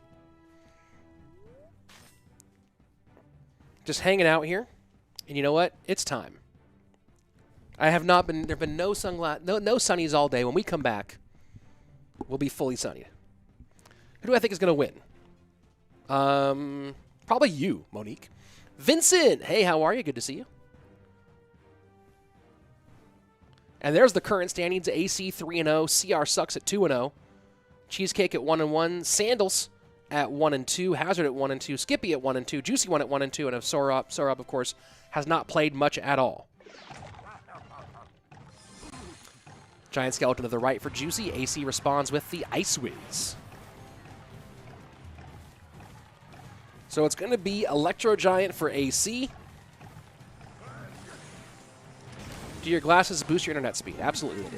Just hanging out here. And you know what? It's time. I have not been, there have been no sunnies all day. When we come back, we'll be fully sunny. Who do I think is going to win? Probably you, Monique. Vincent, hey, how are you? Good to see you. And there's the current standings. AC 3-0, CrSux at 2-0, Cheesecake at 1-1, Sandals at 1-2, Hazard at 1-2, Skippy at 1-2, JuicyOne at 1-2, and Ahcraaap, of course, has not played much at all. Giant Skeleton to the right for Juicy. AC responds with the Ice Whiz. So it's going to be Electro Giant for AC. Do your glasses boost your internet speed? Absolutely they do.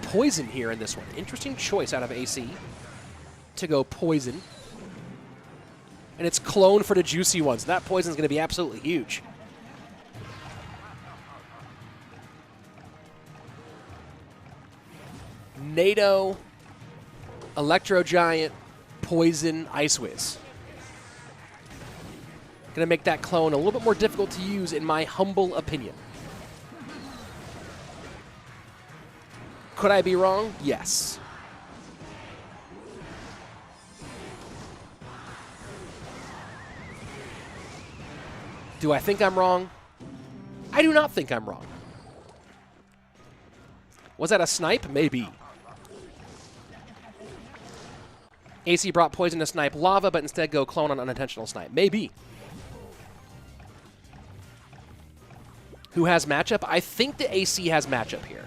Poison here in this one. Interesting choice out of AC to go Poison. And it's clone for the DaJuicyOne. So that Poison is going to be absolutely huge. NATO, Electro Giant, Poison, Ice Whiz. Going to make that clone a little bit more difficult to use, in my humble opinion. Could I be wrong? Yes. Do I think I'm wrong? I do not think I'm wrong. Was that a snipe? Maybe. AC brought Poison to snipe Lava, but instead go clone on unintentional snipe. Maybe. Who has matchup? I think the AC has matchup here.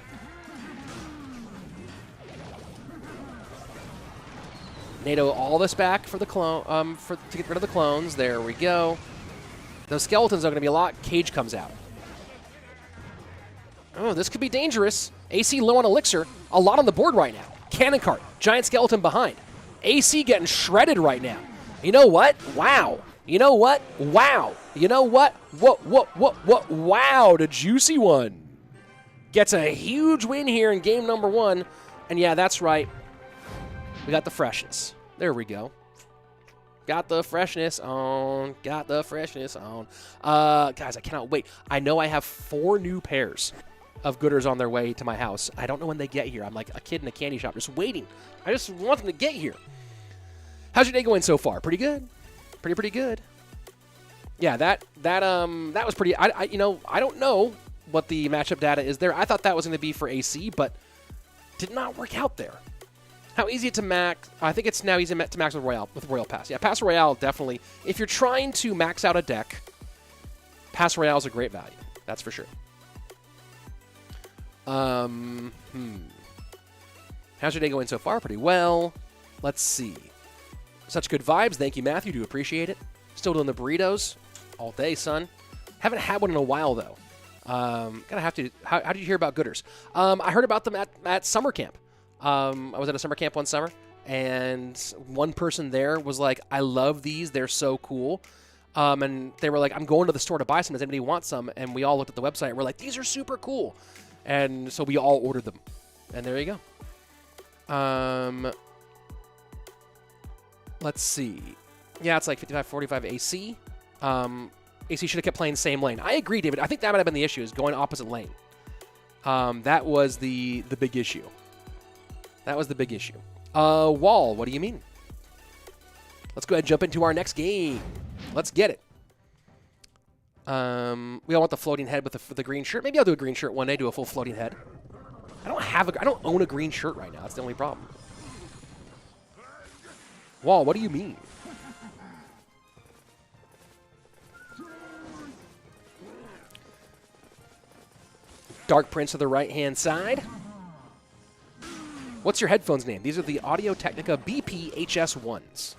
NATO all this back for the clone, to get rid of the clones. There we go. Those skeletons are going to be a lot. Cage comes out. Oh, this could be dangerous. AC low on elixir. A lot on the board right now. Cannon cart. Giant skeleton behind. AC getting shredded right now. You know what? Wow. You know what? Wow. You know what? What? Wow. The DaJuicyOne gets a huge win here in game number 1. And yeah, that's right. We got the freshness. There we go. Got the freshness on. Got the freshness on. Guys, I cannot wait. I know I have 4 new pairs of gooders on their way to my house. I don't know when they get here. I'm like a kid in a candy shop just waiting. I just want them to get here. How's your day going so far? Pretty good. Pretty good. Yeah, that was pretty. I don't know what the matchup data is there. I thought that was going to be for AC, but did not work out there. How easy to max? I think it's now easy to max with Royale Pass. Yeah, Pass Royale definitely. If you're trying to max out a deck, Pass Royale is a great value. That's for sure. How's your day going so far? Pretty well. Let's see. Such good vibes. Thank you, Matthew. Do appreciate it. Still doing the burritos all day, son. Haven't had one in a while, though. Gonna have to. How did you hear about gooders? I heard about them at summer camp. I was at a summer camp one summer, and one person there was like, I love these. They're so cool. And they were like, I'm going to the store to buy some. Does anybody want some? And we all looked at the website, and we're like, these are super cool. And so we all ordered them. And there you go. Let's see. Yeah, it's like 55-45 AC. AC should have kept playing same lane. I agree, David. I think that might have been the issue, is going opposite lane. That was the big issue. That was the big issue. Wall, what do you mean? Let's go ahead and jump into our next game. Let's get it. We all want the floating head with the green shirt. Maybe I'll do a green shirt one day, do a full floating head. I don't own a green shirt right now. That's the only problem. Wall, what do you mean? Dark Prince to the right-hand side. What's your headphones name? These are the Audio-Technica BP-HS1s.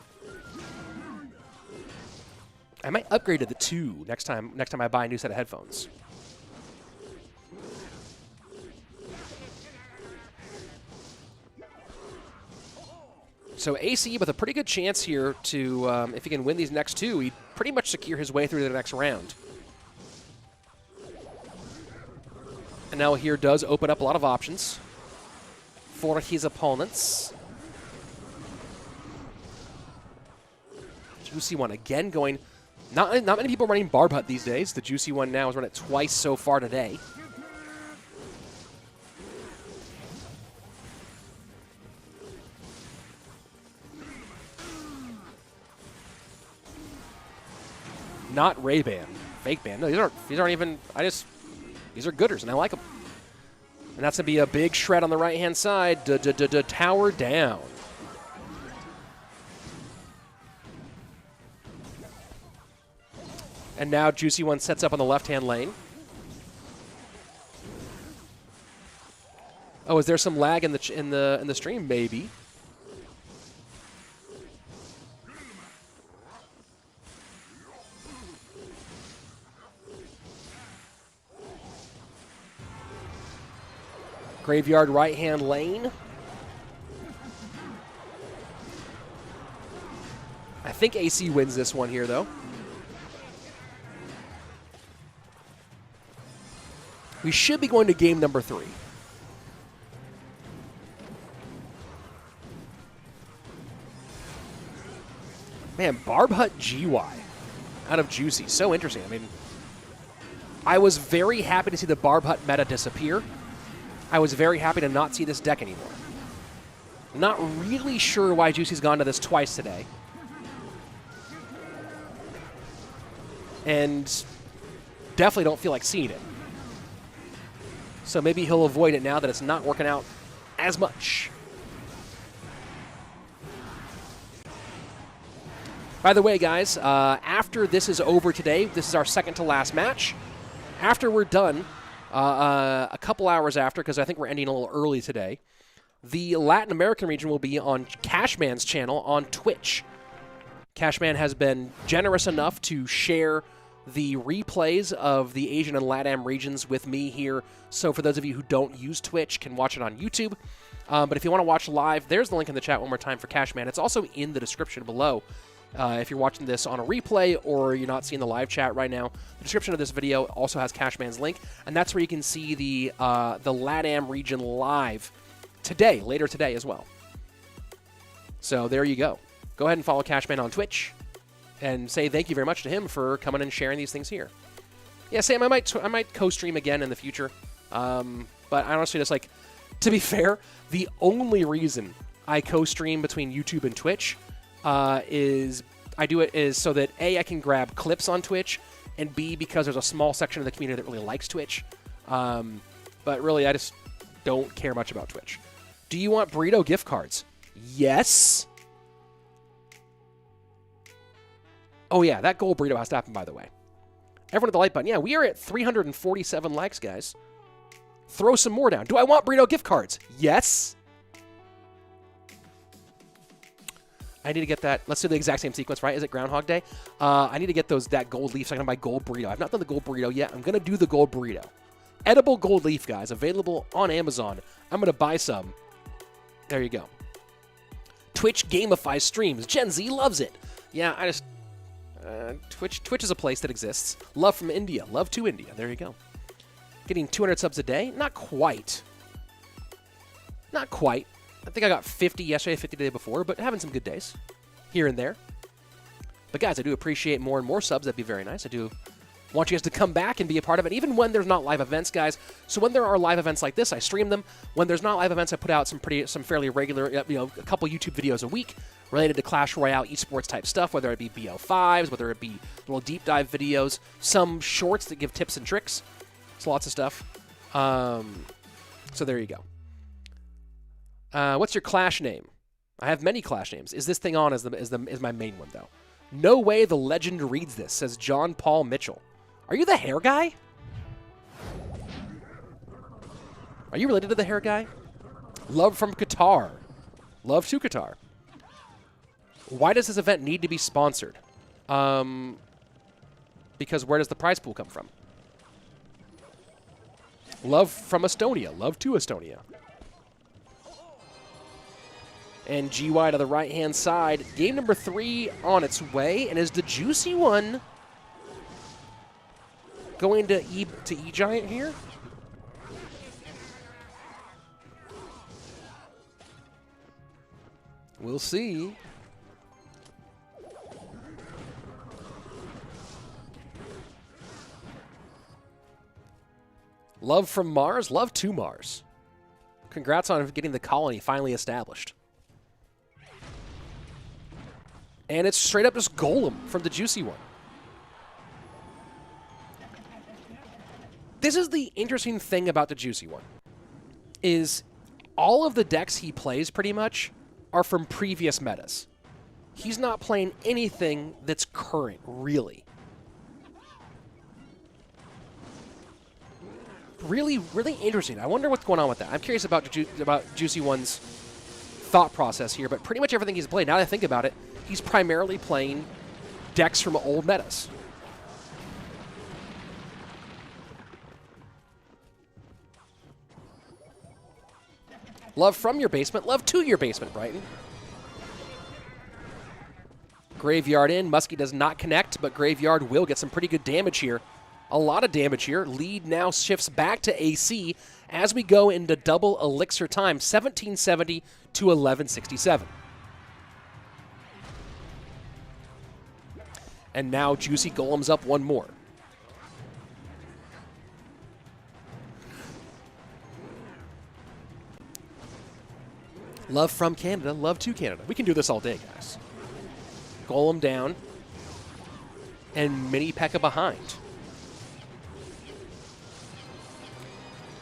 I might upgrade to the 2 next time I buy a new set of headphones. So AC with a pretty good chance here to, if he can win these next 2, he'd pretty much secure his way through the next round. And now here does open up a lot of options for his opponents. DaJuicyOne again going. Not many people running Barb Hut these days. The DaJuicyOne now has run it twice so far today. Not Ray-Ban. Fake Ban. No, these aren't even. These are gooders, and I like them. And that's going to be a big shred on the right-hand side. Tower down. And now DaJuicyOne sets up on the left-hand lane. Oh, is there some lag in the stream? Maybe. Graveyard right-hand lane. I think AC wins this one here, though. We should be going to game number 3. Man, Barb Hut GY out of Juicy. So interesting. I mean, I was very happy to see the Barb Hut meta disappear. I was very happy to not see this deck anymore. Not really sure why Juicy's gone to this twice today. And definitely don't feel like seeing it. So maybe he'll avoid it now that it's not working out as much. By the way, guys, after this is over today, this is our second to last match. After we're done, a couple hours after, because I think we're ending a little early today, the Latin American region will be on Cashman's channel on Twitch. Cashman has been generous enough to share the replays of the Asian and LATAM regions with me here. So for those of you who don't use Twitch, can watch it on YouTube. But if you want to watch live, there's the link in the chat one more time for Cashman. It's also in the description below. If you're watching this on a replay or you're not seeing the live chat right now, the description of this video also has Cashman's link, and that's where you can see the LATAM region live today, later today as well. So there you go. Go ahead and follow Cashman on Twitch and say thank you very much to him for coming and sharing these things here. Yeah, Sam, I might co-stream again in the future, but I honestly just like, to be fair, the only reason I co-stream between YouTube and Twitch is so that A, I can grab clips on Twitch, and B, because there's a small section of the community that really likes Twitch. But really, I just don't care much about Twitch. Do you want burrito gift cards? Yes. Oh yeah, that gold burrito has to happen, by the way. Everyone at the like button. Yeah, we are at 347 likes, guys. Throw some more down. Do I want burrito gift cards? Yes. I need to get that. Let's do the exact same sequence, right? Is it Groundhog Day? I need to get that gold leaf so I can buy gold burrito. I've not done the gold burrito yet. I'm going to do the gold burrito. Edible gold leaf, guys. Available on Amazon. I'm going to buy some. There you go. Twitch gamifies streams. Gen Z loves it. Yeah, I just... Twitch is a place that exists. Love from India. Love to India. There you go. Getting 200 subs a day? Not quite. Not quite. I think I got 50 yesterday, 50 the day before, but having some good days here and there. But guys, I do appreciate more and more subs. That'd be very nice. I do want you guys to come back and be a part of it, even when there's not live events, guys. So when there are live events like this, I stream them. When there's not live events, I put out some fairly regular, a couple YouTube videos a week related to Clash Royale esports type stuff, whether it be BO5s, whether it be little deep dive videos, some shorts that give tips and tricks. So lots of stuff. So there you go. What's your Clash name? I have many Clash names. Is this thing on as my main one, though? No way the legend reads this, says John Paul Mitchell. Are you the hair guy? Are you related to the hair guy? Love from Qatar. Love to Qatar. Why does this event need to be sponsored? Because where does the prize pool come from? Love from Estonia. Love to Estonia. And GY to the right-hand side. Game number 3 on its way. And is DaJuicyOne going to E-Giant here? We'll see. Love from Mars. Love to Mars. Congrats on getting the colony finally established. And it's straight up just Golem from DaJuicyOne. This is the interesting thing about DaJuicyOne, is all of the decks he plays pretty much are from previous metas. He's not playing anything that's current, really. Really, really interesting. I wonder what's going on with that. I'm curious about DaJuicyOne's thought process here, but pretty much everything he's played, now that I think about it, he's primarily playing decks from old metas. Love from your basement, love to your basement, Brighton. Graveyard in, Muskie does not connect, but Graveyard will get some pretty good damage here. A lot of damage here. Lead now shifts back to AC as we go into double elixir time, 1770 to 1167. And now Juicy Golem's up one more. Love from Canada, love to Canada. We can do this all day, guys. Golem down. And Mini P.E.K.K.A behind.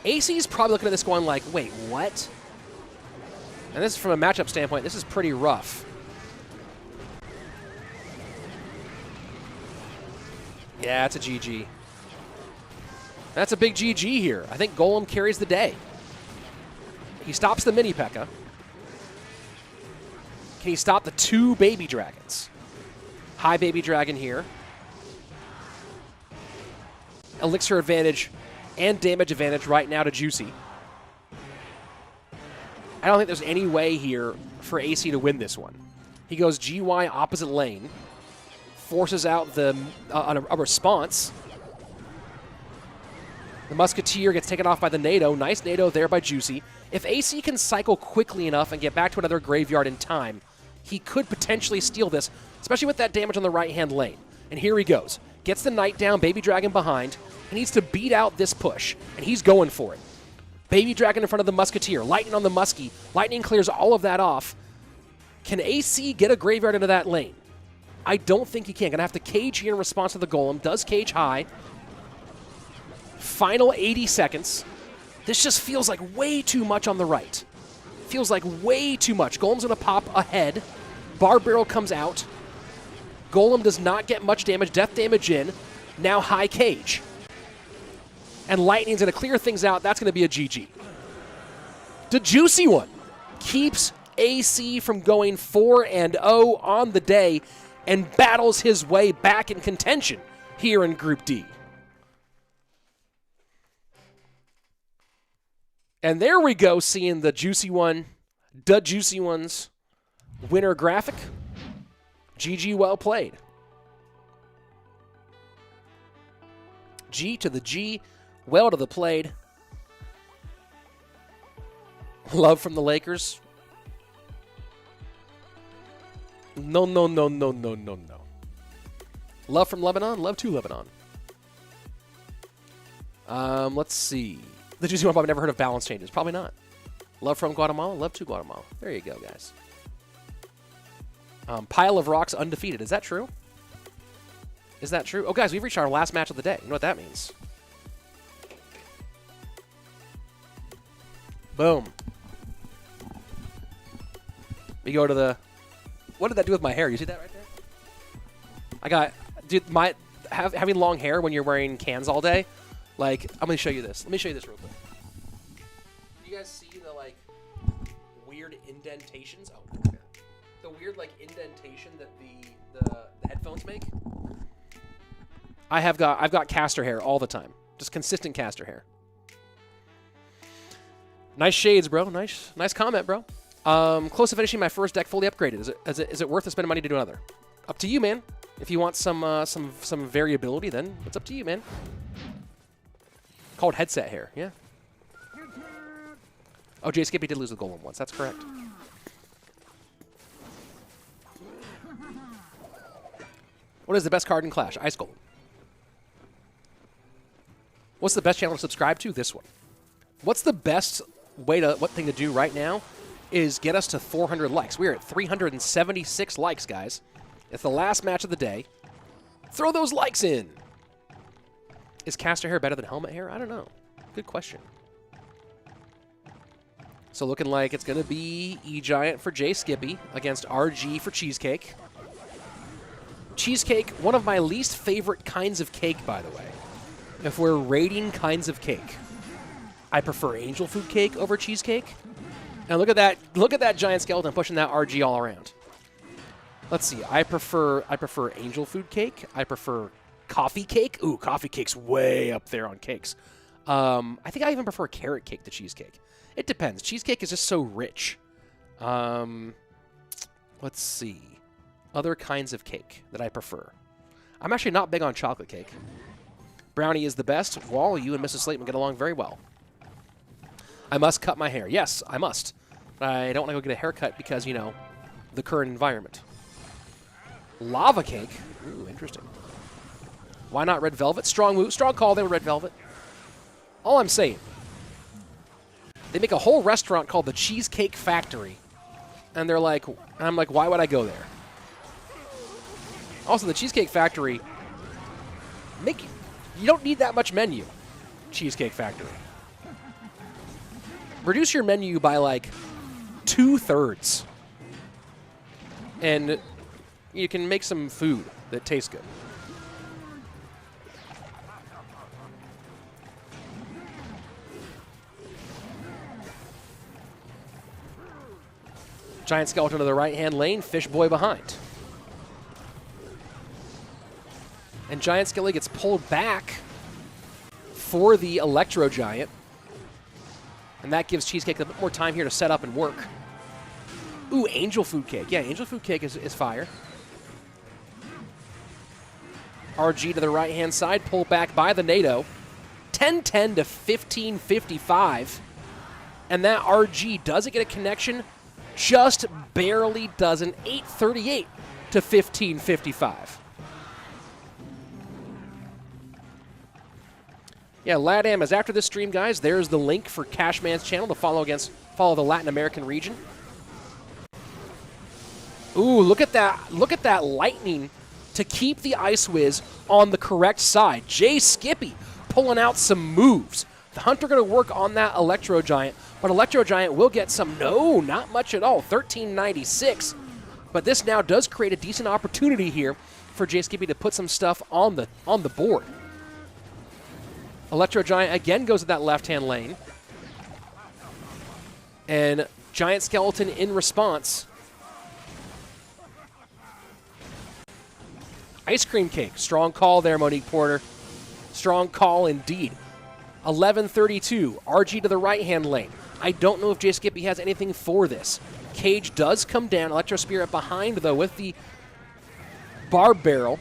AC's probably looking at this going like, wait, what? And this is from a matchup standpoint, this is pretty rough. Yeah, it's a GG. That's a big GG here. I think Golem carries the day. He stops the Mini P.E.K.K.A. Can he stop the 2 Baby Dragons? High Baby Dragon here. Elixir advantage and damage advantage right now to Juicy. I don't think there's any way here for AC to win this one. He goes GY opposite lane. Forces out the a response. The Musketeer gets taken off by the NATO. Nice NATO there by Juicy. If AC can cycle quickly enough and get back to another graveyard in time, he could potentially steal this, especially with that damage on the right-hand lane. And here he goes. Gets the Knight down, Baby Dragon behind. He needs to beat out this push, and he's going for it. Baby Dragon in front of the Musketeer. Lightning on the Muskie. Lightning clears all of that off. Can AC get a graveyard into that lane? I don't think he can. Gonna have to cage here in response to the Golem. Does cage high. Final 80 seconds. This just feels like way too much on the right. Feels like way too much. Golem's gonna pop ahead. Bar Barrel comes out. Golem does not get much damage. Death damage in. Now high cage. And Lightning's gonna clear things out. That's gonna be a GG. DaJuicyOne keeps AC from going 4-0 on the day and battles his way back in contention here in Group D. And there we go, seeing the DaJuicyOne's winner graphic. GG, well played. G to the G, well to the played. Love from the Lakers. No, no, no, no, no, no, no. Love from Lebanon, love to Lebanon. Let's see. The DaJuicyOne I've never heard of balance changes. Probably not. Love from Guatemala. Love to Guatemala. There you go, guys. Pile of rocks undefeated. Is that true? Is that true? Oh, guys, we've reached our last match of the day. You know what that means? Boom. We go to the... What did that do with my hair? You see that right there? I got... Dude, having long hair when you're wearing cans all day, like, I'm going to show you this. Let me show you this real quick. Do you guys see the, like, weird indentations? Oh, okay. The weird, like, indentation that the headphones make? I've got caster hair all the time. Just consistent caster hair. Nice shades, bro. Nice comment, bro. Close to finishing my first deck fully upgraded. Is it worth to spend money to do another? Up to you, man. If you want some variability, then it's up to you, man. Called headset hair, yeah. Oh, jskipy did lose the golem once. That's correct. What is the best card in Clash? Ice Golem. What's the best channel to subscribe to? This one. What's the best what thing to do right now is get us to 400 likes. We're at 376 likes, guys. It's the last match of the day. Throw those likes in. Is caster hair better than helmet hair? I don't know. Good question. So looking like it's going to be E-Giant for jskipy against RG for Cheesecake. Cheesecake, one of my least favorite kinds of cake, by the way. If we're rating kinds of cake, I prefer angel food cake over cheesecake. And look at that giant skeleton pushing that RG all around. Let's see. I prefer angel food cake. I prefer coffee cake. Ooh, coffee cake's way up there on cakes. I think I even prefer carrot cake to cheesecake. It depends. Cheesecake is just so rich. Let's see. Other kinds of cake that I prefer. I'm actually not big on chocolate cake. Brownie is the best. Wall, you and Mrs. Slaton get along very well. I must cut my hair. Yes, I must. But I don't want to go get a haircut because, you know, the current environment. Lava cake. Ooh, interesting. Why not red velvet? Strong move. Strong call. They were red velvet. All I'm saying, they make a whole restaurant called the Cheesecake Factory. And they're like, I'm like, why would I go there? Also, the Cheesecake Factory, you don't need that much menu. Cheesecake Factory. Reduce your menu by like 2/3. And you can make some food that tastes good. Giant skeleton to the right-hand lane, Fish Boy behind. And Giant Skelly gets pulled back for the Electro Giant. And that gives Cheesecake a bit more time here to set up and work. Ooh, Angel Food Cake. Yeah, Angel Food Cake is fire. RG to the right-hand side, pulled back by the NATO. 10-10 to 15-55. And that RG doesn't get a connection. Just barely doesn't. 8-38 to 15-55. Yeah, LATAM is after this stream, guys. There's the link for Cashman's channel to follow the Latin American region. Ooh, look at that. Look at that lightning to keep the Ice Wiz on the correct side. jskipy pulling out some moves. The Hunter going to work on that Electro Giant, but Electro Giant will get some. No, not much at all. 1396. But this now does create a decent opportunity here for jskipy to put some stuff on the board. Electro Giant again goes to that left-hand lane. And Giant Skeleton in response. Ice Cream Cake. Strong call there, Monique Porter. Strong call indeed. 11:32. RG to the right-hand lane. I don't know if jskipy has anything for this. Cage does come down. Electro Spirit behind, though, with the Barb Barrel.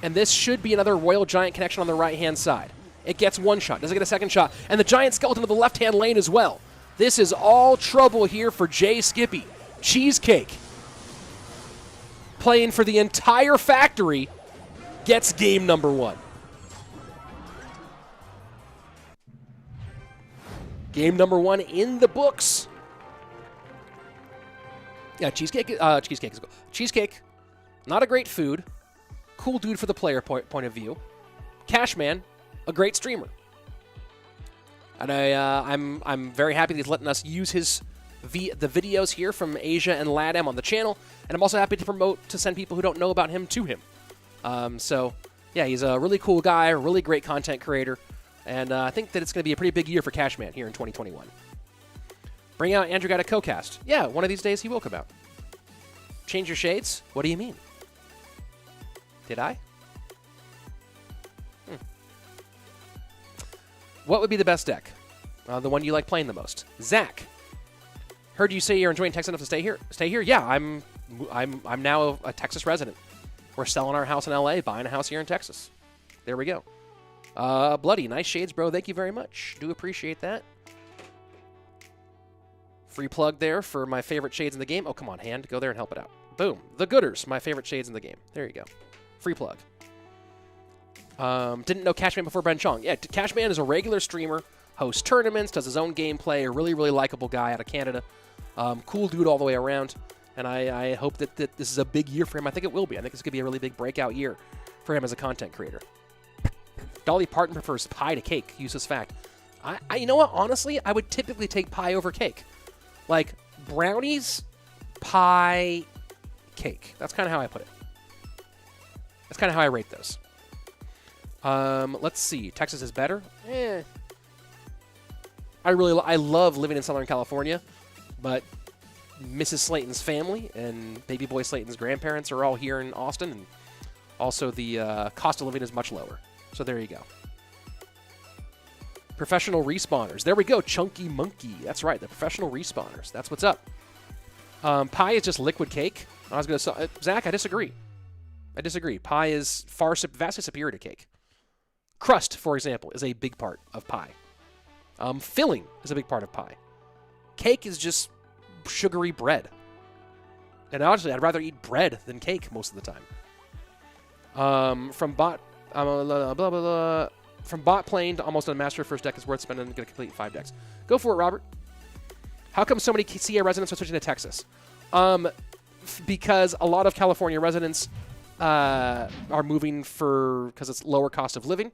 And this should be another Royal Giant connection on the right-hand side. It gets one shot. Doesn't get a second shot. And the Giant Skeleton to the left-hand lane as well. This is all trouble here for jskipy. Cheesecake, playing for the entire factory, gets game number one. Game number 1 in the books. Yeah, Cheesecake is cool. Cheesecake, not a great food. Cool dude for the player point of view. Cashman, a great streamer. And I'm very happy that he's letting us use the videos here from Asia and LATAM on the channel. And I'm also happy to send people who don't know about him to him. So, yeah, he's a really cool guy, really great content creator. And I think that it's going to be a pretty big year for Cashman here in 2021. Bring out Andrew Got a Co-Cast. Yeah, one of these days he will come out. Change your shades? What do you mean? Did I? What would be the best deck? The one you like playing the most. Zach. Heard you say you're enjoying Texas enough to stay here. Stay here? Yeah, I'm now a Texas resident. We're selling our house in LA, buying a house here in Texas. There we go. Bloody, nice shades, bro. Thank you very much. Do appreciate that. Free plug there for my favorite shades in the game. Oh, come on, hand. Go there and help it out. Boom. The Gooders, my favorite shades in the game. There you go. Free plug. Didn't know Cashman before Bren Chong. Yeah, Cashman is a regular streamer, hosts tournaments, does his own gameplay, a really, really likable guy out of Canada. Cool dude all the way around. And I hope that this is a big year for him. I think it will be. I think this could be a really big breakout year for him as a content creator. Dolly Parton prefers pie to cake. Useless fact. You know what? Honestly, I would typically take pie over cake. Like, brownies, pie, cake. That's kind of how I put it. That's kind of how I rate those. Let's see. Texas is better? I love living in Southern California, but Mrs. Slaton's family and baby boy Slaton's grandparents are all here in Austin, and also the cost of living is much lower. So there you go. Professional respawners. There we go. Chunky Monkey. That's right. The professional respawners. That's what's up. Pie is just liquid cake. I was going to say, Zach, I disagree. I disagree. Pie is vastly superior to cake. Crust, for example, is a big part of pie. Filling is a big part of pie. Cake is just sugary bread. And honestly, I'd rather eat bread than cake most of the time. From bot plane to almost unmastered first deck is worth spending to complete 5 decks. Go for it, Robert. How come so many CA residents are switching to Texas? Because a lot of California residents are moving because it's lower cost of living.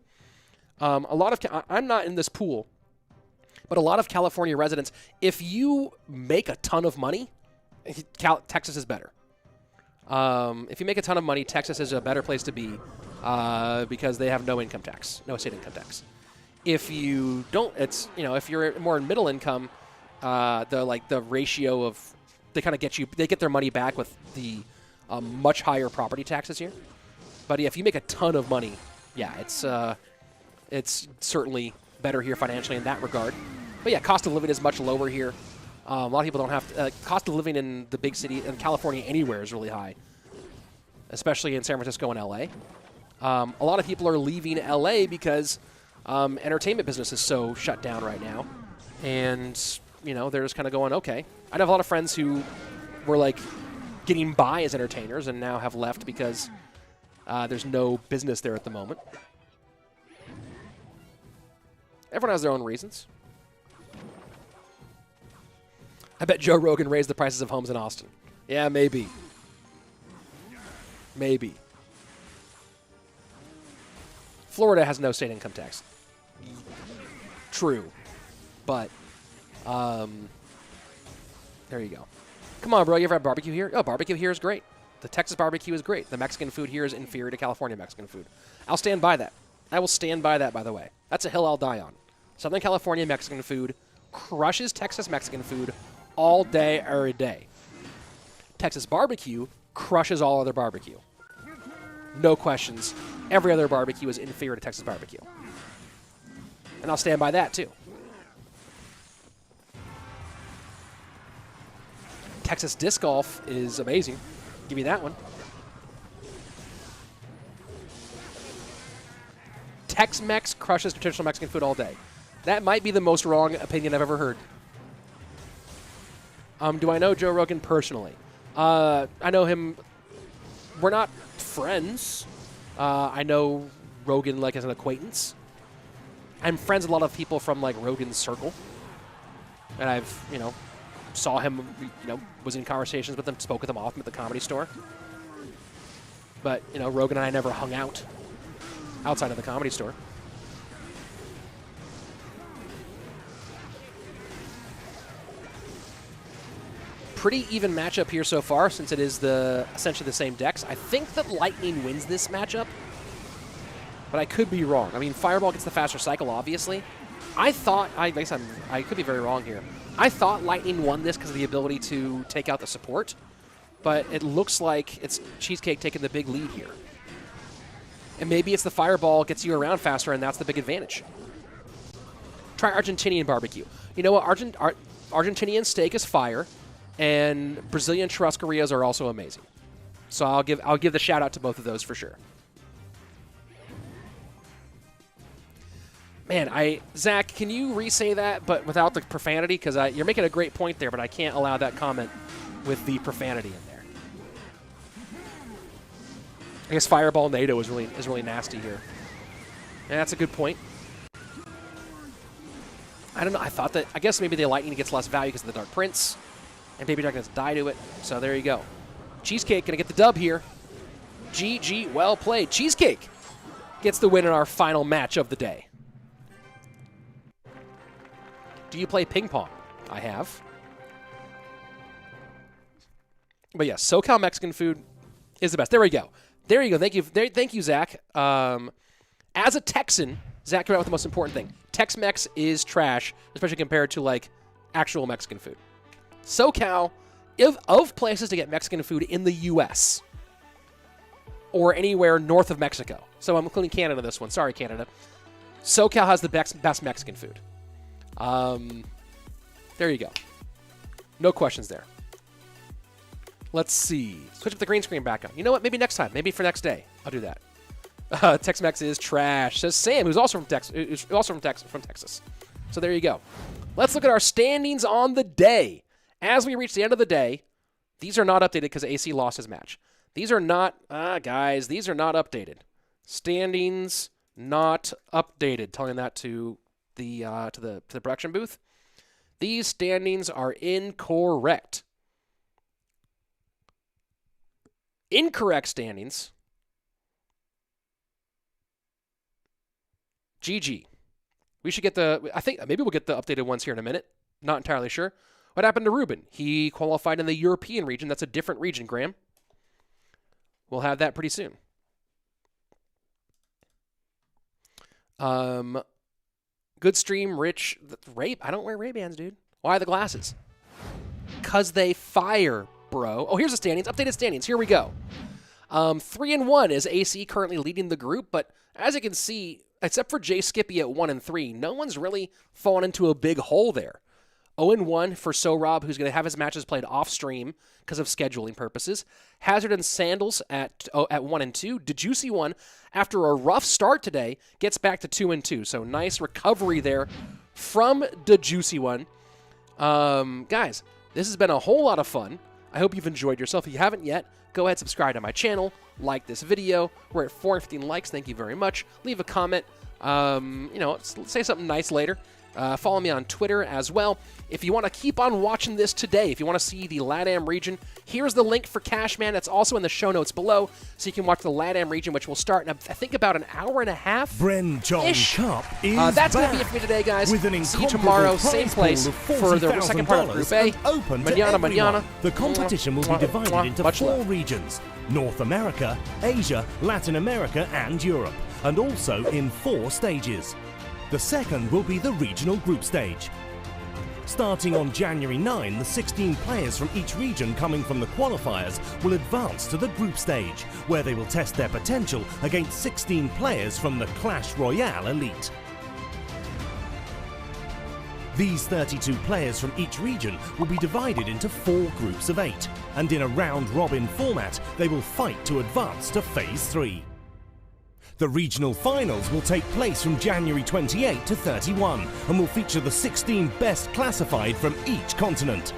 I'm not in this pool, but a lot of California residents, if you make a ton of money, Texas is better. If you make a ton of money, Texas is a better place to be because they have no income tax, no state income tax. If you don't, it's, if you're more in middle income, the ratio of, they kind of they get their money back with the much higher property taxes here. But yeah, if you make a ton of money, yeah, it's certainly better here financially in that regard. But yeah, cost of living is much lower here. A lot of people don't have cost of living in the big city, in California anywhere, is really high, especially in San Francisco and LA. A lot of people are leaving LA because entertainment business is so shut down right now. And, they're just kind of going, okay. I have a lot of friends who were like getting by as entertainers and now have left because there's no business there at the moment. Everyone has their own reasons. I bet Joe Rogan raised the prices of homes in Austin. Yeah, maybe. Maybe. Florida has no state income tax. True. But, there you go. Come on, bro. You ever had barbecue here? Oh, barbecue here is great. The Texas barbecue is great. The Mexican food here is inferior to California Mexican food. I'll stand by that. I will stand by that, by the way. That's a hill I'll die on. Southern California Mexican food crushes Texas Mexican food all day, every day. Texas barbecue crushes all other barbecue. No questions. Every other barbecue is inferior to Texas barbecue. And I'll stand by that, too. Texas disc golf is amazing. Give me that one. Tex-Mex crushes traditional Mexican food all day. That might be the most wrong opinion I've ever heard. Do I know Joe Rogan personally? I know him. We're not friends. I know Rogan like as an acquaintance. I'm friends with a lot of people from like Rogan's circle. And I've, saw him, was in conversations with him, spoke with him often at the Comedy Store. But, Rogan and I never hung out outside of the Comedy Store. Pretty even matchup here so far, since it is essentially the same decks. I think that Lightning wins this matchup, but I could be wrong. I mean, Fireball gets the faster cycle, obviously. I guess I could be very wrong here. I thought Lightning won this because of the ability to take out the support, but it looks like it's Cheesecake taking the big lead here. And maybe it's the Fireball gets you around faster, and that's the big advantage. Try Argentinian barbecue. You know what? Argentinian steak is fire. And Brazilian churrascarias are also amazing. So I'll give the shout out to both of those for sure. Man, Zach, can you re-say that, but without the profanity? Because you're making a great point there, but I can't allow that comment with the profanity in there. I guess Fireball NATO is really nasty here. And that's a good point. I don't know. I guess maybe the Lightning gets less value because of the Dark Prince. And Baby Dragon has die to it, so there you go. Cheesecake going to get the dub here. GG, well played. Cheesecake gets the win in our final match of the day. Do you play ping pong? I have. But yes, SoCal Mexican food is the best. There we go. There you go. Thank you, Zach. As a Texan, Zach came out with the most important thing. Tex-Mex is trash, especially compared to, like, actual Mexican food. SoCal, of places to get Mexican food in the U.S. or anywhere north of Mexico. So I'm including Canada this one. Sorry, Canada. SoCal has the best Mexican food. There you go. No questions there. Let's see. Switch up the green screen back on. You know what? Maybe next time. Maybe for next day. I'll do that. Tex-Mex is trash, says Sam, who's also from Texas. So there you go. Let's look at our standings on the day. As we reach the end of the day, these are not updated because AC lost his match. These are not, guys, these are not updated. Standings not updated. Telling that to the production booth. These standings are incorrect. Incorrect standings. GG. We should get I think maybe we'll get the updated ones here in a minute. Not entirely sure. What happened to Ruben? He qualified in the European region. That's a different region, Graham. We'll have that pretty soon. Good stream, Rich. Ray, I don't wear Ray-Bans, dude. Why the glasses? Because they fire, bro. Oh, here's the standings. Updated standings. Here we go. 3-1 is AC currently leading the group, but as you can see, except for jskipy at 1 and 3, no one's really fallen into a big hole there. 0-1 for Rob, who's going to have his matches played off-stream because of scheduling purposes. Hazard and Sandals at 1 and 2. DaJuicyOne, after a rough start today, gets back to 2 and 2. So nice recovery there from DaJuicyOne. Guys, this has been a whole lot of fun. I hope you've enjoyed yourself. If you haven't yet, go ahead, subscribe to my channel, like this video. We're at 415 likes. Thank you very much. Leave a comment. Say something nice later. Follow me on Twitter as well. If you want to keep on watching this today, if you want to see the LATAM region, here's the link for Cashman. It's also in the show notes below, so you can watch the LATAM region, which will start in, I think, about an hour and a half. Bren Chong Cup is that's going to be it for me today, guys. With an see you tomorrow, same place, for the second part of Group A. Open Manana. The competition will be divided into 4 regions: North America, Asia, Latin America, and Europe, and also in 4 stages. The second will be the regional group stage. Starting on January 9, the 16 players from each region coming from the qualifiers will advance to the group stage, where they will test their potential against 16 players from the Clash Royale Elite. These 32 players from each region will be divided into 4 groups of 8, and in a round-robin format, they will fight to advance to Phase 3. The regional finals will take place from January 28 to 31 and will feature the 16 best classified from each continent.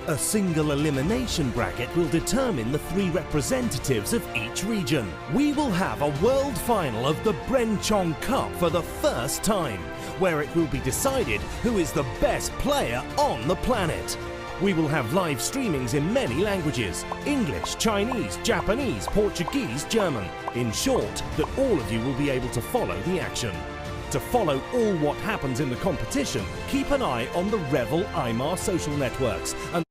A single elimination bracket will determine the 3 representatives of each region. We will have a world final of the Bren Chong Cup for the first time, where it will be decided who is the best player on the planet. We will have live streamings in many languages: English, Chinese, Japanese, Portuguese, German. In short, that all of you will be able to follow the action. To follow all what happens in the competition, keep an eye on the Revel Aimar social networks and